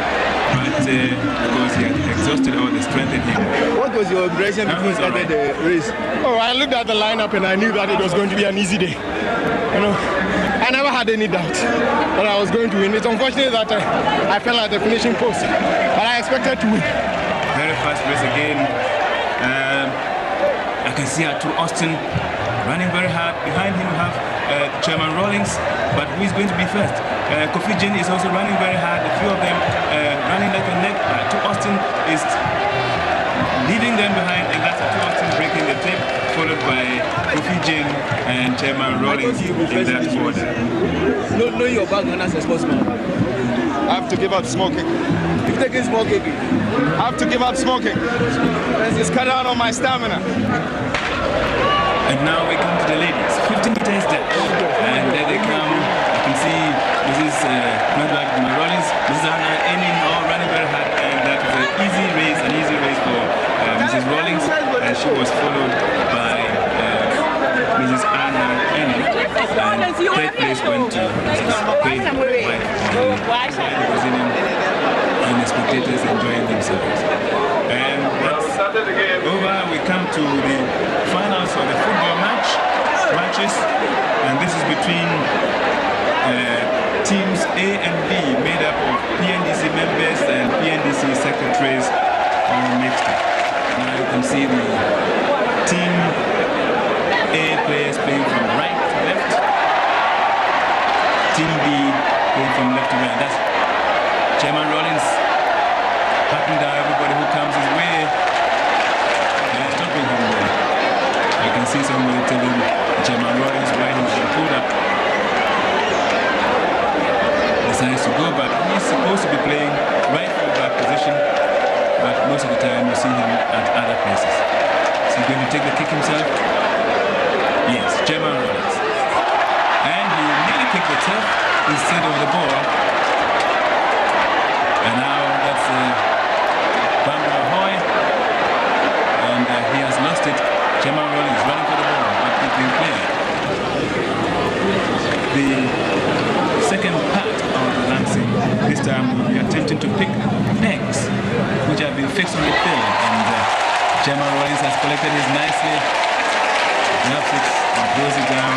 S12: but because he had exhausted all the strength in him.
S13: What was your impression before you started the race? Oh, I looked at the lineup and I knew that it was going to be an easy day. You know, I never had any doubt that I was going to win. It's unfortunate that I fell at the finishing post, but I expected to win.
S12: Very fast race again. I can see Atu Austin running very hard. Behind him we have Chairman Rawlings, but who is going to be first? Kofi Jane is also running very hard. A few of them running neck and neck. Atu Austin is leading them behind, and that's Atu Austin breaking the tape, followed by Kofi Jane and Chairman Rawlings in that order.
S13: Know your background as a sportsman.
S22: I have to give up smoking.
S13: You've taken smoking?
S22: I have to give up smoking. It's cut out on my stamina.
S12: And now we come to the ladies. 15 meters dash. And there they come. You can see Mrs. Rawlings, Mrs. Anna Enin all running very hard. And that was an easy race for Mrs. Rawlings. And she was followed by Mrs. Anna Enin. And third place went to Mrs. Quaid White. And the spectators enjoying themselves. And that's over. We come to the finals of the football matches, and this is between teams A and B, made up of PNDC members and PNDC secretaries, all mixed up. Now you can see the team A players playing from right to left, that's Chairman Rawlings patting down everybody who comes his way and stopping him there. I can see somebody telling Chairman Rawlings why he should pull up. Decides to go back. He's supposed to be playing right full back position, but most of the time you see him at other places. Is he going to take the kick himself? Yes, Chairman Rawlings. And he nearly kicked the turf instead of the ball. And now that's Bambara Hoy. And he has lost it. Chairman Rawlings running for the ball, but it being played. The second part of the lancing, this time we'll be attempting to pick pegs which have been fixed on the field. And Chairman Rawlings has collected his nicely, grabs it and throws it down.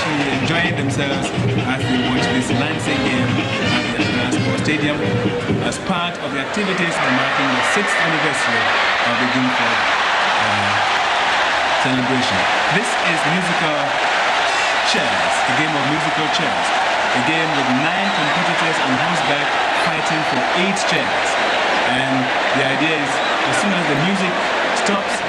S12: She enjoying themselves as they watch this lancing game at the Accra Sports Stadium as part of the activities marking the 6th anniversary of the Guildford celebration. This is musical chairs, a game of musical chairs, a game with 9 competitors on horseback fighting for 8 chairs. And the idea is, as soon as the music stops,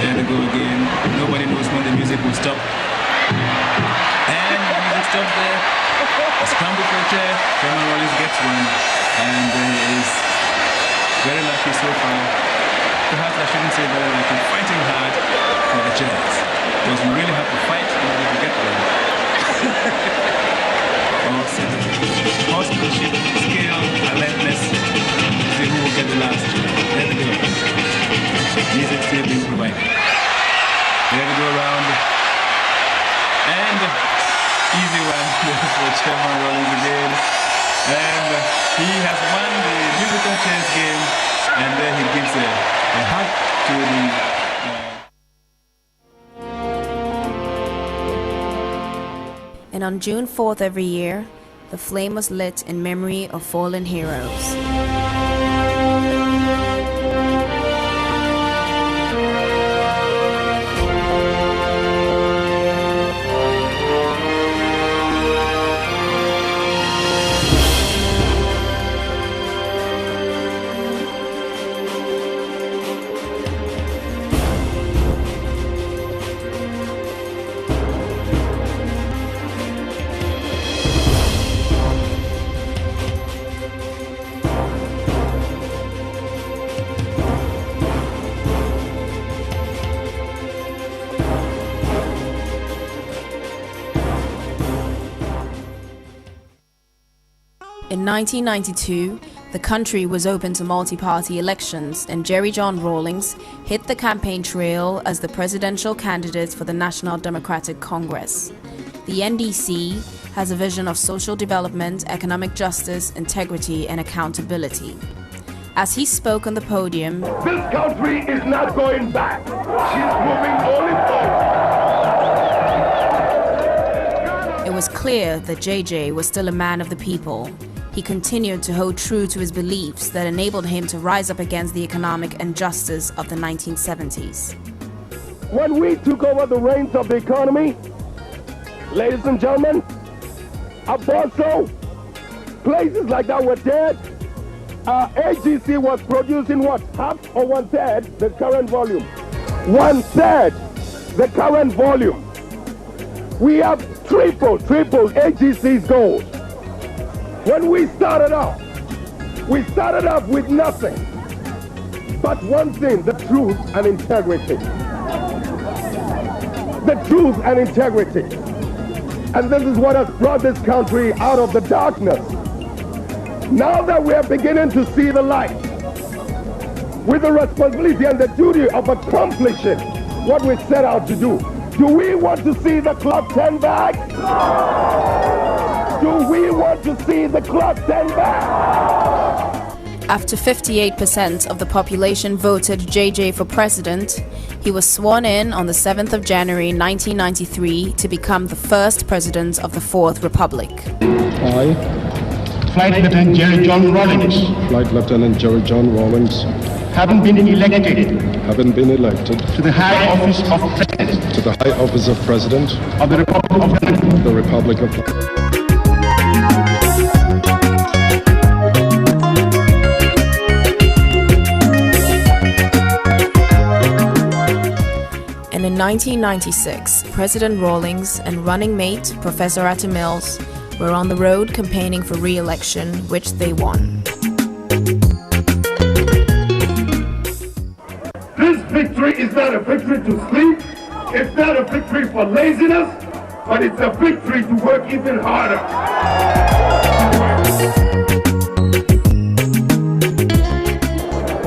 S12: there they go again. Nobody knows when the music will stop. And the music stops there. A scramble for a chair. Chairman Rawlings gets one. And he is very lucky so far. Perhaps I shouldn't say very lucky. Fighting hard for the chairs. Because we really have to fight in order to get one. Awesome. Horsemanship, skill, alertness. See who will get the last. There we go. Music still being provided. There we go around. And easy one for Chairman Rawlings again. And he has won the musical chairs game. And then he gives a hug to the
S16: And on June 4th every year, the flame was lit in memory of fallen heroes. In 1992, the country was open to multi-party elections and Jerry John Rawlings hit the campaign trail as the presidential candidate for the National Democratic Congress. The NDC has a vision of social development, economic justice, integrity, and accountability. As he spoke on the podium,
S4: "This country is not going back. She's moving only forward."
S16: It was clear that JJ was still a man of the people. He continued to hold true to his beliefs that enabled him to rise up against the economic injustice of the 1970s.
S4: When we took over the reins of the economy, ladies and gentlemen, Aborso, places like that were dead. AGC was producing what? Half or 1/3 the current volume. 1/3 the current volume. We have triple AGC's goals. When we started off with nothing but one thing: the truth and integrity. The truth and integrity. And this is what has brought this country out of the darkness. Now that we are beginning to see the light, with the responsibility and the duty of accomplishing what we set out to do, do we want to see the clock turn back? Do we want to see the clock turn back?
S16: After 58% of the population voted JJ for president, he was sworn in on the 7th of January 1993 to become the first president of the Fourth Republic.
S14: I,
S4: Flight Lieutenant Jerry John Rawlings,
S14: Flight Lieutenant Jerry John Rawlings,
S4: having been elected
S14: to
S4: the high office of President
S14: of the President
S4: of the Republic of Ghana,
S14: the Republic of
S16: and in 1996, President Rawlings and running mate Professor Atta Mills were on the road campaigning for re-election, which they won.
S4: This victory is not a victory to sleep, it's not a victory for laziness, but it's a victory to work even harder.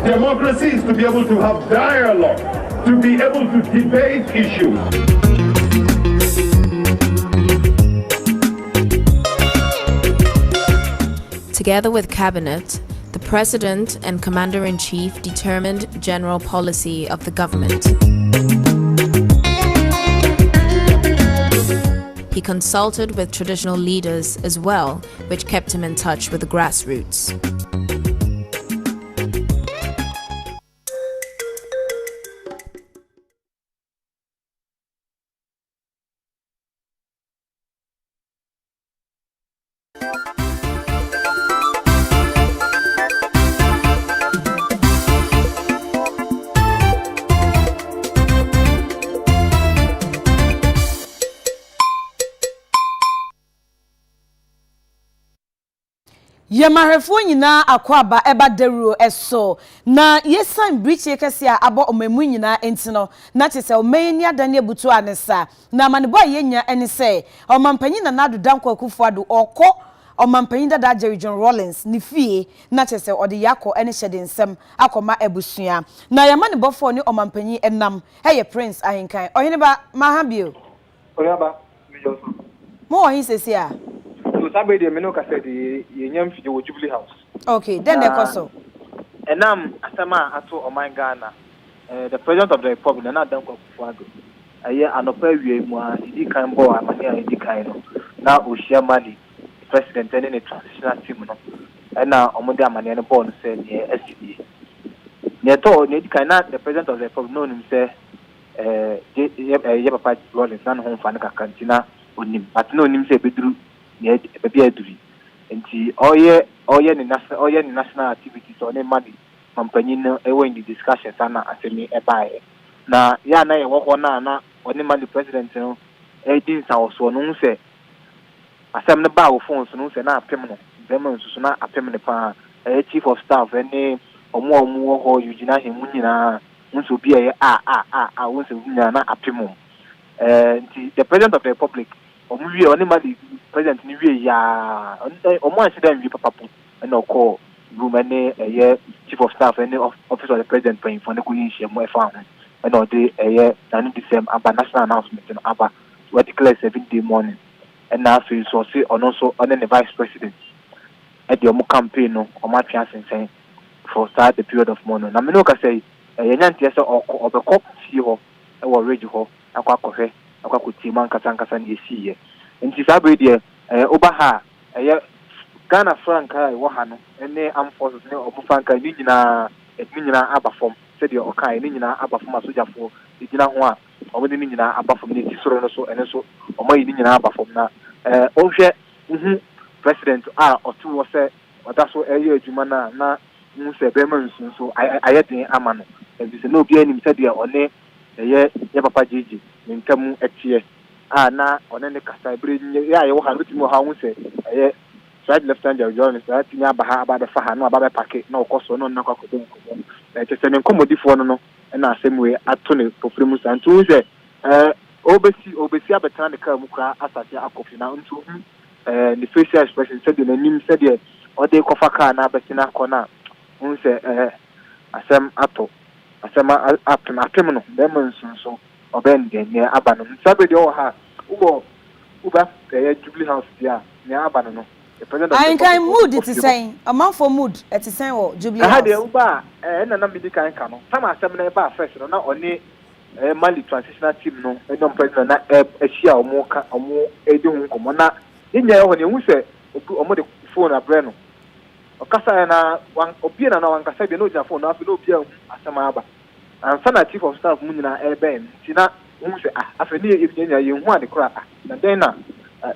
S4: Democracy is to be able to have dialogue, to be able to debate issues.
S16: Together with Cabinet, the President and Commander-in-Chief determined general policy of the government. He consulted with traditional leaders as well, which kept him in touch with the grassroots.
S5: Yemahefo nyina akwaba eba deruo eso na yesan breach yekese a abo omemu nyina entino na chese omeni adane butu anesa na manebo yenya ene se omampanyi na nadu danko akufuado okọ omampanyi dada Jerry John Rawlings ni fie na chese ode yakọ ene hyede nsem akoma ebusua na yamane bofo ni omampanyi enam heye Prince Ahinkan ohene ba mahabio
S15: oyaba mijoso
S5: mo ohin sesi a
S15: Sabe de meno ka said yenyam fi wo Jubilee House.
S5: Okay, then the koso.
S15: Enam asama ato o man Ghana. The President of the Republic na dan ko fuado. Aye anopa wie mu a idi kan bo amane a idi kan no. Na ohia mali president and the transitional team no. Na omode amane no bo no say ne SCD. Ne to ne idi kan na the President of the Republic no nim say ye papa Rawlings na ho fa na kakantina onim. But no nim say bedru ne baby aduri enti oye ni national activities on money company no in the discussions ana asemi ebae na ya na ye wo na oni mali president no din sa oso no se asem ne ba wo phones no se na apem no dem nsusu na apem ne pa chief of staff any omo ho yugina hemu nyina nso bi a won se nyina na apem enti the President of the Republic omuwie oni mali president ni wie ya omo accident wi papapo na call room any chief of staff any office of the president paying for the kuyin shemo efa ho na ode na December aba national announcement no aba we declare 7-day morning and now so say also on the vice president at the campaign no omo atwa sensen for start the period of morning na me no ka say yenyantie say obekọ tie ho e wo ready ho akwa kuti man kasa na yesiye nti sabe de obaha Ghana franka wo ha no ene am forces ne obu franka ni nyina abafom se de okai ni nyina abafom asojafo igina ho a obo de ni nyina abafom ne tisoro no so ene so omayi ni nyina abafom na ohwe president otu wo se oda so adwuma na mu se be man so ayedin ama no ebi se no obi anim se de one ye papa jeje nkamu etie na one ne kasa ibre ya ye wo ha bitimo ha hu se Right Lieutenant Jerry John is that nya ba the fa no aba be pake na okoso no na kwakodo nkomo na tese ne nkomodifo no na asemwe ato ne pofremu santu se obesi abetana ne ka mu kra asase akofi na ntu the facial expression said the name said the ode kofa ka na betina kona hu se asem apem no dem nso oben de ne aba no sabe de o ha uba Jubilee House dia ne aba no
S5: I can mood it is saying a month for mood it is saying or Jubilee House.
S15: I had uba na me di kan no sama asem na ba first no na oni Mali transitional team no no president na ehia omo edi hu komo na nya ho ne hu se omo de phone abre no okasa na obi na wan kasa bi no ja phone na afi no obi asem aba ansa na chief of staff mu nyina ben tina hu se afi ni nya ye hu ade kra na den na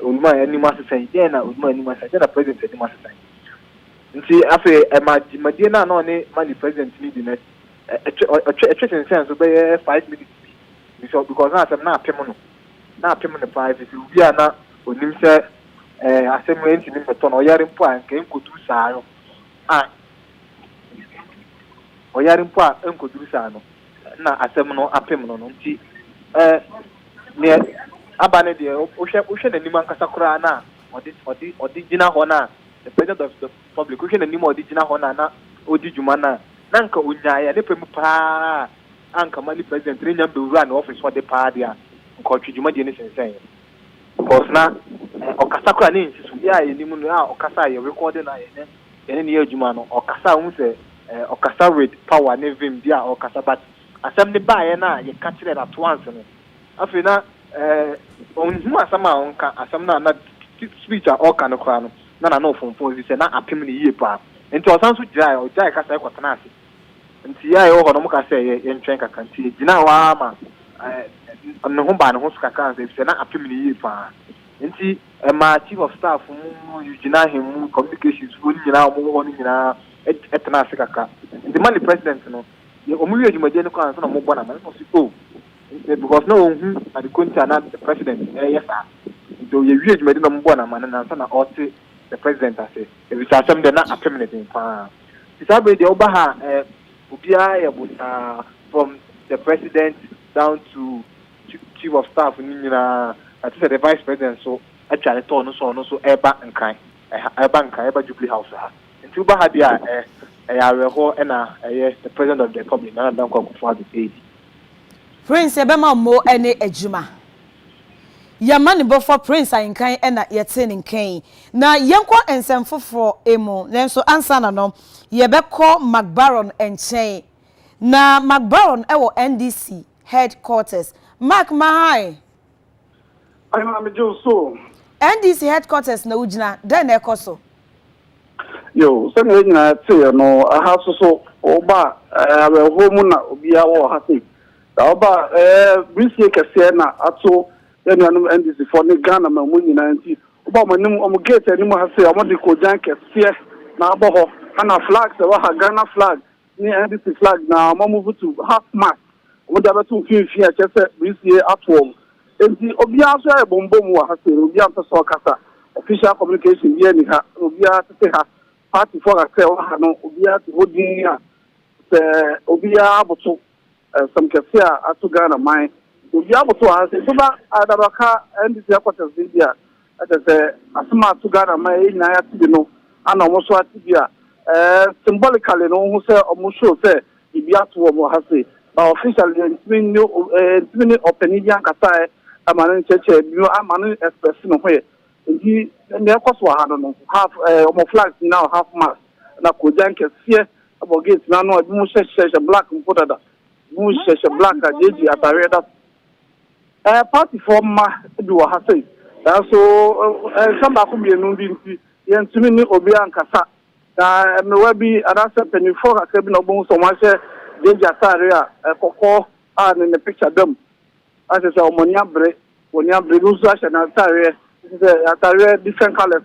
S15: Ulma any master say na Ulma any master na president any master say nti afi madina na oni Mali president ni di next a sense so be 5 minutes because na asem na apem no pa if you be na onim se asem we ntimi beto no yare mpo a nke nkodu saa no oyare mpo a nkodu saa no na asem no apem no nti ne abane de ohwe nanim ankasa kura na odi gina ho na the president of the public ohwe nanim odi gina ho na odi juma na nka onyaaya ne pem pa anka mali president re nyam be wura na office for the party a nka otwujuma de ne sensen because na okasa kura ne nsisu ya yenim no okasa ye recording na ye ne adwuma no okasa hu se okasa with power ne vim dia okasa but asem ne ba ye na ye catch it at once no afina onhu asama onka asam na speech a oka no kwa no na no fonfon si se na apem ne yie pa nti osan so jai kasa ekotana ase nti ya yo ho no muka se ye ntwen kaka nti gina wa ma no ho ba no ho skaka se na apem ne yie pa nti ma chief of staff mu gina him communications fu nyina mo ho nyina etana ase kaka nti mali president no ye omu ye dwumaje ne kwa so na mo bona ma no so because no who at the country and the president yes so you read me no mbona man na so na ote the president say if you say them na permanent in pa isabe de oba ha obia ya buta from the president down to chief of staff ni nyina at the vice president so actually to no so eba nkan Jubilee House ha nti oba ha dia ya reho na the president of the republic na dan kwa kufa the
S5: Prince Ebema mo ene ejuma. Yamani bofo Prince Ayinkan ena yete nkan. Na yenko ensem foforo emu. Nenso ansa na no yebekọ McBaron enchen. Na McBaron ewo NDC headquarters. Mark Mahai.
S18: I'm so.
S5: NDC headquarters na ujina den ekoso.
S18: Yo, some na say no aha so oba home na obia wo ha say. Oba BC kese na ato yanuanum NDC for ne Ghana ma mu nyina nti oba manim omo gate anim ha say omo de kojan kese na aboho ana flag se wa ha Ghana flag ni NDC flag na omo move to half mast omo da betu finfin a kese BC atwom nti obia so e bombom wa ha say obia so kasa official communication ye ni ha obia tete ha party for ka say wa ha no obia to hodin a se obia aboto some kafia atu Ghana mine obi aboto ha se so ba adaraka NDC headquarters India ate asema atu Ghana mine na ya tibi no ana omo so atibia symbolically no hu se omo show se ibi atu omo ha se ba officially ntimi opinion kasa amana cheche bio amana express no hoye ndi ne kwaso ha no half omo flags now half mast na kojan kefie abo gate na no bi mu sheshe black mpodada mu sheshe black ajeji atare da party for ma do ha say so samba ko bi enu bi nti yentumi ni obi ankasa na me wa bi adase penifo ka bi no bo so ma she jeji atare a kokko a ne picture dem as say omonia bre no so asha na atare different colors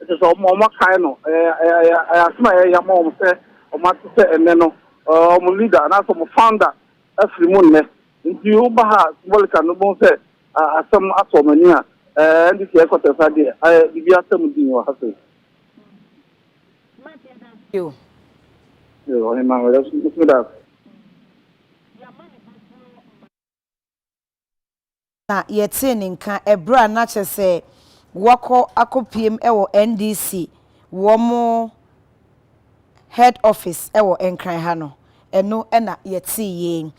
S18: it is omo kind no asma ya mo say omo say ene no omo leader na so mo founder afrimun ne nti uba ha bolka no bon say asam atomani a ndi ke ko tesa de bibi asam din wa hase
S5: yo
S18: ma wala so da
S5: na yete ninka ebra na chese wako akopiem ewo NDC womo head office ewo enkran ha no eno ena yete yen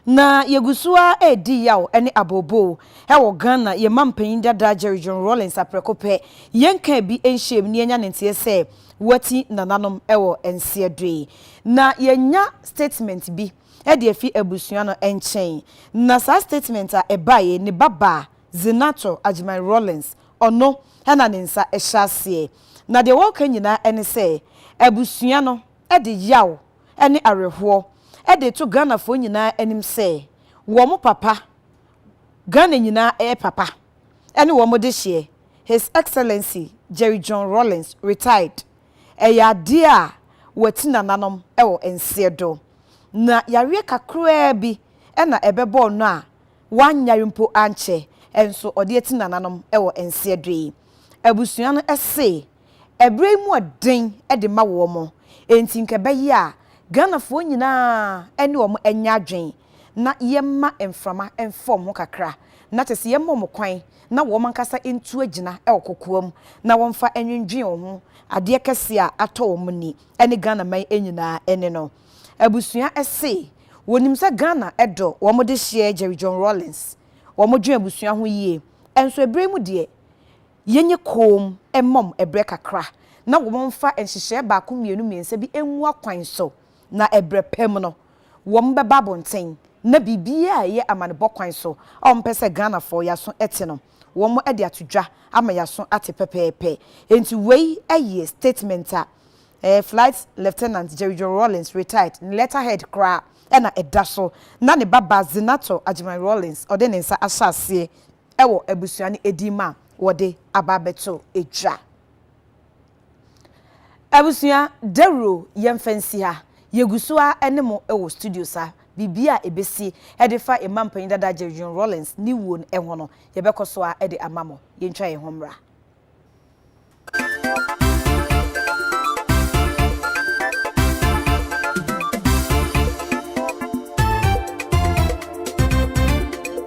S5: na yegusua edi yawo ene abobo ewo Ghana ye mampanyin dada Jerry John Rawlings aprekope yenka bi enhyem ni enya ntie se wati nananom ewo ensiedwe na yenya statement bi edi efi abusua no enchen na sa statement a ebaye ne baba Zinato Ajimai Rawlings ono hena ne nsa ehyasie na de wo kanyina ene se abusua no edi yawo ene areho ede to Ghana fo nyina enim se wo mo papa Ghana nyina papa ene wo mo de hye His Excellency Jerry John Rawlings retired ya dia wati nananom ewo ensiedo na yare kakra bi na ebebo no a wanyarempo anche enso ode eti nananom ewo ense adwe abusua no ese ebre mu odin de ma wo mo enti nkebe a Ghanafoɔ nyinaa ene wo enya adwen na yemma emframa enfom ho kakra na tese yemma mo kwan na wo mankasa entu agina kokoam na wonfa enwendwen ho ade kese a atɔ wo ni ene Ghana man enyinaa ene no abusua ese wonim se Ghana edo wo mo de hye Jerry John Rawlings wo mo dwen abusua ho yie enso ebre mu de yenye kom emmom ebre kakra na wo monfa enhyehyɛ ba ko mienu miensa bi enwu akwan so na ebre pem no wo mbeba bonten na bibia ye amane bokwan so ompese Ghana for yaso ete no wo mo ade atodwa ama yaso ate pepepe enti wei eye statement a flight lieutenant Jerry John Rawlings retired letterhead kra na edaso na ne baba Zinato Ajimai Rawlings ode ne nsa ahyase ewo abusua ne edima wode ababeto edwa abusua dero yemfansi ha yegusua enemo ewo studio sa bibia ebesi edefa emampan dada Jerry John Rawlings ni won eho no yebekoso a ede amamo yentwa ye homra